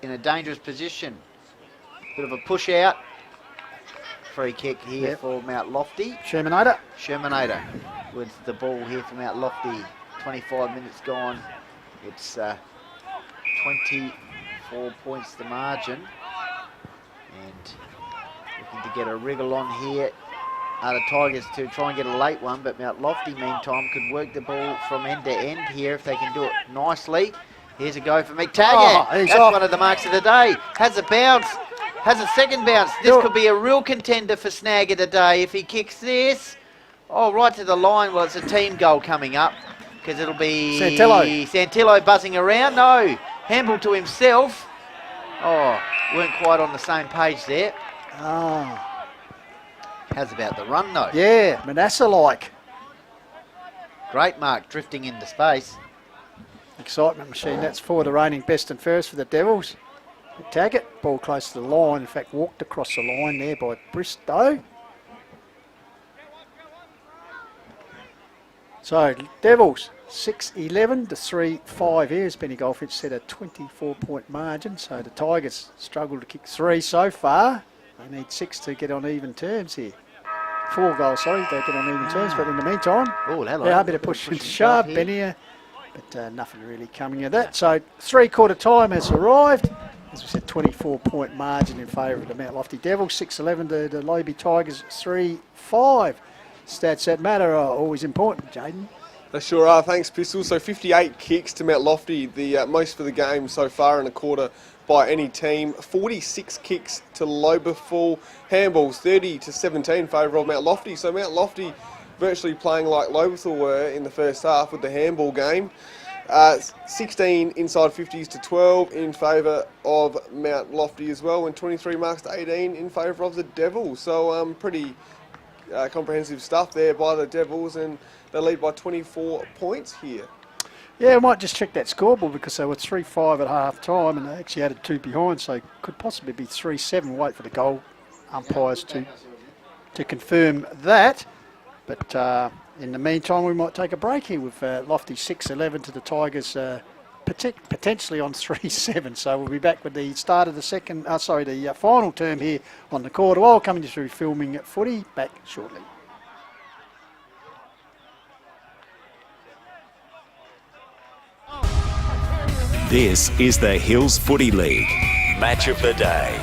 in a dangerous position. Bit of a push out. Free kick here for Mount Lofty. Shermanator with the ball here from Mount Lofty. 25 minutes gone. It's 24 points the margin. And looking to get a wriggle on here. The Tigers to try and get a late one, but Mount Lofty meantime could work the ball from end to end here if they can do it nicely. Here's a go for McTaggart. That's one of the marks of the day. Has a bounce. Has a second bounce. This could be a real contender for Snagger today if he kicks this. Oh, right to the line. Well, it's a team goal coming up because it'll be Santillo buzzing around. No, handball to himself. Oh, weren't quite on the same page there. How's about the run though? Yeah, Manasseh-like. Great mark drifting into space. Excitement machine. That's for the reigning best and fairest for the Devils. Taggart, ball close to the line. In fact, walked across the line there by Bristow. So, Devils, 6-11 to 3-5 here. As Benny Goldfinch said, a 24-point margin. So, the Tigers struggle to kick 3 so far. They need 6 to get on even terms here. 4 goals, sorry, they get on even terms. But in the meantime, a bit of push and shove, Benny. But nothing really coming of that. So, three-quarter time has arrived. As we said, 24-point margin in favour of the Mount Lofty Devils. 6-11 to the Lobe Tigers, 3-5. Stats that matter are always important, Jaden. They sure are. Thanks, Pistol. So 58 kicks to Mount Lofty, the most for the game so far in a quarter by any team. 46 kicks to Lobethal. Handballs 30 to 17 in favour of Mount Lofty. So Mount Lofty virtually playing like Lobethal were in the first half with the handball game. 16 inside 50s to 12 in favour of Mount Lofty as well, and 23 marks to 18 in favour of the Devils. So pretty comprehensive stuff there by the Devils, and they lead by 24 points here. Yeah, I might just check that scoreboard because they were 3-5 at half time and they actually added 2 behind, so it could possibly be 3-7. Wait for the goal umpires to confirm that. But in the meantime, we might take a break here with Lofty 6-11 to the Tigers potentially on 3-7. So we'll be back with the start of the the final term here on the quarter. While coming through filming footy, back shortly. This is the Hills Footy League. Match of the day.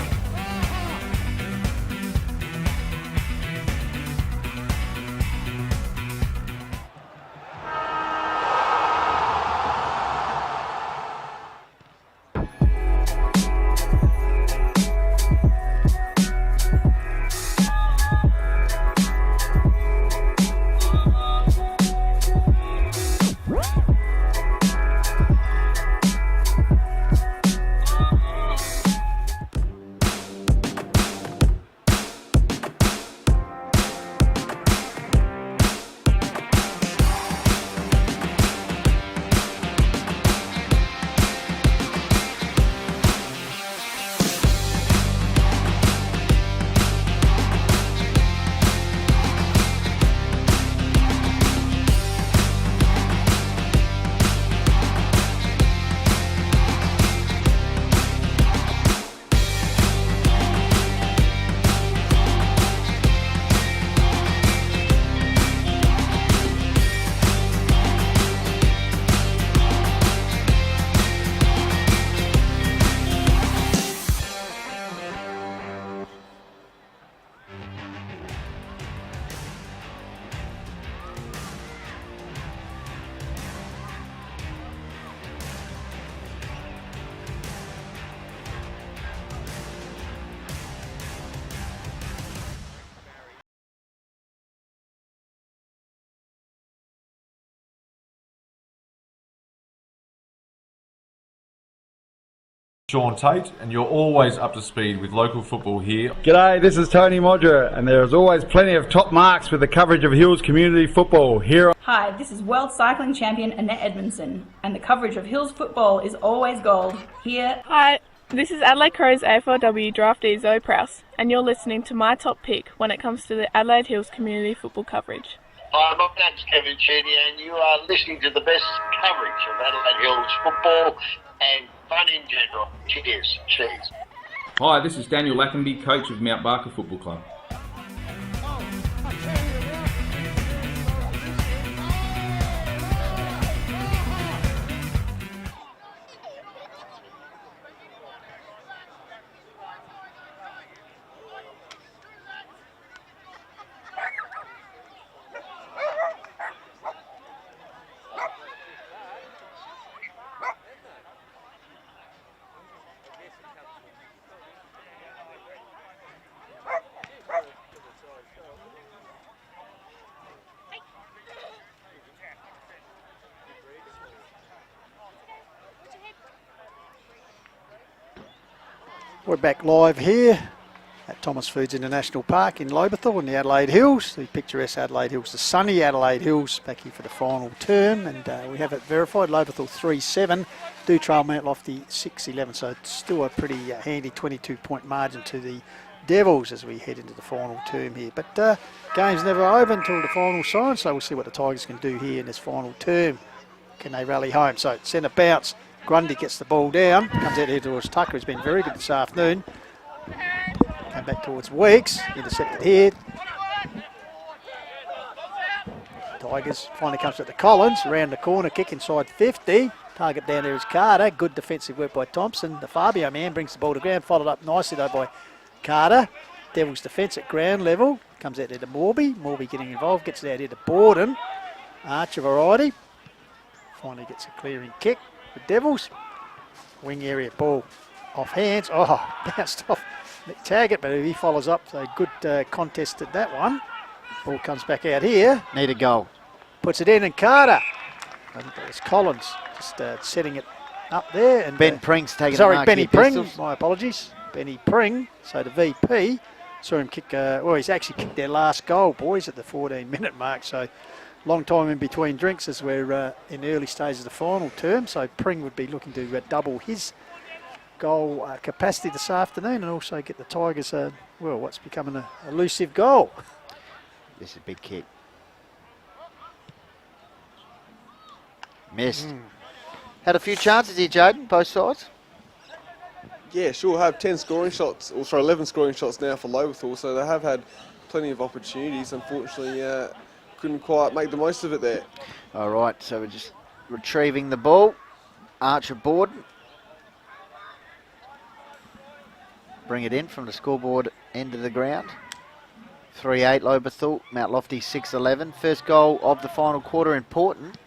Sean Tate, and you're always up to speed with local football here. G'day, this is Tony Modra, and there is always plenty of top marks with the coverage of Hills community football here. Hi, this is World Cycling Champion Annette Edmondson, and the coverage of Hills football is always gold here. Hi, this is Adelaide Crows AFLW draftee Zoe Prowse, and you're listening to my top pick when it comes to the Adelaide Hills community football coverage. Hi, my name's Kevin Cheney, and you are listening to the best coverage of Adelaide Hills football and fun in general. Cheers. Hi, this is Daniel Lackenby, coach of Mount Barker Football Club. We're back live here at Thomas Foods International Park in Lobethal in the Adelaide Hills, the picturesque Adelaide Hills, the sunny Adelaide Hills, back here for the final term, and we have it verified, Lobethal 3-7, do trail Mount Lofty 6-11, so it's still a pretty handy 22-point margin to the Devils as we head into the final term here. But game's never over until the final sign, so we'll see what the Tigers can do here in this final term. Can they rally home? So centre bounce. Grundy gets the ball down, comes out here towards Tucker, who's been very good this afternoon. Came back towards Weeks, intercepted here. Tigers finally comes up to Collins, around the corner, kick inside 50. Target down there is Carter, good defensive work by Thompson. The Fabio man brings the ball to ground, followed up nicely though by Carter. Devils defence at ground level, comes out there to Morby. Morby getting involved, gets it out here to Borden. Archer variety, finally gets a clearing kick. The Devils, wing area ball off hands. Oh, bounced off McTaggart, but he follows up. So good contest at that one. Ball comes back out here. Need a goal. Puts it in, and Carter. I think that was Collins just setting it up there. And Ben Pring's taking sorry, the mark Benny here, Pring. Pistols. My apologies. Benny Pring. So the VP saw him kick. Well, he's actually kicked their last goal, boys, at the 14-minute mark. So long time in between drinks as we're in the early stages of the final term. So Pring would be looking to double his goal capacity this afternoon and also get the Tigers, well, what's becoming an elusive goal. This is a big kick. Missed. Had a few chances here, Jaden, both sides. Yeah, sure, have 10 scoring shots, or sorry, 11 scoring shots now for Lobethal, so they have had plenty of opportunities. Unfortunately, couldn't quite make the most of it there. All right, so we're just retrieving the ball. Archer Borden. Bring it in from the scoreboard end of the ground. 3-8 Lobethal, Mount Lofty 6-11. First goal of the final quarter, important,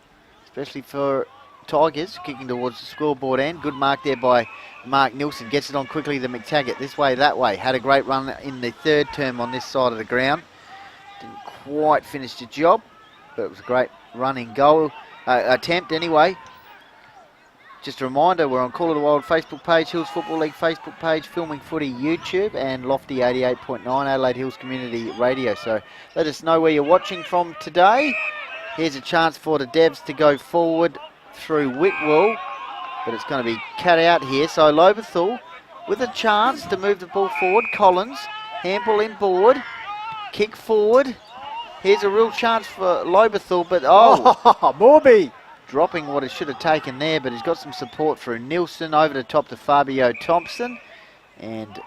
especially for Tigers, kicking towards the scoreboard end. Good mark there by Mark Nilsson. Gets it on quickly to McTaggart. This way, that way. Had a great run in the third term on this side of the ground. Didn't quite finish the job, but it was a great running goal attempt anyway. Just a reminder, we're on Call of the Wild Facebook page, Hills Football League Facebook page, Filming Footy YouTube, and Lofty 88.9 Adelaide Hills Community Radio. So let us know where you're watching from today. Here's a chance for the Devs to go forward through Whitwell, but it's going to be cut out here. So Lobethal with a chance to move the ball forward. Collins, handball in board, kick forward. Here's a real chance for Lobethal, but Morby dropping what he should have taken there, but he's got some support through Nilsson over the top to Fabio Thompson, and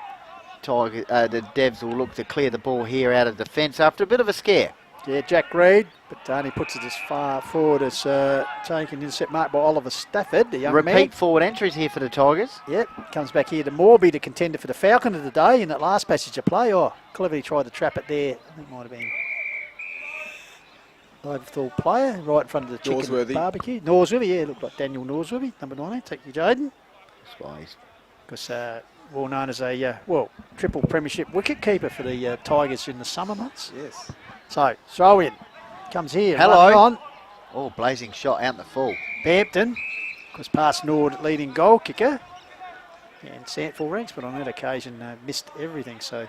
the Devs will look to clear the ball here out of defence after a bit of a scare. Yeah, Jack Reed, but only puts it as far forward as taken intercept mark by Oliver Stafford, the young man. Repeat forward entries here for the Tigers. Yep, comes back here to Morby, the contender for the Falcon of the day in that last passage of play. Oh, cleverly tried to trap it there. I think it might have been Lobethal player right in front of the chicken barbecue. Norsworthy, yeah, looked like Daniel Norsworthy, number 19. Take you, Jaden. Because well known as a triple premiership wicket keeper for the Tigers in the summer months. Yes. So throw in, comes here. Hello. On. Oh, blazing shot out in the full. Bampton, because past Nord leading goal kicker. And Sandford ranks, but on that occasion missed everything, so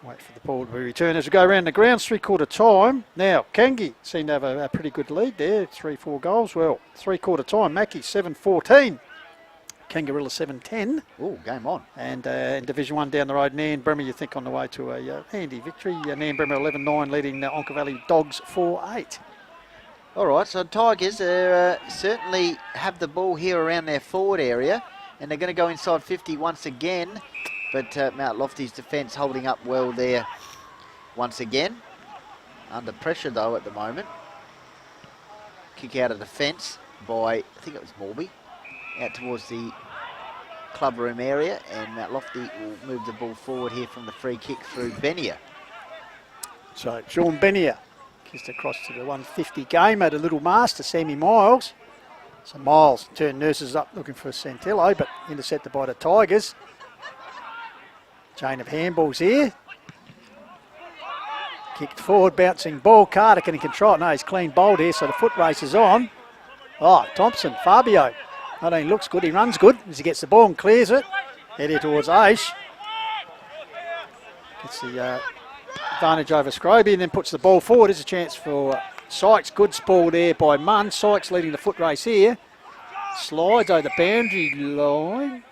wait for the ball to be returned as we go around the grounds, 3/4 time. Now, Kangi seem to have a pretty good lead there, 3-4 goals. Well, 3/4 time, Mackie 7-14. Kangarilla 7-10. Oh, game on. And in Division 1 down the road, Nan Bremer, you think on the way to a handy victory. Nan Bremer 11-9 leading the Onka Valley Dogs 4-8. All right, so Tigers certainly have the ball here around their forward area, and they're going to go inside 50 once again. But Mount Lofty's defence holding up well there once again. Under pressure, though, at the moment. Kick out of defence by, I think it was Morby, out towards the club room area. And Mount Lofty will move the ball forward here from the free kick through Benia. So, Sean Benia kissed across to the 150 game at a little master, Sammy Miles. So Miles turned Nurses up looking for Santello, but intercepted by the Tigers. Chain of handballs here. Kicked forward, bouncing ball. Carter, can he control it? No, he's clean bowled here, so the foot race is on. Oh, Thompson, Fabio. Not only looks good, he runs good as he gets the ball and clears it. Headed towards Aish. Gets the advantage over Scroby and then puts the ball forward. There's a chance for Sykes. Good ball there by Munn. Sykes leading the foot race here. Slides over the boundary line.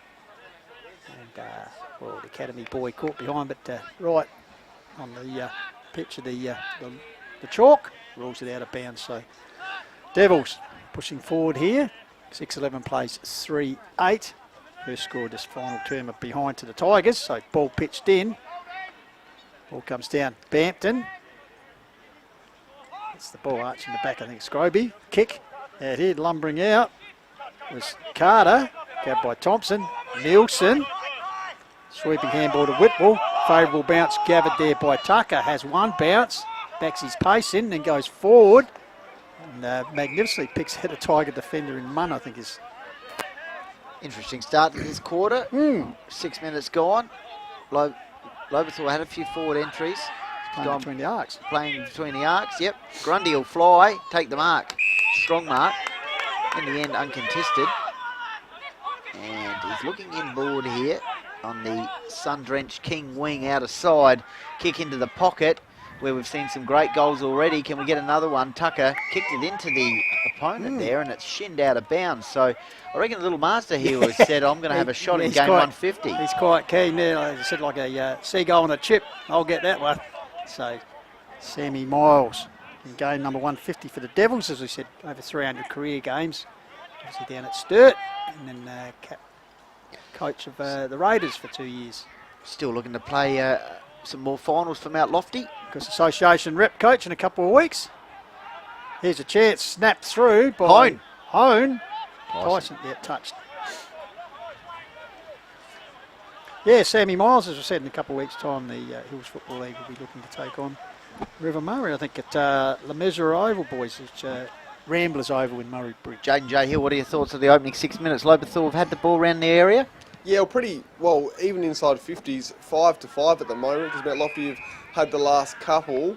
And, well, the Academy boy caught behind, but right on the pitch of the chalk. Rules it out of bounds. So Devils pushing forward here. 6-11 plays 3-8. First score this final term of behind to the Tigers. So ball pitched in. Ball comes down. Bampton. It's the ball arching the back, I think Scroby. Kick out here, lumbering out. It was Carter. Grabbed by Thompson. Nielsen. Sweeping handball to Whitwell. Favourable bounce gathered there by Tucker. Has one bounce. Backs his pace in, then goes forward. And magnificently picks out a Tiger defender in Munn, I think is. Interesting start to this quarter. 6 minutes gone. Lobethal had a few forward entries. Playing between the arcs. Playing between the arcs, yep. Grundy will fly, take the mark. Strong mark. In the end, uncontested. And he's looking inboard here on the sun-drenched King wing out of side. Kick into the pocket where we've seen some great goals already. Can we get another one? Tucker kicked it into the opponent there and it's shinned out of bounds. So I reckon Little Master here has said, I'm going to have a shot in game 150. He's quite keen there. Like I said, like a seagull on a chip. I'll get that one. So Sammy Miles in game number 150 for the Devils, as we said, over 300 career games. Obviously down at Sturt, and then coach of the Raiders for 2 years. Still looking to play some more finals for Mount Lofty. Because Association rep coach in a couple of weeks. Here's a chance, snapped through by Hone. Tyson, yeah, touched. Yeah, Sammy Miles, as I said, in a couple of weeks' time, the Hills Football League will be looking to take on River Murray, I think, at La Mesure Oval, boys. It's Ramblers Oval in Murray Bridge. Jaden J. Hill, what are your thoughts of the opening 6 minutes? Lobethal have had the ball around the area? Yeah, pretty well, even inside 50s, 5-5 at the moment, because Mount Lofty have had the last couple,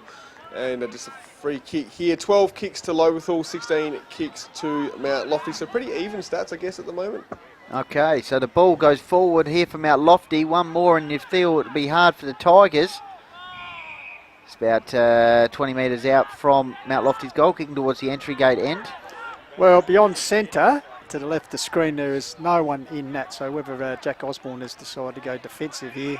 and just a free kick here. 12 kicks to Lobethal, 16 kicks to Mount Lofty, so pretty even stats, I guess, at the moment. Okay, so the ball goes forward here for Mount Lofty. One more and you feel it would be hard for the Tigers. It's about 20 metres out from Mount Lofty's goal, kicking towards the entry gate end. Well, beyond centre, to the left of the screen, there is no one in that. So whether Jack Osborne has decided to go defensive here,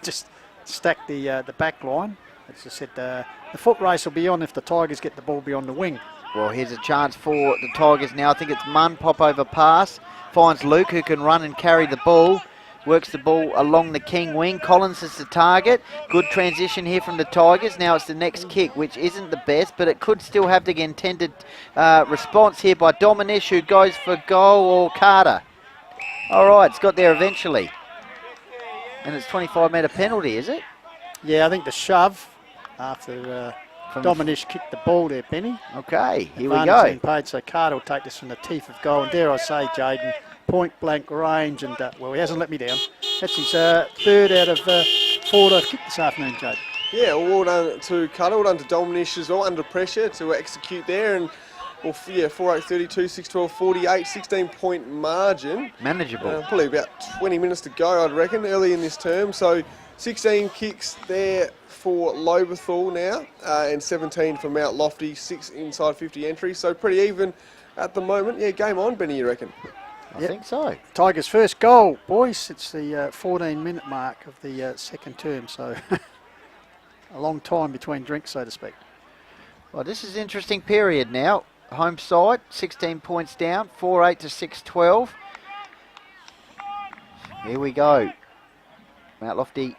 just stack the back line. As I said, the foot race will be on if the Tigers get the ball beyond the wing. Well, here's a chance for the Tigers now. I think it's Munn, pop over pass. Finds Luke, who can run and carry the ball. Works the ball along the King wing. Collins is the target. Good transition here from the Tigers. Now it's the next kick, which isn't the best, but it could still have the intended response here by Dominish, who goes for goal, or Carter. All right, it's got there eventually. And it's 25-metre penalty, is it? Yeah, I think the shove after Dominish kicked the ball there, Benny. Okay, here we Advantage go. being paid, so Carter will take this from the teeth of goal. And dare I say, Jaden, point blank range, and well, he hasn't let me down. That's his third out of 4 to kick this afternoon, Jaden. Yeah, well done to Carter, well done to Dominish as well, under pressure to execute there, and Well, 4-8, 32, 6-12, 48, 16-point margin. Manageable. Probably about 20 minutes to go, I'd reckon, early in this term. So 16 kicks there for Lobethal now, and 17 for Mount Lofty, 6 inside 50 entries. So pretty even at the moment. Yeah, game on, Benny, you reckon? I think so. Tigers' first goal, boys. It's the 14-minute mark of the second term, so a long time between drinks, so to speak. Well, this is an interesting period now. Home side, 16 points down, 4-8 to 6-12. Here we go. Mount Lofty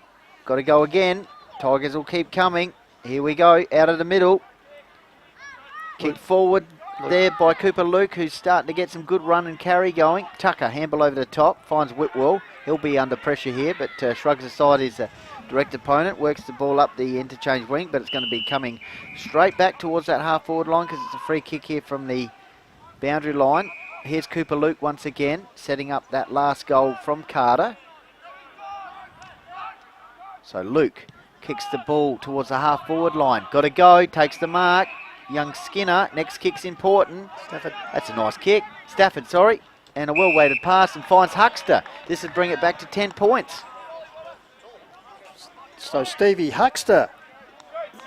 got to go again. Tigers will keep coming. Here we go, out of the middle. Kick forward there by Cooper Luke, who's starting to get some good run and carry going. Tucker, handball over the top, finds Whitwell. He'll be under pressure here, but shrugs aside his direct opponent, works the ball up the interchange wing, but it's going to be coming straight back towards that half-forward line because it's a free kick here from the boundary line. Here's Cooper Luke once again, setting up that last goal from Carter. So Luke kicks the ball towards the half-forward line. Got to go, takes the mark. Young Skinner, next kick's important. Stafford. That's a nice kick. Stafford, sorry. And a well-weighted pass and finds Huckster. This would bring it back to 10 points. So Stevie Huckster,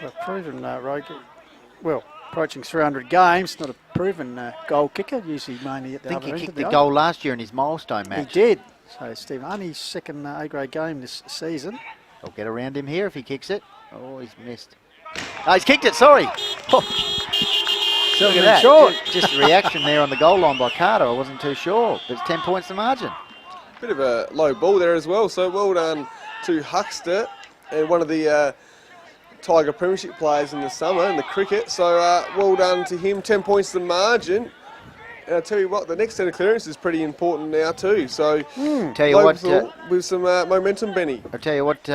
a proven approaching 300 games, not a proven goal kicker, usually mainly at the I other think end he of kicked the the goal. goal last year in his milestone match. He did. So Stephen, only his second A-grade game this season. I'll get around him here if he kicks it. Oh, he's missed. Oh, he's kicked it, sorry. Oh. Look at that. Short. Just a reaction there on the goal line by Carter. I wasn't too sure, but it's 10 points the margin. Bit of a low ball there as well, so well done to Huckster, and one of the Tiger Premiership players in the summer in the cricket. So well done to him, 10 points the margin. And I'll tell you what, the next set of clearance is pretty important now too. So Tell you what, with some momentum, Benny. I'll tell you what,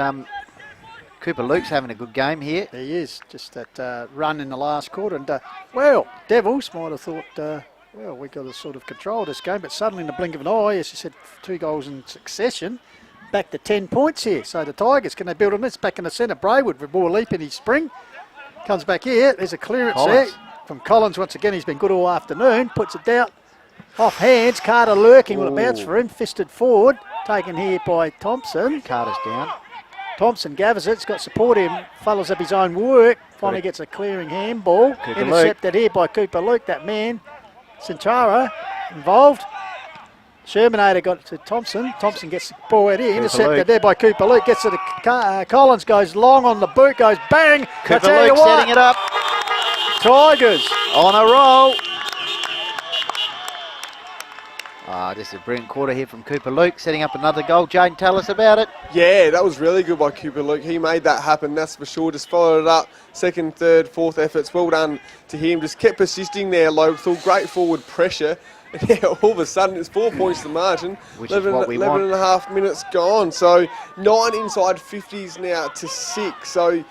Cooper Luke's having a good game here. He is, just that run in the last quarter. And, well, Devils might have thought, well, we've got to sort of control this game, but suddenly in the blink of an eye, as you said, 2 goals in succession, back to 10 points here. So the Tigers, can they build on this? Back in the centre, Braywood with more leap in his spring. Comes back here, there's a clearance there from Collins once again. He's been good all afternoon, puts it down. Off hands, Carter lurking with a bounce for him, fisted forward, taken here by Thompson. Carter's down. Thompson gathers it, he's got support him, follows up his own work, finally gets a clearing handball. Cooper Intercepted here by Cooper Luke, that man. Centara involved. Shermanator got it to Thompson. Thompson gets the ball out here, intercepted there by Cooper Luke, gets it to Collins, goes long on the boot, goes bang. Cooper Luke setting it up. Tigers. On a roll. This is a brilliant quarter here from Cooper Luke, setting up another goal. Jaden, tell us about it. Yeah, that was really good by Cooper Luke. He made that happen, that's for sure. Just followed it up. Second, third, fourth efforts. Well done to him. Just kept persisting there, Lobethal. Great forward pressure. And yeah, all of a sudden it's 4 points to the margin. Which 11, is what we 11 want. and a half minutes gone. So 9 inside 50s now to 6. So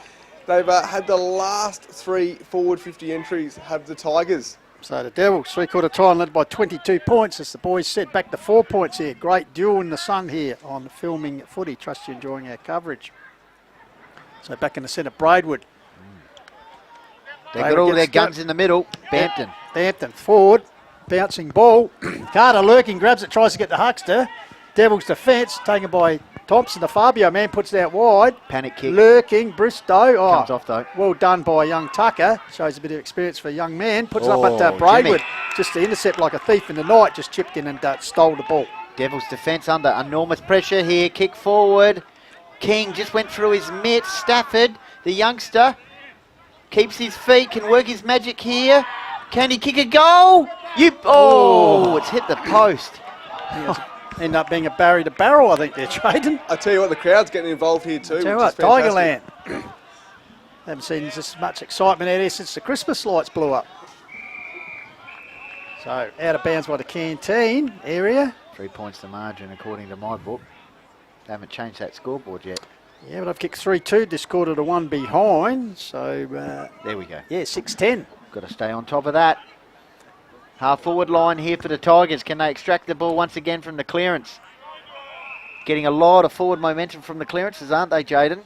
they've had the last 3 forward 50 entries have the Tigers. So the Devils, 3/4 time, led by 22 points, as the boys said. Back to 4 points here. Great duel in the sun here on Filming Footy. Trust you're enjoying our coverage. So back in the centre, Braidwood. They've got all their guns in the middle. Bampton. Bampton forward, bouncing ball. Carter lurking, grabs it, tries to get the Huckster. Devils defence, taken by Thompson. The Fabio man puts it out wide. Panic kick. Lurking, Bristow. Comes off though. Well done by young Tucker. Shows a bit of experience for a young man. Puts it up at Braidwood. Just to intercept like a thief in the night. Just chipped in and stole the ball. Devils defence under enormous pressure here. Kick forward. King just went through his mitts. Stafford, the youngster, keeps his feet, can work his magic here. Can he kick a goal? It's hit the post. End up being a Barry to barrel, I think they're trading. I tell you what, the crowd's getting involved here too. Tell you what, Tigerland. Haven't seen this much excitement out here since the Christmas lights blew up. So out of bounds by the canteen area. 3 points to margin according to my book. They haven't changed that scoreboard yet. Yeah, but I've kicked 3-2 this quarter to 1 behind. So there we go. Yeah, 6-10. Got to stay on top of that. Half forward line here for the Tigers. Can they extract the ball once again from the clearance? Getting a lot of forward momentum from the clearances, aren't they, Jaden?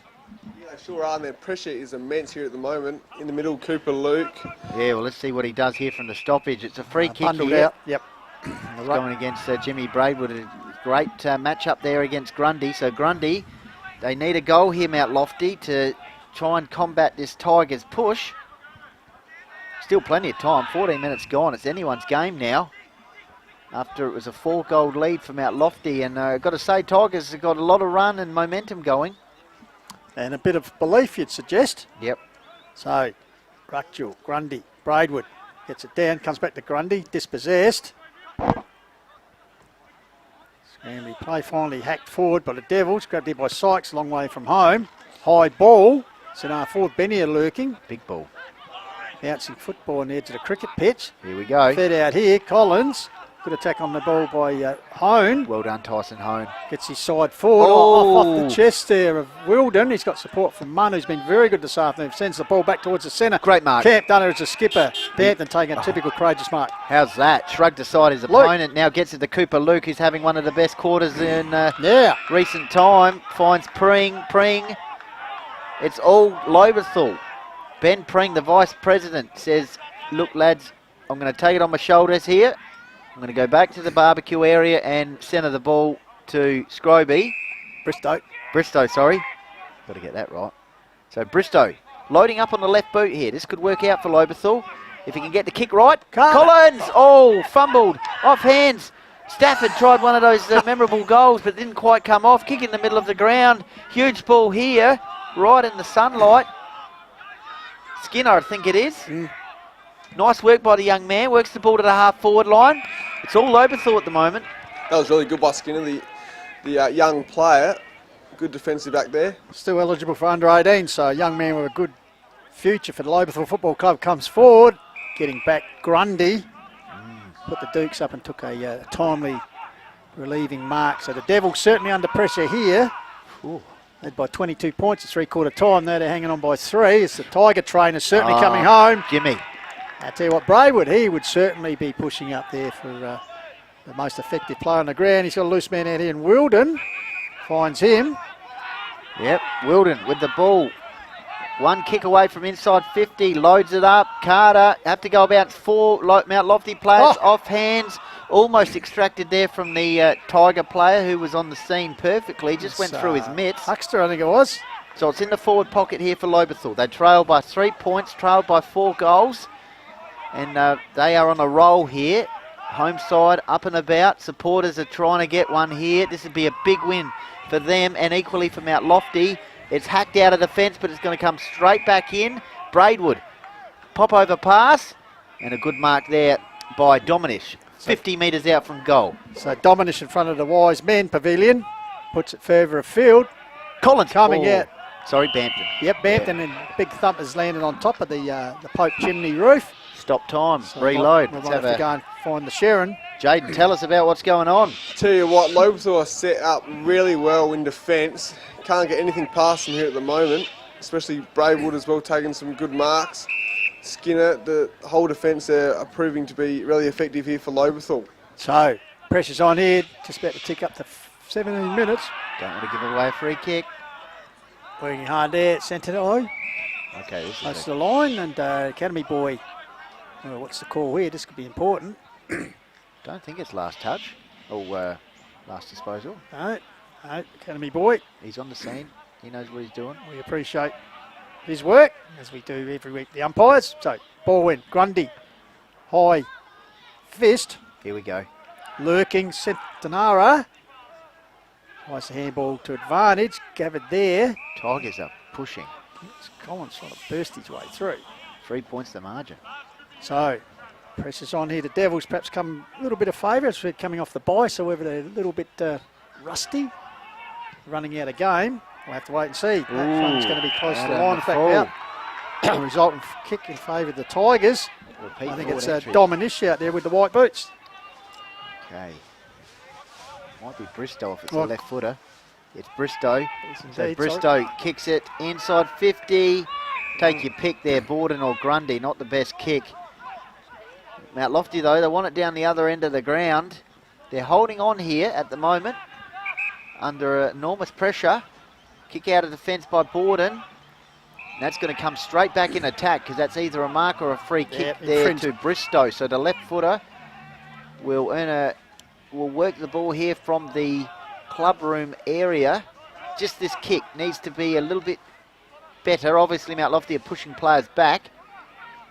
Yeah, they Sure are, and their pressure is immense here at the moment. In the middle, Cooper Luke. Yeah, well, let's see what he does here from the stoppage. It's a free kick Bundled here. out. Yep. It's going against Jimmy Braidwood. A great match up there against Grundy. So Grundy, they need a goal here, Mount Lofty, to try and combat this Tigers push. Still plenty of time. 14 minutes gone. It's anyone's game now. After it was a 4-goal lead for Mount Lofty. And I've got to say, Tigers have got a lot of run and momentum going. And a bit of belief, you'd suggest. Yep. So, Ruckjewell, Grundy, Braidwood gets it down, comes back to Grundy, dispossessed. Scramby play finally hacked forward by the Devils, grabbed here by Sykes, a long way from home. High ball, so now forward Benny are lurking. Big ball. Bouncing football on the edge of the cricket pitch. Here we go. Fed out here, Collins. Good attack on the ball by Hone. Well done, Tyson Hone. Gets his side forward, off the chest there of Wilden. He's got support from Munn, who's been very good this afternoon. Sends the ball back towards the centre. Great mark. Camp Dunner as a skipper. Bampton taking a typical courageous mark. How's that? Shrugged aside his opponent. Now gets it to Cooper Luke, who's having one of the best quarters in recent time. Finds Pring. It's all Lobethal. Ben Pring, the vice president, says, look, lads, I'm going to take it on my shoulders here. I'm going to go back to the barbecue area and centre the ball to Scroby. Bristow, sorry. Got to get that right. So Bristow loading up on the left boot here. This could work out for Lobethal. If he can get the kick right. Collins! Oh, fumbled. Off hands. Stafford tried one of those memorable goals, but didn't quite come off. Kick in the middle of the ground. Huge ball here, right in the sunlight. Skinner, I think it is. Nice work by the young man. Works the ball to the half-forward line. It's all Lobethal at the moment. That was really good by Skinner, the young player. Good defensive back there. Still eligible for under 18, so a young man with a good future for the Lobethal Football Club comes forward. Getting back Grundy. Put the Dukes up and took a timely relieving mark. So the Devils certainly under pressure here. Led by 22 points at three-quarter time. Now they're hanging on by 3. It's the Tiger trainer certainly coming home. Jimmy. I tell you what, Braidwood, he would certainly be pushing up there for the most effective player on the ground. He's got a loose man out here, and Wilden finds him. Yep, Wilden with the ball. One kick away from inside 50, loads it up. Carter, have to go about 4 Mount Lofty players off hands. Almost extracted there from the Tiger player who was on the scene perfectly. Just went through his mitts. Huckster, I think it was. So it's in the forward pocket here for Lobethal. They trail by 3 points, trailed by 4 goals. And they are on a roll here. Home side up and about. Supporters are trying to get one here. This would be a big win for them and equally for Mount Lofty. It's hacked out of the fence, but it's going to come straight back in. Braidwood, pop over pass, and a good mark there by Dominish. 50 metres out from goal. So Dominish in front of the Wise Men Pavilion. Puts it further afield. Collins coming out. Sorry, Bampton. Yep, Bampton, and big thumpers landed on top of the Pope chimney roof. Stop time, So reload. We'll have to go and find the Sharon. Jaden, tell us about what's going on. Tell you what, Lobethal are set up really well in defence. Can't get anything past them here at the moment, especially Braidwood as well, taking some good marks. Skinner, the whole defence there are proving to be really effective here for Lobethal. So, pressure's on here, just about to tick up to 17 minutes. Don't want to give away a free kick. Working hard there, centre eye. Okay, this Close is to the line, and Academy boy. Well, what's the call here? This could be important. Don't think it's last touch or last disposal. No, Academy boy. He's on the scene. He knows what he's doing. We appreciate his work, as we do every week, the umpires. So, ball in, Grundy, high fist. Here we go. Lurking, Centenara. Nice handball to advantage, gathered there. Tigers are pushing. Collins trying to burst his way through. 3 points the margin. So, pressure's on here. The Devils perhaps come a little bit of favour. It's coming off the bye, so whether they're a little bit rusty, running out of game, we'll have to wait and see. That one's going to be close to the line. In fact, out. Resultant kick in favour of the Tigers. I think it's Dominish out there with the white boots. Okay. Might be Bristow if it's a left footer. It's Bristow. So Bristow kicks it inside 50. Take your pick there, Borden or Grundy. Not the best kick. Mount Lofty, though, they want it down the other end of the ground. They're holding on here at the moment under enormous pressure. Kick out of defence by Borden. That's going to come straight back in attack because that's either a mark or a free kick Yeah, there infringed. to Bristow. So the left footer will work the ball here from the club room area. Just this kick needs to be a little bit better. Obviously, Mount Lofty are pushing players back.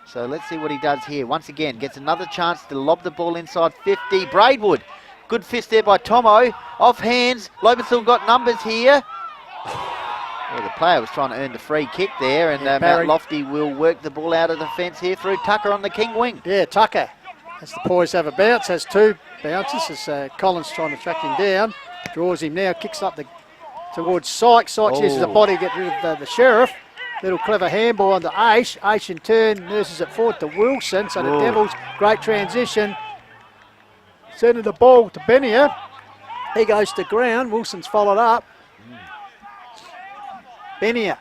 So let's see what he does here. Once again, gets another chance to lob the ball inside 50. Braidwood, good fist there by Tomo. Off hands, Lobethal got numbers here. Well, the player was trying to earn the free kick there, and Mount Lofty will work the ball out of the fence here through Tucker on the King wing. Yeah, Tucker has the poise to have a bounce, has 2 bounces as Collins trying to track him down. Draws him now, kicks up towards Sykes. Sykes uses the body to get rid of the Sheriff. Little clever handball on to Aish. Aish in turn nurses it forward to Wilson. So the Devils, great transition. Sending the ball to Benia. He goes to ground. Wilson's followed up. Benia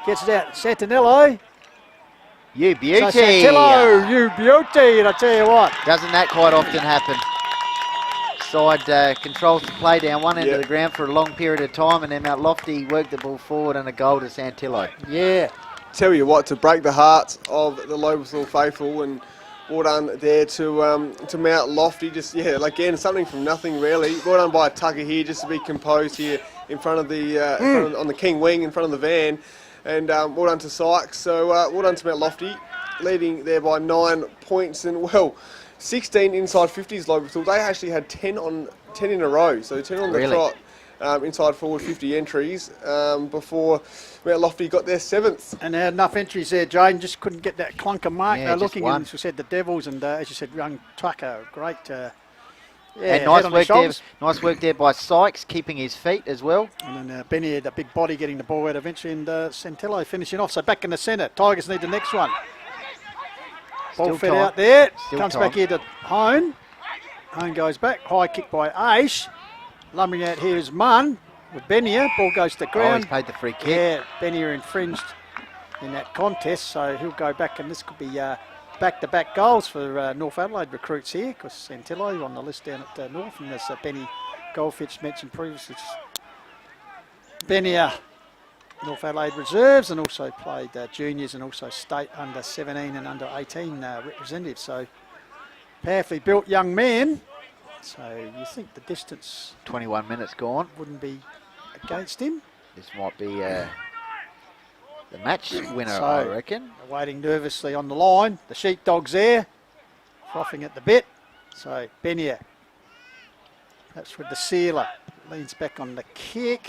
gets it out. Santinello. You beauty. So Santillo, you beauty. And I tell you what. Doesn't that quite often happen? Side controls the play down one end of the ground for a long period of time, and then Mount Lofty worked the ball forward and a goal to Santillo. Yeah. Tell you what, to break the hearts of the Lobethal faithful, and well done there to Mount Lofty. Just again, something from nothing really. Well done by Tucker here, just to be composed here in front of the on the King wing in front of the van, and well done to Sykes. So well done to Mount Lofty, leading there by 9 points, and 16 inside 50s Lobethal. They actually had 10 in a row, so 10 on the trot. Inside forward 50 entries before Mount Lofty got their 7th. And they had enough entries there, Jane, just couldn't get that clunker mark. Yeah, They're looking, as we said, the Devils, and as you said, young Tucker, great. And nice work there by Sykes, keeping his feet as well. And then Benny had a big body getting the ball out eventually, and Santillo finishing off. So back in the centre, Tigers need the next one. Ball fed out there, comes back here to Hone. Hone goes back, high kick by Aish. Lumbering out here is Munn with Benia. Ball goes to ground. He's paid the free kick. Yeah, Benia infringed in that contest, so he'll go back, and this could be back-to-back goals for North Adelaide recruits here, because Santillo on the list down at North, and as Benny Goldfitch mentioned previously, Benia, North Adelaide reserves, and also played juniors and also state under 17 and under 18 representatives. So powerfully built young man. So you think the distance 21 minutes gone wouldn't be against him. This might be the match winner, So, I reckon. Waiting nervously on the line. The sheepdog's there, frothing at the bit. So Benia, perhaps with the sealer, leans back on the kick.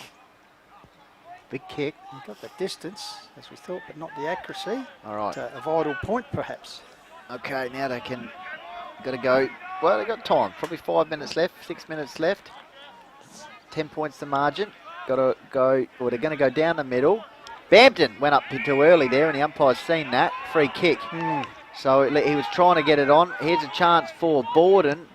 Big kick. He got the distance, as we thought, but not the accuracy. All right. A vital point, perhaps. Okay, now they can got to go. Well, they've got time. Probably 5 minutes left, 6 minutes left. 10 points the margin. Got to go, or they're going to go down the middle. Bampton went up too early there, and the umpire's seen that. Free kick. So he was trying to get it on. Here's a chance for Borden.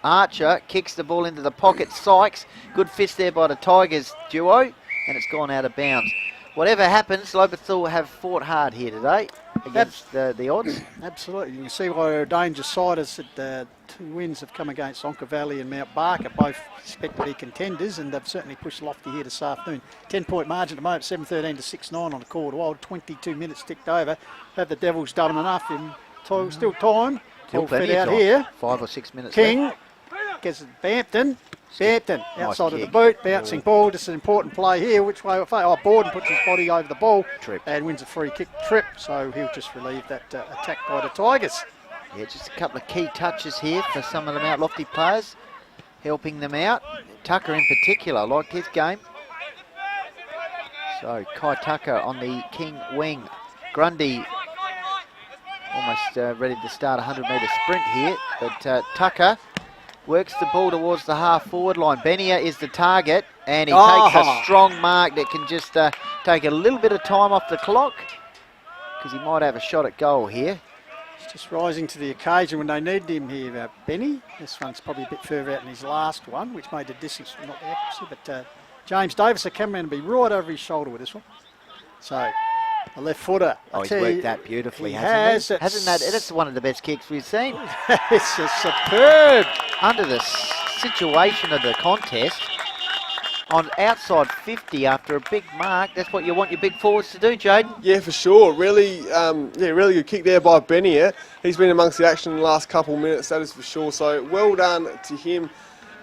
Archer kicks the ball into the pocket. Sykes, good fist there by the Tigers duo, and it's gone out of bounds. Whatever happens, Lobethal have fought hard here today against the odds. Absolutely. You can see why they're a dangerous side, as the 2 wins have come against Onka Valley and Mount Barker, both expected to be contenders, and they've certainly pushed Lofty here this afternoon. 10-point margin at the moment, 7-13 to 6-9 on the call to Wild. 22 minutes ticked over. Have the Devils done enough in still time? Still fit plenty out of time. here. 5 or 6 minutes King left. gets it Bampton. Bampton outside of the kick. boot, bouncing ball. Just an important play here. Which way? Oh, Borden puts his body over the ball Trip. and wins a free kick trip. So he'll just relieve that attack by the Tigers. Yeah, just a couple of key touches here for some of the Mount Lofty players, helping them out. Tucker in particular liked his game. So Kai Tucker on the King wing. Grundy almost ready to start a 100-metre sprint here, but Tucker works the ball towards the half-forward line. Benia is the target, and he takes a strong mark that can just take a little bit of time off the clock, because he might have a shot at goal here. He's just rising to the occasion when they needed him here, Benny. This one's probably a bit further out than his last one, which made the distance not the accuracy, but James Davis, the cameraman, will be right over his shoulder with this one. So, the left footer. He's worked that beautifully, hasn't he? Hasn't that? That's one of the best kicks we've seen. It's a superb. Under the situation of the contest, on outside 50 after a big mark. That's what you want your big forwards to do, Jaden. Yeah, for sure. Really, really good kick there by Benny. He's been amongst the action in the last couple of minutes, that is for sure. So well done to him.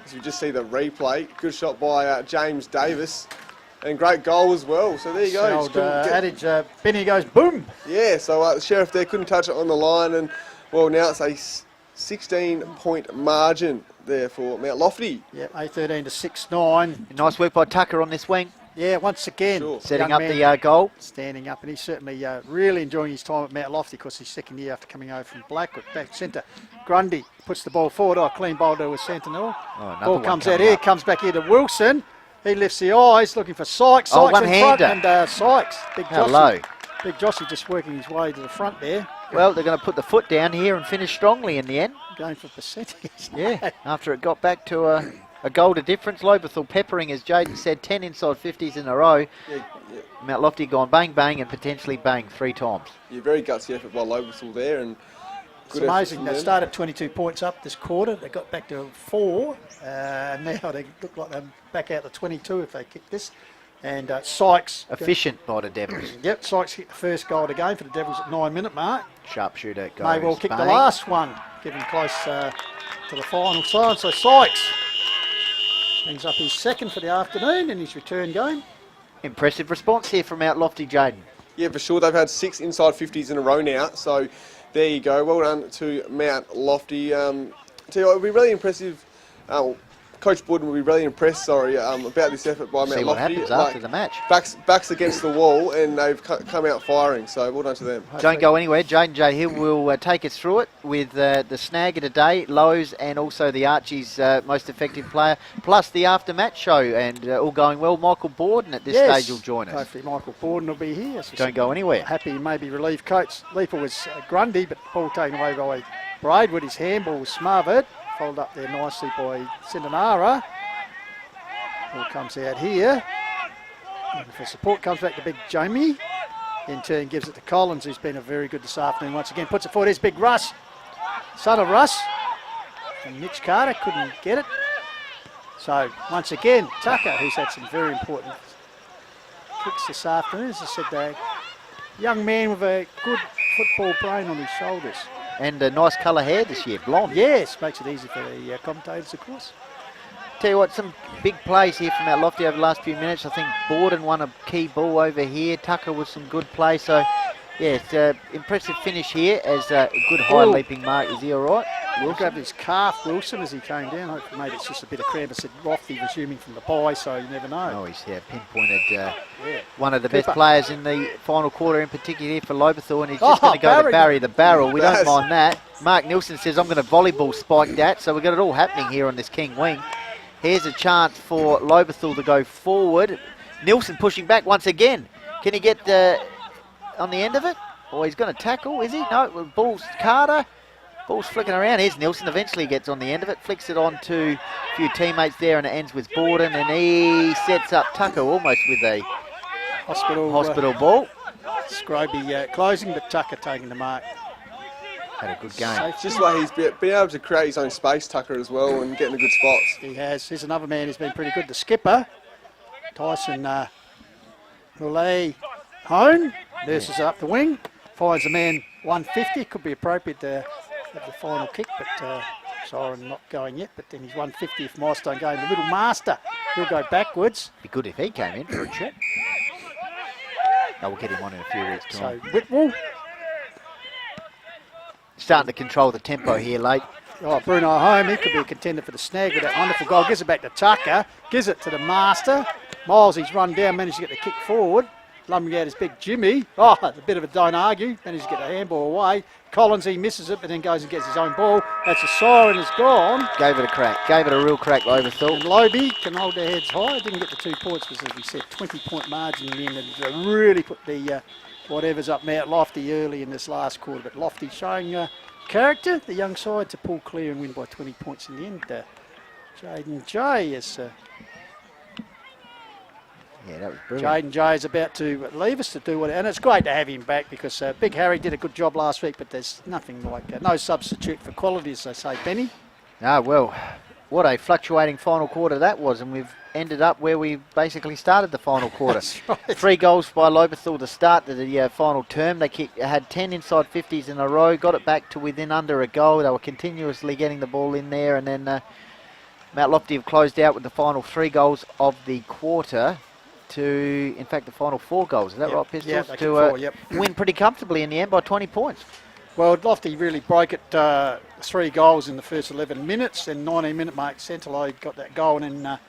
As we just see the replay, good shot by James Davis, and great goal as well. So there you go. Old adage, Benny goes boom. Yeah. So the Sheriff there couldn't touch it on the line, and well, now it's a 16-point margin there for Mount Lofty. Yeah, 8-13 to 6-9. Nice work by Tucker on this wing. Yeah, once again, setting up the goal. Standing up, and he's certainly really enjoying his time at Mount Lofty because he's second year after coming over from Blackwood. Back centre, Grundy puts the ball forward. Clean ball to Sentinel. Ball comes out here, comes back here to Wilson. He lifts the eyes, looking for Sykes. Sykes in front, and Sykes. Big Jossie just working his way to the front there. Well, they're going to put the foot down here and finish strongly in the end. Going for percentage. Yeah, after it got back to a goal to difference. Lobethal peppering, as Jaden said, 10 inside 50s in a row. Yeah. Mount Lofty gone bang, bang, and potentially bang 3 times. Yeah, very gutsy effort by Lobethal there. And it's amazing. They started 22 points up this quarter. They got back to 4. And now they look like they're back out to 22 if they kick this. And Sykes. Efficient by the Devils. Yep, Sykes hit the first goal of the game for the Devils at 9-minute mark. Sharpshooter goes. May well kick the last one, getting close to the final sign. So Sykes brings up his second for the afternoon in his return game. Impressive response here from Mount Lofty, Jaden. Yeah, for sure. They've had 6 inside 50s in a row now. So there you go. Well done to Mount Lofty. Tell you what, it'll be really impressive. Coach Borden will be really impressed, about this effort by Mount Lofty. See what happens after the match. Backs against the wall, and they've come out firing, so well done to them. Don't go anywhere. Jaden J. Hill will take us through it with the snag of the day, Lowe's, and also the Archie's most effective player, plus the after-match show, and all going well. Michael Borden at this stage will join us. Hopefully Michael Borden will be here. So don't go anywhere. Happy maybe relief coach. Leaper was Grundy, but ball taken away by Braidwood. His handball was smothered. Followed up there nicely by Sindanara. Ball comes out here. And for support comes back to big Jamie. In turn gives it to Collins, who's been very good this afternoon. Once again puts it forward. Here's big Russ. Son of Russ. And Mitch Carter couldn't get it. So once again, Tucker, who's had some very important kicks this afternoon. As I said, a young man with a good football brain on his shoulders. And a nice colour hair this year, blonde. Yes, makes it easy for the commentators, of course. Tell you what, some big plays here from Mount Lofty over the last few minutes. I think Borden won a key ball over here. Tucker with some good play. So, yeah, it's an impressive finish here as a good high leaping mark. Is he all right? Will grabbed his calf, Wilson, as he came down. Hopefully maybe it's just a bit of cramp. I said Lofty resuming from the bye, so you never know. Oh, he's pinpointed one of the best players in the final quarter, in particular here for Lobethal, and he's just going to go to Barry the barrel. We don't mind that. Mark Nielsen says, I'm going to volleyball spike that. So we've got it all happening here on this King wing. Here's a chance for Lobethal to go forward. Nielsen pushing back once again. Can he get on the end of it? Or he's going to tackle, is he? No, ball's Carter. Ball's flicking around. Here's Nielsen. Eventually gets on the end of it. Flicks it on to a few teammates there, and it ends with Borden. And he sets up Tucker almost with a hospital ball. Scroby closing, but Tucker taking the mark. Had a good game. Just like he's been able to create his own space, Tucker, as well, and getting the good spots. He has. Here's another man who's been pretty good. The skipper, Tyson Hule Hone, nurses up the wing. Finds a man 150. Could be appropriate to have the final kick, but Siren not going yet. But then he's 150th milestone game. The little master, he'll go backwards. Be good if he came in for a check. Oh, we'll get him on in a few weeks' time. So Whitwell starting to control the tempo here late. Oh, Bruno home. He could be a contender for the snag with that wonderful goal. Gives it back to Tucker. Gives it to the master. Miles, he's run down, managed to get the kick forward. Lumbering out his big Jimmy. Oh, a bit of a don't argue. Managed to get the handball away. Collins, he misses it, but then goes and gets his own ball. That's a siren, is gone. Gave it a crack. Gave it a real crack, Lobethal. And Lobie can hold their heads high. Didn't get the 2 points because, as we said, 20-point margin in the end. And really put the whatever's up Mount Lofty early in this last quarter. But Lofty showing character, the young side, to pull clear and win by 20 points in the end. Jaden J is... yeah, that was brilliant. Jaden J is about to leave us to do what, and it's great to have him back because Big Harry did a good job last week, but there's nothing like no substitute for quality, as they say, Benny. Ah, well, what a fluctuating final quarter that was, and we've ended up where we basically started the final quarter. That's right. 3 goals by Lobethal to start the final term. They had 10 inside 50s in a row, got it back to within under a goal. They were continuously getting the ball in there, and then Mount Lofty have closed out with the final 3 goals of the quarter to, in fact, the final 4 goals. Is that right, Pistols? Yeah, they to kicked 4, yep. win pretty comfortably in the end by 20 points. Well, Lofty really broke it, 3 goals in the first 11 minutes, then 19-minute mark, Centrelo got that goal, and then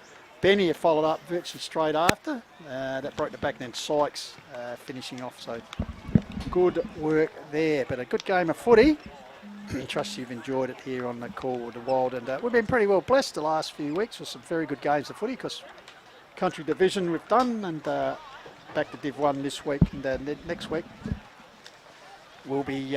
Benny followed up virtually straight after. That broke the back, and then Sykes finishing off, so good work there. But a good game of footy. I trust you've enjoyed it here on the Call of the Wild, and we've been pretty well blessed the last few weeks with some very good games of footy, because country division we've done, and back to Div 1 this week, and next week we'll be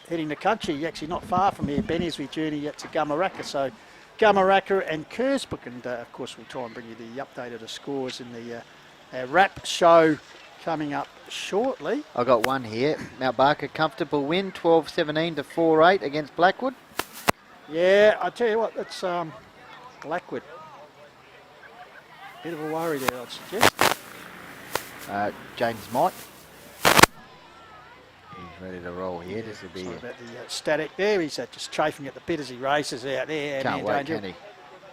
heading to country, actually not far from here, Benny, as we journey yet to Gamaraka. So Gamaraka and Kersbrook, and of course we'll try and bring you the update of the scores in the wrap show coming up shortly. I got one here. Mount Barker comfortable win, 12-17 to 4-8 against Blackwood. Yeah, I tell you what, that's Blackwood. Bit of a worry there, I'd suggest. James Mott. He's ready to roll here. This will be... Sorry about the static there. He's just chafing at the bit as he races out there. Can't wait, can he?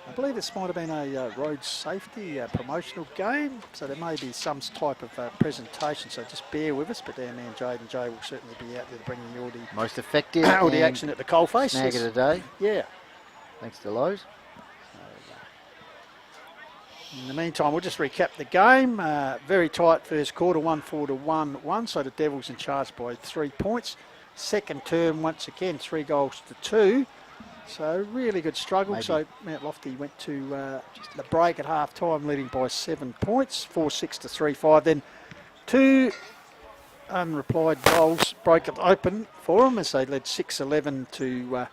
I believe this might have been a road safety promotional game, so there may be some type of presentation, so just bear with us. But our man Jaden J will certainly be out there bringing you all the most effective all the action at the coalface. Snag of the day. Yeah. Thanks to Lowe's. In the meantime, we'll just recap the game. Very tight first quarter, 1-4 to 1-1. So the Devils in charge by 3 points. Second term, once again, 3 goals to 2. So really good struggle. Maybe. So Mount Lofty went to just the break at half time, leading by 7 points, 4-6 to 3-5. Then 2 unreplied goals broke it open for them as they led 6-11 to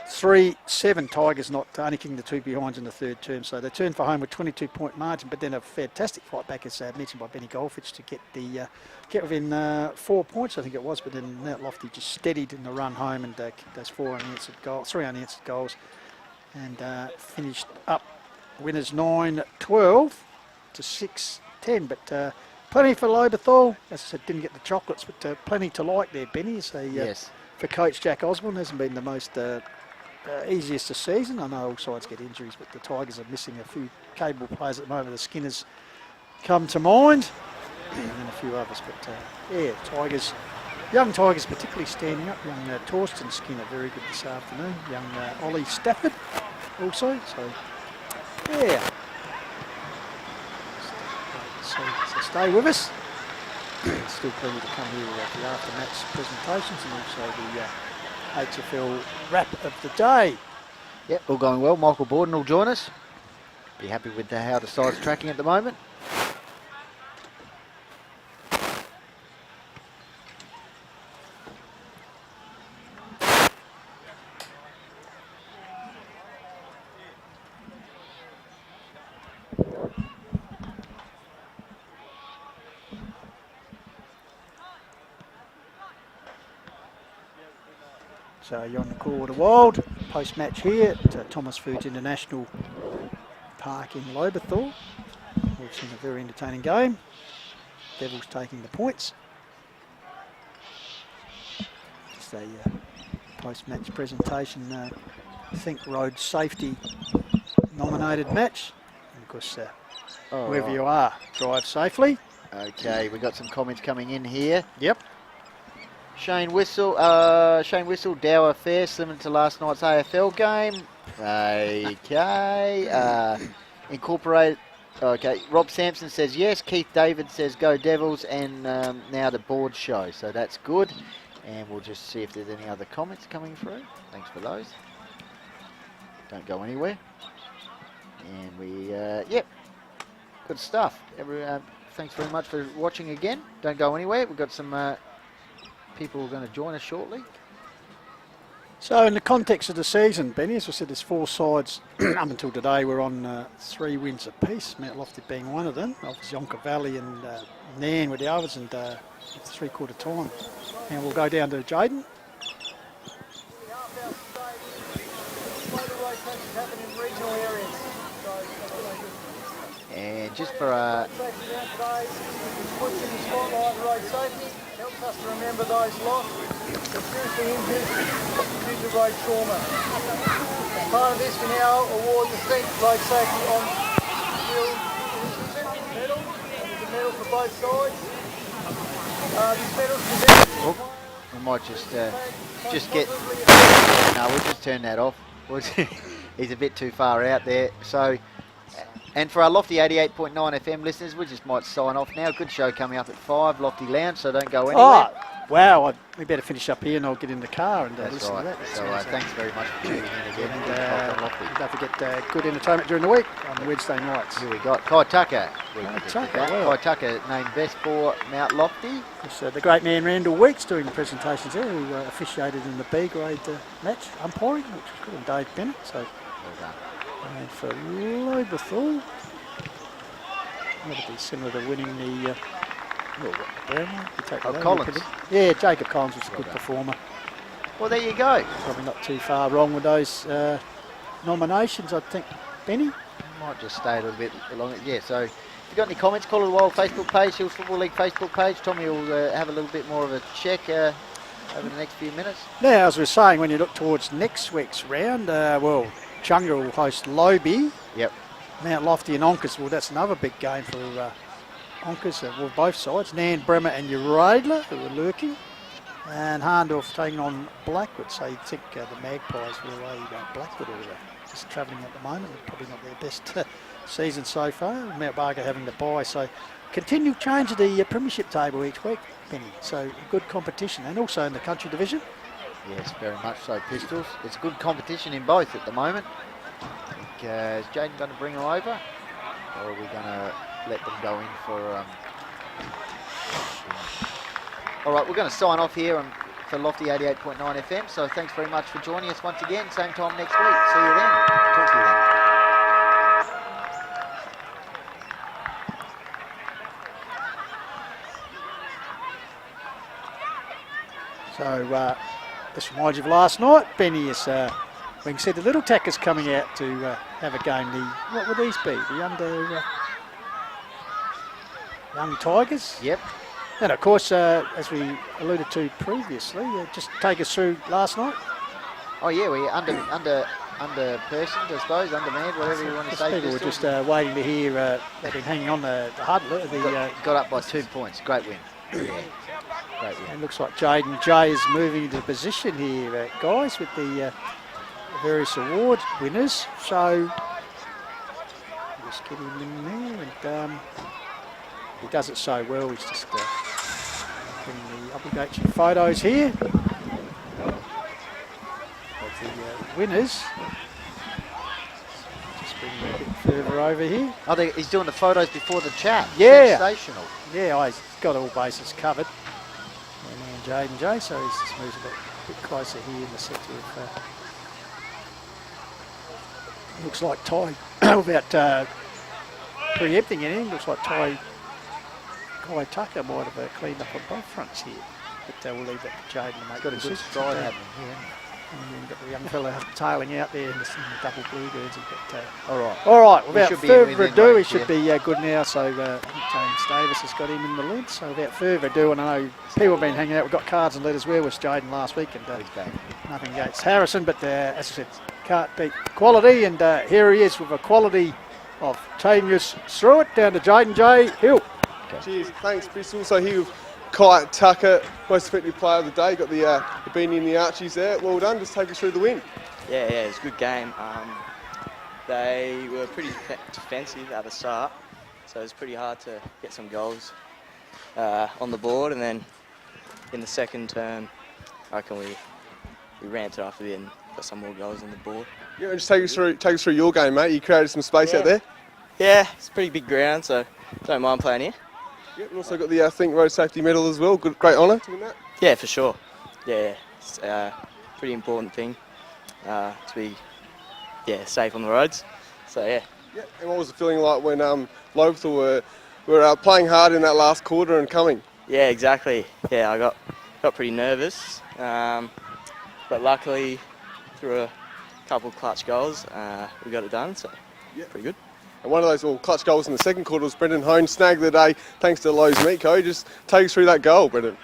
3-7. Tigers not only kicking the 2 behinds in the third term, so they turned for home with 22-point margin, but then a fantastic fight back, as mentioned by Benny Goldfitch, to get within 4 points, I think it was, but then Mount Lofty just steadied in the run home and kicked those 3 unanswered goals, and finished up winners 9-12 to 6-10, but plenty for Lobethal. As I said, didn't get the chocolates, but plenty to like there, Benny. Yes. For coach Jack Osborne, hasn't been the most easiest this season. I know all sides get injuries, but the Tigers are missing a few capable players at the moment. The Skinners come to mind, and a few others. But yeah, Tigers, young Tigers particularly standing up. Young Torsten Skinner, very good this afternoon. Young Ollie Stafford also. So yeah, so stay with us. Still plenty to come here with the after-match presentations and also the HFL wrap of the day. Yep, all going well. Michael Borden will join us. Be happy with how the side's tracking at the moment. So you're on the Call of the Wild, post-match here at Thomas Foods International Park in Lobethal. We've seen a very entertaining game. Devils taking the points. Just a post-match presentation, I think road safety nominated match. And of course, wherever you are, drive safely. Okay, we got some comments coming in here. Yep. Shane Whistle, dour affair, similar to last night's AFL game. Okay. Incorporate. Okay. Rob Sampson says yes. Keith David says go Devils, and now the board show. So that's good. And we'll just see if there's any other comments coming through. Thanks for those. Don't go anywhere. And we, yep, good stuff. Thanks very much for watching again. Don't go anywhere. We've got some people who are going to join us shortly. So in the context of the season, Benny, as I said, there's 4 sides up until today. We're on 3 wins apiece, Mount Lofty being one of them. Obviously Yonka Valley and Nairn with the others, and it's 3/4 time. And we'll go down to Jaden. happen in regional areas. And just for Puts in the spotlight road safety, helps us to remember those lost, seriously injured due to road trauma. As part of this, we now award the Distinct Road Safety on Field medal. There's a medal for both sides. This medal's presented. we might just get. No, we'll just turn that off. He's a bit too far out there. So. And for our Lofty 88.9 FM listeners, we just might sign off now. Good show coming up at 5, Lofty Lounge, so don't go anywhere. Oh, wow. We better finish up here and I'll get in the car and listen to that. So thanks very much for tuning in again. And don't forget good entertainment during the week on Wednesday nights. Here we got Kai Tucker. Kai Tucker named best for Mount Lofty. It's, the great man Randall Weeks doing the presentations there, who officiated in the B grade match, umpiring, which was good, and Dave Bennett. So. Well done. And for Lobethal, that'll be similar to winning the Collins. Yeah, Jacob Collins was a good performer. Well, there you go. Probably not too far wrong with those nominations, I think, Benny. Might just stay a little bit longer. Yeah, so if you've got any comments, Call It a Wild Facebook page, Hills Football League Facebook page. Tommy will have a little bit more of a check over the next few minutes. Now, as we were saying, when you look towards next week's round, Chunga will host Lobe. Yep. Mount Lofty and Onkers. Well, that's another big game for Onkers. Well, both sides. Nan, Bremer and Uradler, who are lurking. And Harndorf taking on Blackwood. So you'd think the Magpies will Blackwood are just travelling at the moment. Probably not their best season so far. Mount Barker having the bye. So continue change of the premiership table each week, Penny. So good competition. And also in the country division. Yes, very much so, Pistols. It's good competition in both at the moment. Is Jaden going to bring them over? Or are we going to let them go in for... All right, we're going to sign off here for Lofty 88.9 FM. So thanks very much for joining us once again. Same time next week. See you then. Talk to you then. So... This reminds you of last night. Benny is, we said the Little Tackers coming out to have a game. What would these be? The Young Tigers? Yep. And of course, as we alluded to previously, just take us through last night. Oh yeah, we under personed, I suppose, undermanned, whatever you want to say. People were just waiting to hear, they've been hanging on the huddle. Got up by 2 points, great win. Yeah. It looks like Jaden J is moving into position here, guys, with the various award winners. So just get him in there, and he does it so well. He's just getting the obligatory photos here of the winners. Just bring him a bit further over here. I think he's doing the photos before the chat. Yeah. Sensational. Yeah, he's got all bases covered. And Jaden J, so he's just moves a bit closer here in the centre of. Looks like Ty, without preempting anything, looks like Kai Tucker might have cleaned up on both fronts here. But we'll leave that to Jaden to make. Got a good stride happening here. And then got the young fella tailing out there in the double bluebirds. All right. All right, without further ado, he should be be good now. So James Davis has got him in the lead. So without further ado, and I know people have been hanging out. We've got cards and letters. Where was Jaden last week? And nothing against Harrison, but as I said, can't beat quality. And here he is with a quality of Tamius through it down to Jaden J. Hill. Okay. Cheers, thanks, Bristol. So here with Kai Tucker, most effective player of the day. Got the beanie and the Archies there. Well done. Just take us through the win. Yeah, it was a good game. They were pretty defensive at the start, so it was pretty hard to get some goals on the board. And then in the second term, I reckon we ramped it up a bit and got some more goals on the board. Yeah, just take us through your game, mate. You created some space out there. Yeah, it's a pretty big ground, so don't mind playing here. Yep, and also got the Think Road Safety Medal as well. Great honour to win that. Yeah, for sure. Yeah, it's a pretty important thing to be safe on the roads. So yeah. Yeah, and what was the feeling like when Lobethal were playing hard in that last quarter and coming? Yeah, exactly. Yeah, I got pretty nervous, but luckily through a couple clutch goals. We got it done, so pretty good. And one of those clutch goals in the second quarter was Brendan Hone snagged the day thanks to Lowe's Meatco. Just take us through that goal, Brendan.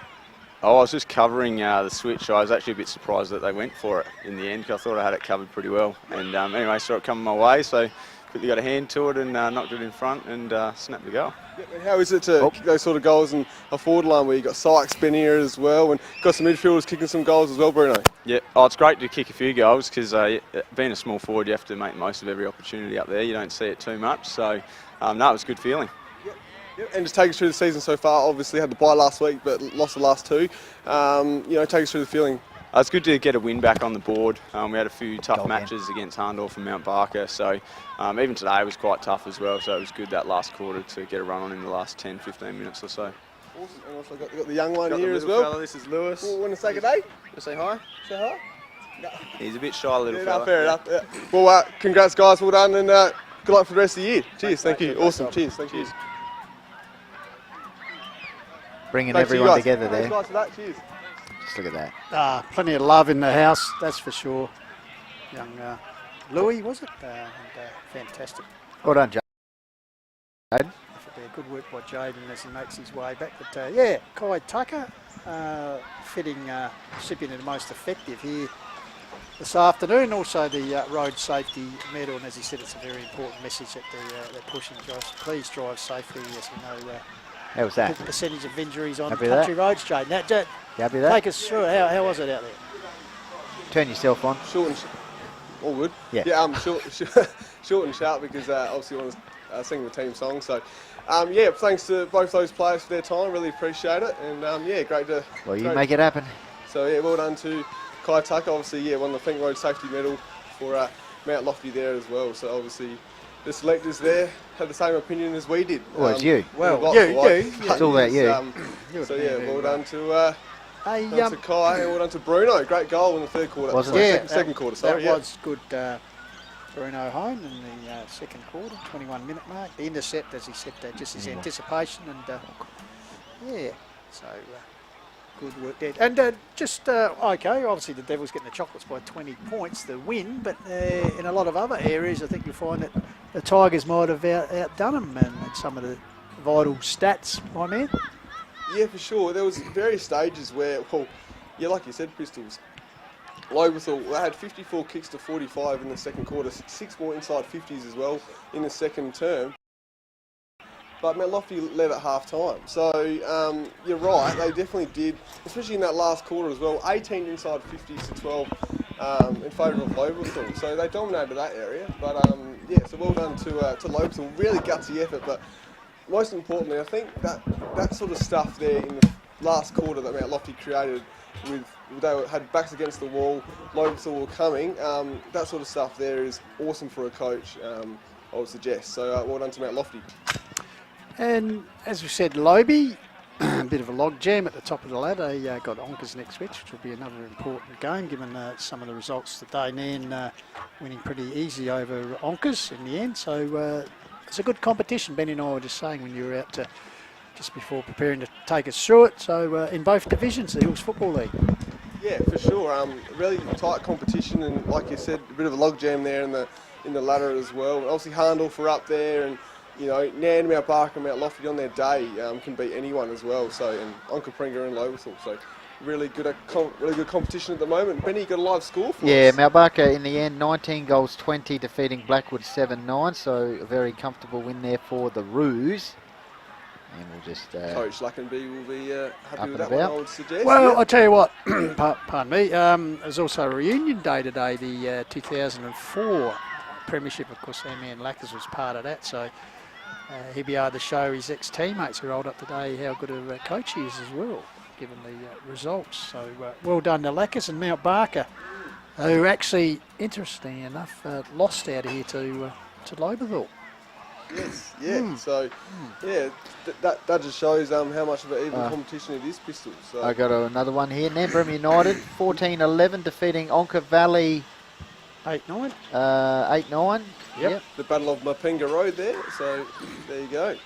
Oh, I was just covering the switch. I was actually a bit surprised that they went for it in the end because I thought I had it covered pretty well. And anyway, saw it coming my way, so quickly got a hand to it and knocked it in front and snapped the goal. Yep, and how is it to kick those sort of goals in a forward line where you've got Sykes, Benier as well, and got some midfielders kicking some goals as well, Bruno? Yeah, it's great to kick a few goals because being a small forward, you have to make the most of every opportunity up there. You don't see it too much, so no, it was a good feeling. Yep, and just take us through the season so far. Obviously had the bye last week, but lost the last two. Take us through the feeling. It's good to get a win back on the board. We had a few tough matches against Harndorf and Mount Barker, so even today was quite tough as well, so it was good that last quarter to get a run on in the last 10-15 minutes or so. Awesome, and also got the young one here as well. Fella, this is Lewis. Want to say good day? Say hi. Say hi. No. He's a bit shy little fella. Fair enough. Yeah. Well, congrats guys, well done, and good luck for the rest of the year. Cheers, thank you. Awesome, cheers, thank you. Bringing everyone together there. Thanks guys for that, cheers. Just look at that. Plenty of love in the house, that's for sure. Young Louis, was it? Fantastic. Well done, Jaden. That'll be a good work by Jaden as he makes his way back. But Kai Tucker, fitting recipient of the most effective here this afternoon. Also the road safety medal, and as he said, it's a very important message that they're pushing. Guys, please drive safely. As we know, how was that? The percentage of injuries on Happy country roads, Jaden. Happy that? Take us through it. How was it out there? Turn yourself on. Short and all good. Yeah. Short and sharp because obviously I want to sing the team song. So, thanks to both those players for their time. Really appreciate it. And great to. Well, you make it happen. So well done to Kai Tucker. Obviously, won the Fink Road Safety Medal for Mount Lofty there as well. So obviously, the selectors there had the same opinion as we did. Well, it's you. Well, you. It's all about you. Well done to. To Kai and well done to Bruno. Great goal in the third quarter. Wasn't it? Second quarter, sorry. That was good. Bruno Hone in the second quarter, 21-minute mark. The intercept, as he said, just his anticipation and so good work there. And obviously the Devils getting the chocolates by 20 points, the win, but in a lot of other areas, I think you'll find that the Tigers might have outdone them and some of the vital stats, my man. Yeah, for sure. There was various stages where, like you said, Pistols, Lobethal, they had 54 kicks to 45 in the second quarter, 6 more inside 50s as well in the second term. But Mount Lofty led at half time. So you're right, they definitely did, especially in that last quarter as well, 18 inside 50s to 12 in favour of Lobethal. So they dominated that area. But so well done to Lobethal. Really gutsy effort. But most importantly, I think that sort of stuff there in the last quarter that Mount Lofty created they had backs against the wall, Lobethal were coming, that sort of stuff there is awesome for a coach, I would suggest. So well done to Mount Lofty. And as we said, Lobie, a bit of a log jam at the top of the ladder. They got Onkers next week, which will be another important game given some of the results today. Nan winning pretty easy over Onkers in the end. So it's a good competition. Benny and I were just saying when you were out just before preparing to take us through it. So in both divisions, the Hills Football League. Yeah, for sure. Really tight competition, and like you said, a bit of a log jam there in the ladder as well. Obviously, Harndorf are up there, and Nan, Mount Barker, Mount Lofty on their day can beat anyone as well. So and Onkapringa and Lobethal. So really good competition at the moment. Benny, you got a live score for us? Yeah, Mount Barker in the end, 19 goals 20, defeating Blackwood 7-9. So a very comfortable win there for the Roos. And we'll just Coach Luckenby will be happy with that one, I would suggest. Well, I'll tell you what, pardon me, there's also a reunion day today, the 2004 Premiership. Of course, our man Lackers was part of that, so he'll be able to show his ex-teammates who rolled up today how good a coach he is as well, given the results. So well done to Lackers and Mount Barker, who actually, interestingly enough, lost out of here to Lobethal. Yes, yeah. So, that just shows how much of an even competition it is, Pistols. So. I got another one here. Nambram United 14-11, defeating Onka Valley 8-9. 8-9. Yep. The Battle of Mapinga Road there. So there you go.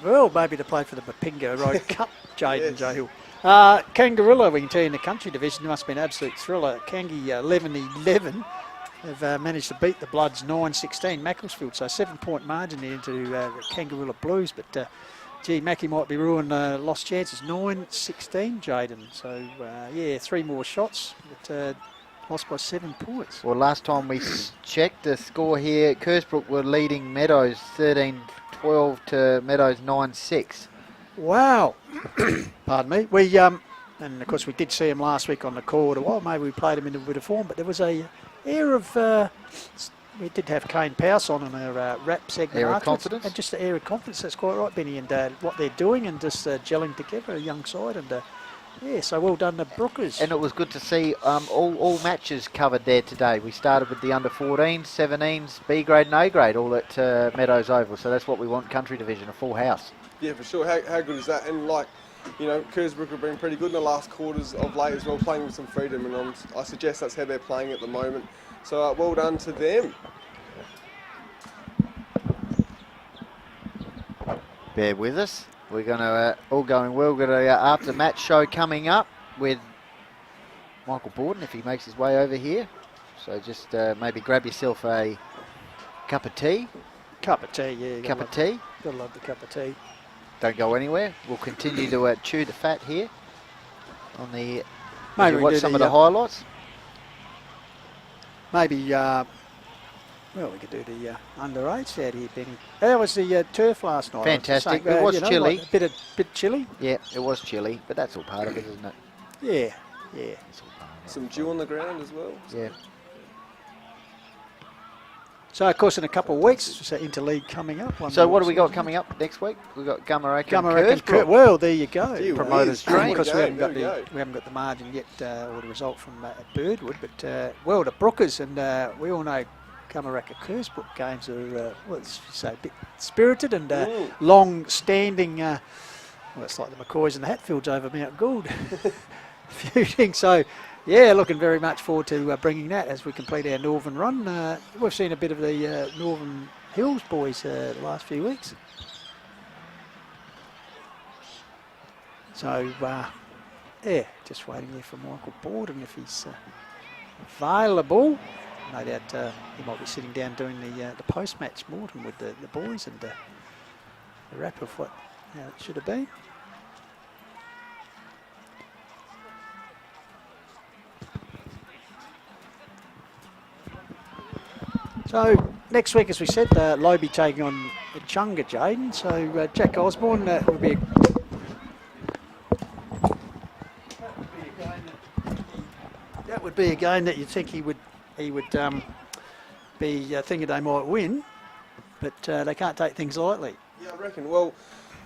Well, maybe to play for the Mapinga Road Cup, Jaden Jahill. Kangarilla, we can tell you in the country division, must be an absolute thriller. Kangi 11-11. have managed to beat the Bloods 9-16, Macclesfield. So 7-point margin there into the Kangaroo Blues. But, gee, Mackie might be ruining lost chances. 9-16, Jaden. So, yeah, 3 more shots, but lost by 7 points. Well, last time we checked the score here, Kersbrook were leading Meadows 13-12 to Meadows 9-6. Wow. Pardon me. We and of course we did see him last week on the quarter. Well, maybe we played him in a bit of form, but there was a air of we did have Kane Powers on in our rap segment. Air of afterwards. confidence? And just the air of confidence, that's quite right, Benny, and what they're doing and just gelling together, a young side, and yeah, so well done to Brookers. And it was good to see all matches covered there today. We started with the under 14s, 17s, B grade and A grade, all at Meadows Oval. So that's what we want, country division, a full house. Yeah, for sure. How good is that? And like, you know, Kersbrook have been pretty good in the last quarters of late as well, playing with some freedom, and I suggest that's how they're playing at the moment. So well done to them. Bear with us. We're going to, all going well, we've got a after-match show coming up with Michael Borden, if he makes his way over here. So just maybe grab yourself a cup of tea. Cup of tea, yeah. Cup of tea. Gotta love the cup of tea. Don't go anywhere. We'll continue to chew the fat here on the... Maybe we watch some of the highlights. Maybe, well, we could do the under-8s out here, Benny. How was the turf last night? Fantastic. It was chilly. Like a bit chilly. Yeah, it was chilly, but that's all part of it, isn't it? Yeah, yeah. Some dew on the ground as well. Yeah. So, of course, in a couple of weeks, it's interleague coming up. So what do we got coming up next week? We've got Gumarack and Kersbrook. Well, there you go. Promoters dream. Because we haven't got the margin yet, or the result from Birdwood, but well, the Brookers, and we all know Gumarack and Kersbrook games are, a bit spirited and long-standing. Well, it's like the McCoys and the Hatfields over Mount Gould feuding. So, yeah, looking very much forward to bringing that as we complete our Northern run. We've seen a bit of the Northern Hills boys the last few weeks. So, yeah, just waiting there for Michael Borden if he's available. No doubt he might be sitting down doing the post-match Morton with the boys and the wrap of how it should have been. So next week, as we said, Lobe taking on Chunga, Jaden. So Jack Osborne would be that would be a game that you think he would be thinking they might win, but they can't take things lightly. Yeah, I reckon. Well,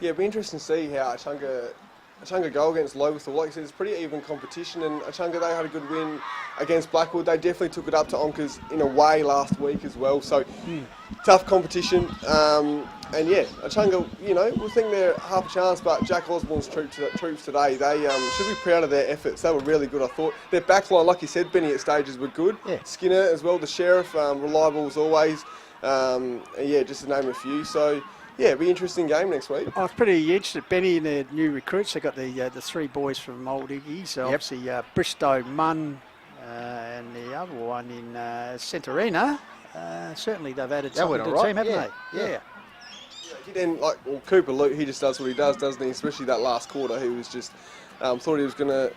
yeah, it'd be interesting to see how Chunga go against Lobethal. Like I said, it's pretty even competition, and Chunga, they had a good win against Blackwood. They definitely took it up to Onkers in a way last week as well. So tough competition, and yeah, Chunga, you know, we think they're half a chance, but Jack Osborne's troops today, they should be proud of their efforts. They were really good, I thought. Their backline, like you said, Benny, at stages were good. Yeah. Skinner as well, the Sheriff, reliable as always. And yeah, just to name a few. So yeah, it'll be an interesting game next week. I was pretty interested, Benny, in their new recruits. They got the 3 boys from Old Iggy, so obviously Bristow, Munn, and the other one in Centurina. Certainly they've added something to the team, haven't they? Yeah. And like Cooper Luke, he just does what he does, doesn't he? Especially that last quarter, he was just thought he was going to,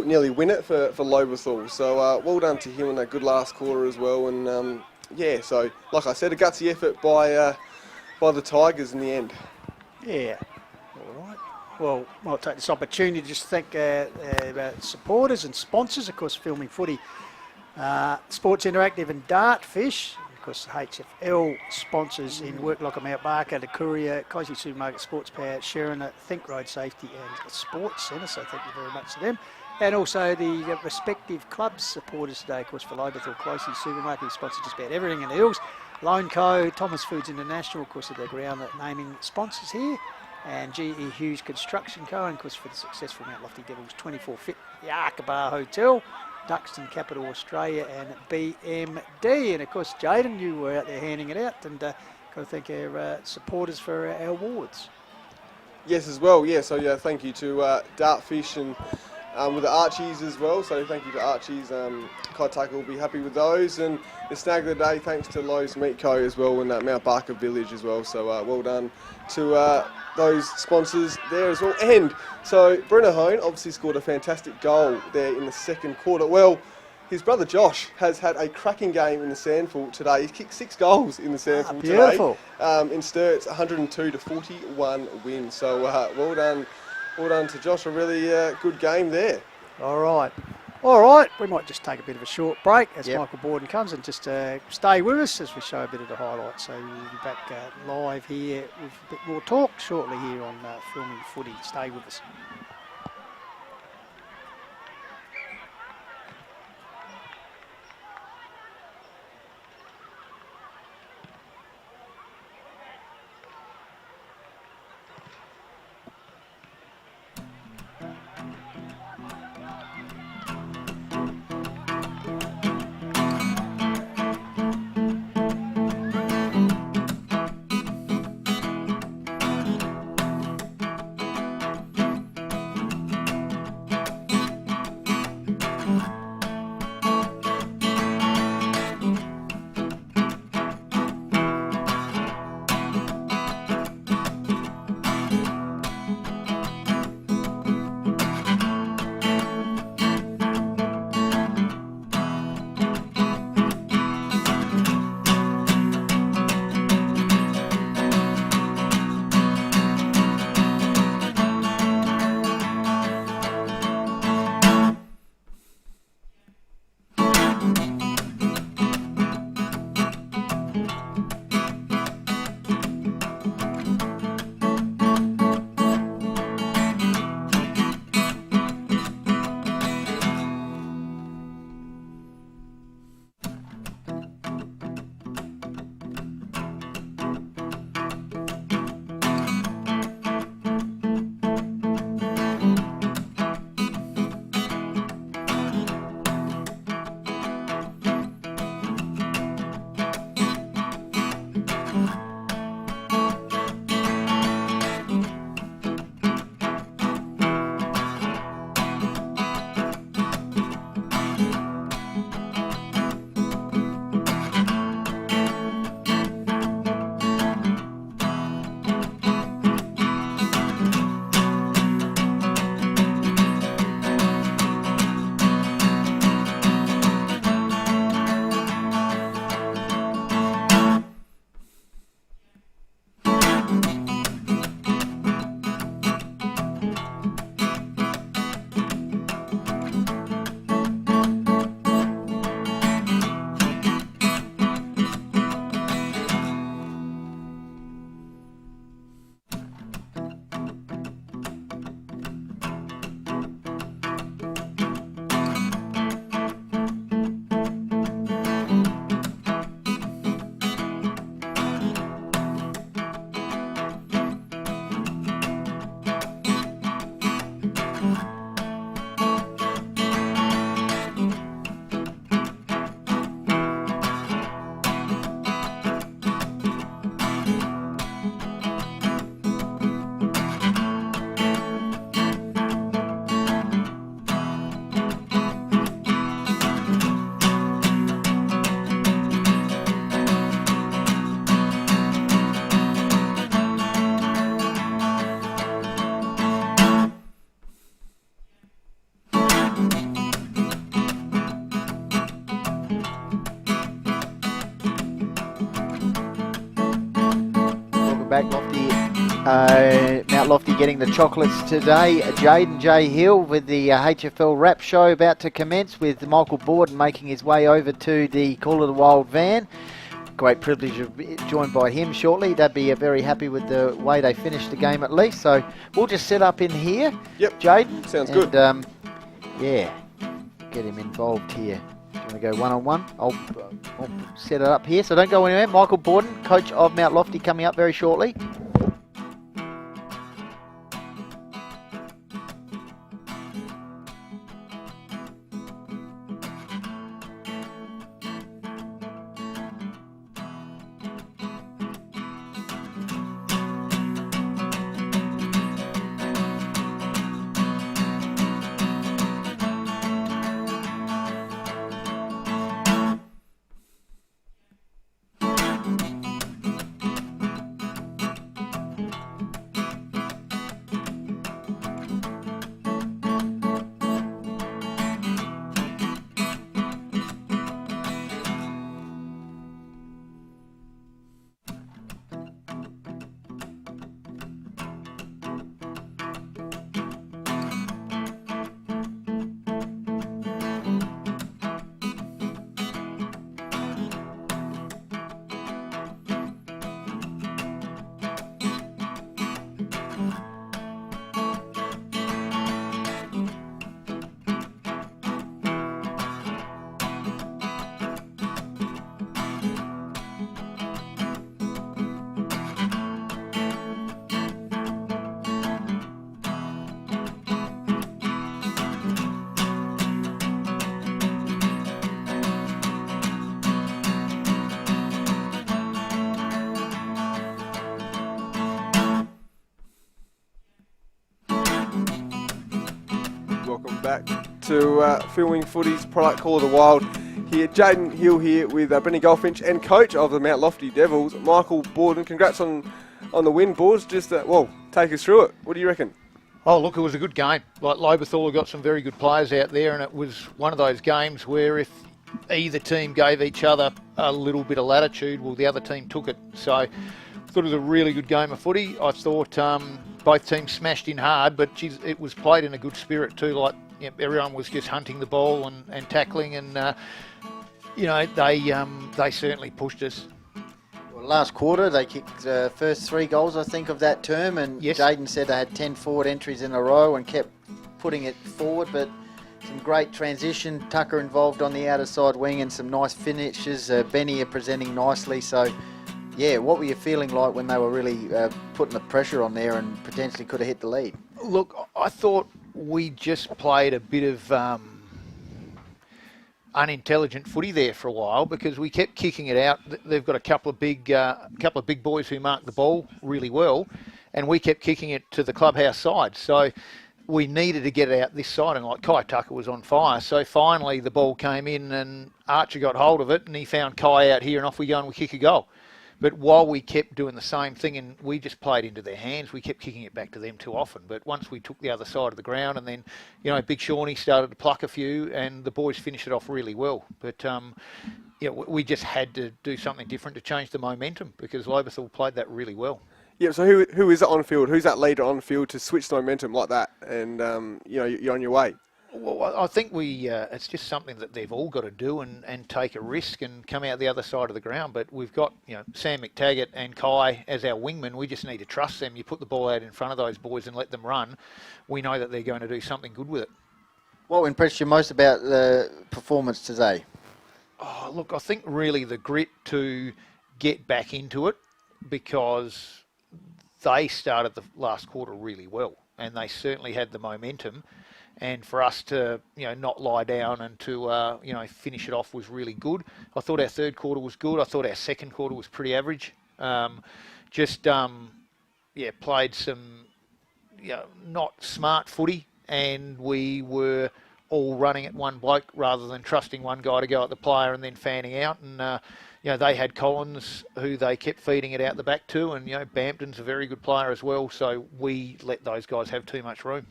nearly win it for Lobethal. So well done to him on that good last quarter as well. And yeah, so like I said, a gutsy effort by the Tigers in the end. Yeah. All right. Well, I'll take this opportunity to just thank supporters and sponsors, of course, Filming Footy, Sports Interactive and Dartfish. Of course, the HFL sponsors in Worklocker, Mount Barker, the Courier, Cozy Supermarket, Sports Power, Sharon, Think Road Safety and Sports Centre. So thank you very much to them. And also the respective clubs supporters today, of course, for Lobethal, Closey Supermarket, who sponsor just about everything in the hills. Lone Co, Thomas Foods International, of course, are the ground naming sponsors here. And GE Hughes Construction Co, and of course, for the successful Mount Lofty Devils 24 Fit, the Arkabar Hotel, Duxton Capital Australia and BMD. And of course, Jaden, you were out there handing it out, and got to thank our supporters for our awards. Yes, as well. Yeah, so yeah, thank you to Dartfish and with the Archies as well. So thank you to Archies. Kaitaka will be happy with those. And the snag of the day, thanks to Lowe's Meat Co. as well, in that Mount Barker Village as well. So well done to those sponsors there as well. And so Bruno Hone obviously scored a fantastic goal there in the second quarter. Well, his brother Josh has had a cracking game in the Sandful today. He's kicked 6 goals in the Sandful today. Beautiful. In Sturt's 102-41 win. So well done to Josh. A really good game there. All right, we might just take a bit of a short break as Michael Borden comes, and just stay with us as we show a bit of the highlights. So we'll be back live here with a bit more talk shortly here on Filming Footy. Stay with us. Back Lofty, Mount Lofty getting the chocolates today. Jaden J. Hill with the HFL Rap Show about to commence, with Michael Borden making his way over to the Call of the Wild van. Great privilege to be joined by him shortly. They'd be very happy with the way they finished the game at least. So we'll just set up in here. Yep. Jaden. Sounds good. Yeah, get him involved here. Do you want to go one-on-one? I'll set it up here, so don't go anywhere. Michael Borden, coach of Mount Lofty, coming up very shortly. back to filming footy's product Call of the Wild. Here, Jaden Hill here with Brendan Goldfinch and coach of the Mount Lofty Devils, Michael Borden. Congrats on the win, boards. Just take us through it. What do you reckon? Oh, look, it was a good game. Like Lobethal have got some very good players out there, and it was one of those games where if either team gave each other a little bit of latitude, well, the other team took it. So I thought it was a really good game of footy. I thought both teams smashed in hard, but geez, it was played in a good spirit too. Like everyone was just hunting the ball and tackling, and they certainly pushed us. Well, last quarter they kicked the first 3 goals, I think, of that term, and yes. Jaden said they had 10 forward entries in a row and kept putting it forward, but some great transition. Tucker involved on the outer side wing and some nice finishes. Benny are presenting nicely. So, yeah, what were you feeling like when they were really putting the pressure on there and potentially could have hit the lead? Look, I thought we just played a bit of unintelligent footy there for a while because we kept kicking it out. They've got a couple of big boys who mark the ball really well, and we kept kicking it to the clubhouse side. So we needed to get it out this side, and like Kai Tucker was on fire. So finally the ball came in and Archer got hold of it and he found Kai out here, and off we go and we kick a goal. But while we kept doing the same thing and we just played into their hands, we kept kicking it back to them too often. But once we took the other side of the ground, and then, Big Shawnee started to pluck a few and the boys finished it off really well. But we just had to do something different to change the momentum because Lobethal played that really well. Yeah, so who is it on field? Who's that leader on field to switch the momentum like that? And, you're on your way. Well, I think it's just something that they've all got to do and take a risk and come out the other side of the ground. But we've got, Sam McTaggart and Kai as our wingmen. We just need to trust them. You put the ball out in front of those boys and let them run. We know that they're going to do something good with it. What impressed you most about the performance today? Oh, look, I think really the grit to get back into it, because they started the last quarter really well and they certainly had the momentum. And for us to, not lie down and to, finish it off was really good. I thought our third quarter was good. I thought our second quarter was pretty average. Played some, not smart footy, and we were all running at one bloke rather than trusting one guy to go at the player and then fanning out. And, they had Collins, who they kept feeding it out the back to, and, Bampton's a very good player as well. So we let those guys have too much room.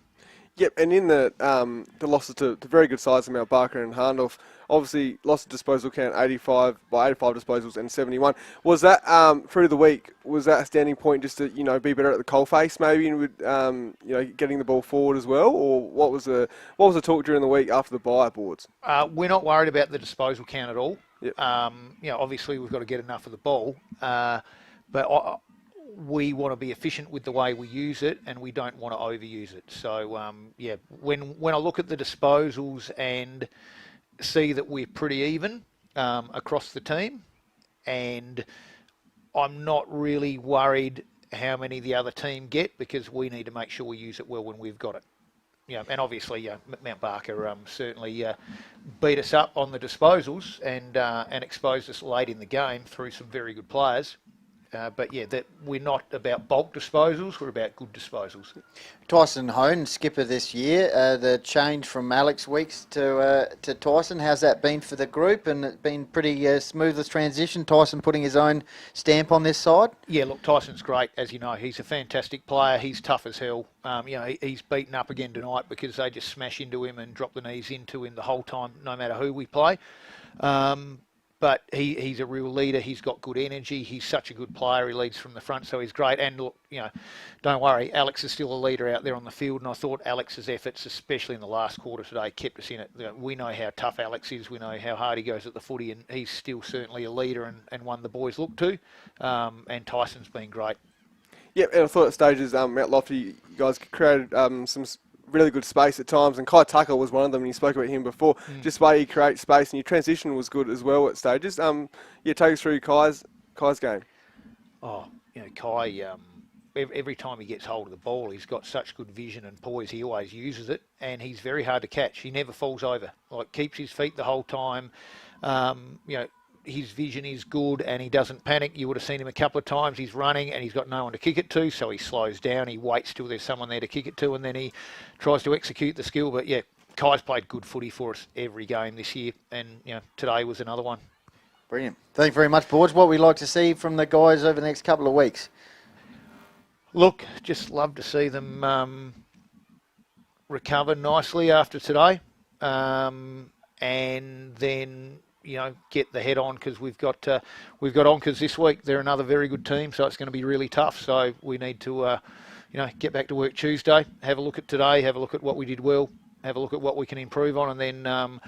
Yep, and in the losses to very good sides, Mount Barker and Harndorf, obviously lost a disposal count 85 disposals and 71. Was that through the week? Was that a standing point just to be better at the coalface maybe, and with getting the ball forward as well, or what was the talk during the week after the bye boards? We're not worried about the disposal count at all. Yep. Obviously we've got to get enough of the ball, but we want to be efficient with the way we use it, and we don't want to overuse it. So, when I look at the disposals and see that we're pretty even across the team, and I'm not really worried how many the other team get, because we need to make sure we use it well when we've got it. And obviously Mount Barker certainly beat us up on the disposals and exposed us late in the game through some very good players. That we're not about bulk disposals, we're about good disposals. Tyson Hone, skipper this year, the change from Alex Weeks to Tyson, how's that been for the group? And it's been pretty smooth transition, Tyson putting his own stamp on this side? Yeah, look, Tyson's great, as you know. He's a fantastic player, he's tough as hell. He's beaten up again tonight because they just smash into him and drop the knees into him the whole time, no matter who we play. But he's a real leader. He's got good energy. He's such a good player. He leads from the front, so he's great. And look, don't worry, Alex is still a leader out there on the field. And I thought Alex's efforts, especially in the last quarter today, kept us in it. We know how tough Alex is. We know how hard he goes at the footy, and he's still certainly a leader and one the boys look to. And Tyson's been great. Yeah, and I thought at stages, Mount Lofty, you guys created some really good space at times, and Kai Tucker was one of them, and you spoke about him before. Just the way he creates space, and your transition was good as well at stages. Take us through Kai's game. Kai, every time he gets hold of the ball, he's got such good vision and poise. He always uses it, and he's very hard to catch. He never falls over. Keeps his feet the whole time. His vision is good and he doesn't panic. You would have seen him a couple of times. He's running and he's got no one to kick it to, so he slows down. He waits till there's someone there to kick it to, and then he tries to execute the skill. But Kai's played good footy for us every game this year, and today was another one. Brilliant. Thank you very much, Borge. What we'd like to see from the guys over the next couple of weeks? Look, just love to see them recover nicely after today, and then get the head on, because we've got Onkers this week. They're another very good team, so it's going to be really tough. So we need to get back to work Tuesday, have a look at today, have a look at what we did well, have a look at what we can improve on, and then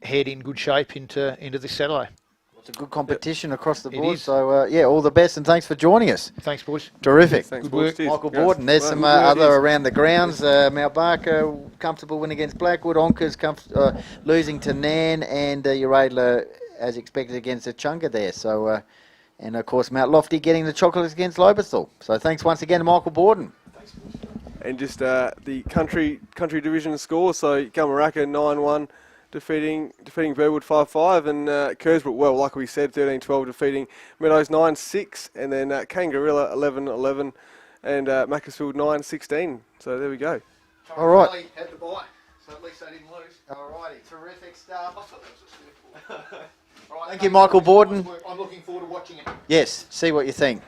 head in good shape into this Saturday. It's a good competition across the board. is. So, all the best, and thanks for joining us. Thanks, boys. Terrific. Thanks, Good work. boys. Michael Cheers. Borden. There's Right, some good work, other yes. around the grounds. Mount Barker comfortable win against Blackwood. Onkers losing to Nan, and Uradler as expected against Echunga there. So, and of course Mount Lofty getting the chocolates against Lobethal. So thanks once again to Michael Borden. And just the country division score. So Gamaraka 9-1. Defeating Burwood 5-5, and Kersbrook, well, like we said, 13-12 defeating Meadows 9-6, and then Kangarilla 11-11, and Macclesfield 9-16. So there we go. All right. Really had to buy, so at least they didn't lose. All righty, terrific stuff. I thought that was a slip. All right, Thank you, Michael Borden. I'm looking forward to watching it. Yes, see what you think.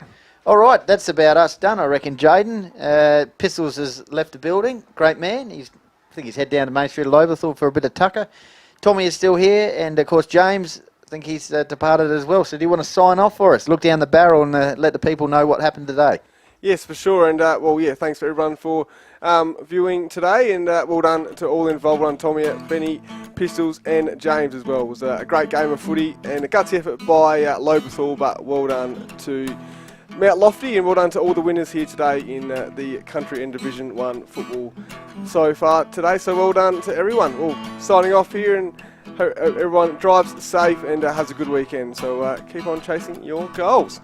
All right, that's about us done, I reckon. Jaden Pistols has left the building. Great man. I think he's head down to Main Street Lobethal for a bit of tucker. Tommy is still here, and of course James, I think he's departed as well. So do you want to sign off for us? Look down the barrel and let the people know what happened today. Yes, for sure. And thanks for everyone for viewing today, and well done to all involved. Well done, Tommy, Benny, Pistols, and James as well. It was a great game of footy and a gutsy effort by Lobethal, but well done to Mount Lofty, and well done to all the winners here today in the Country and Division 1 football so far today. So well done to everyone. Well, signing off here, and hope everyone drives safe and has a good weekend. So keep on chasing your goals.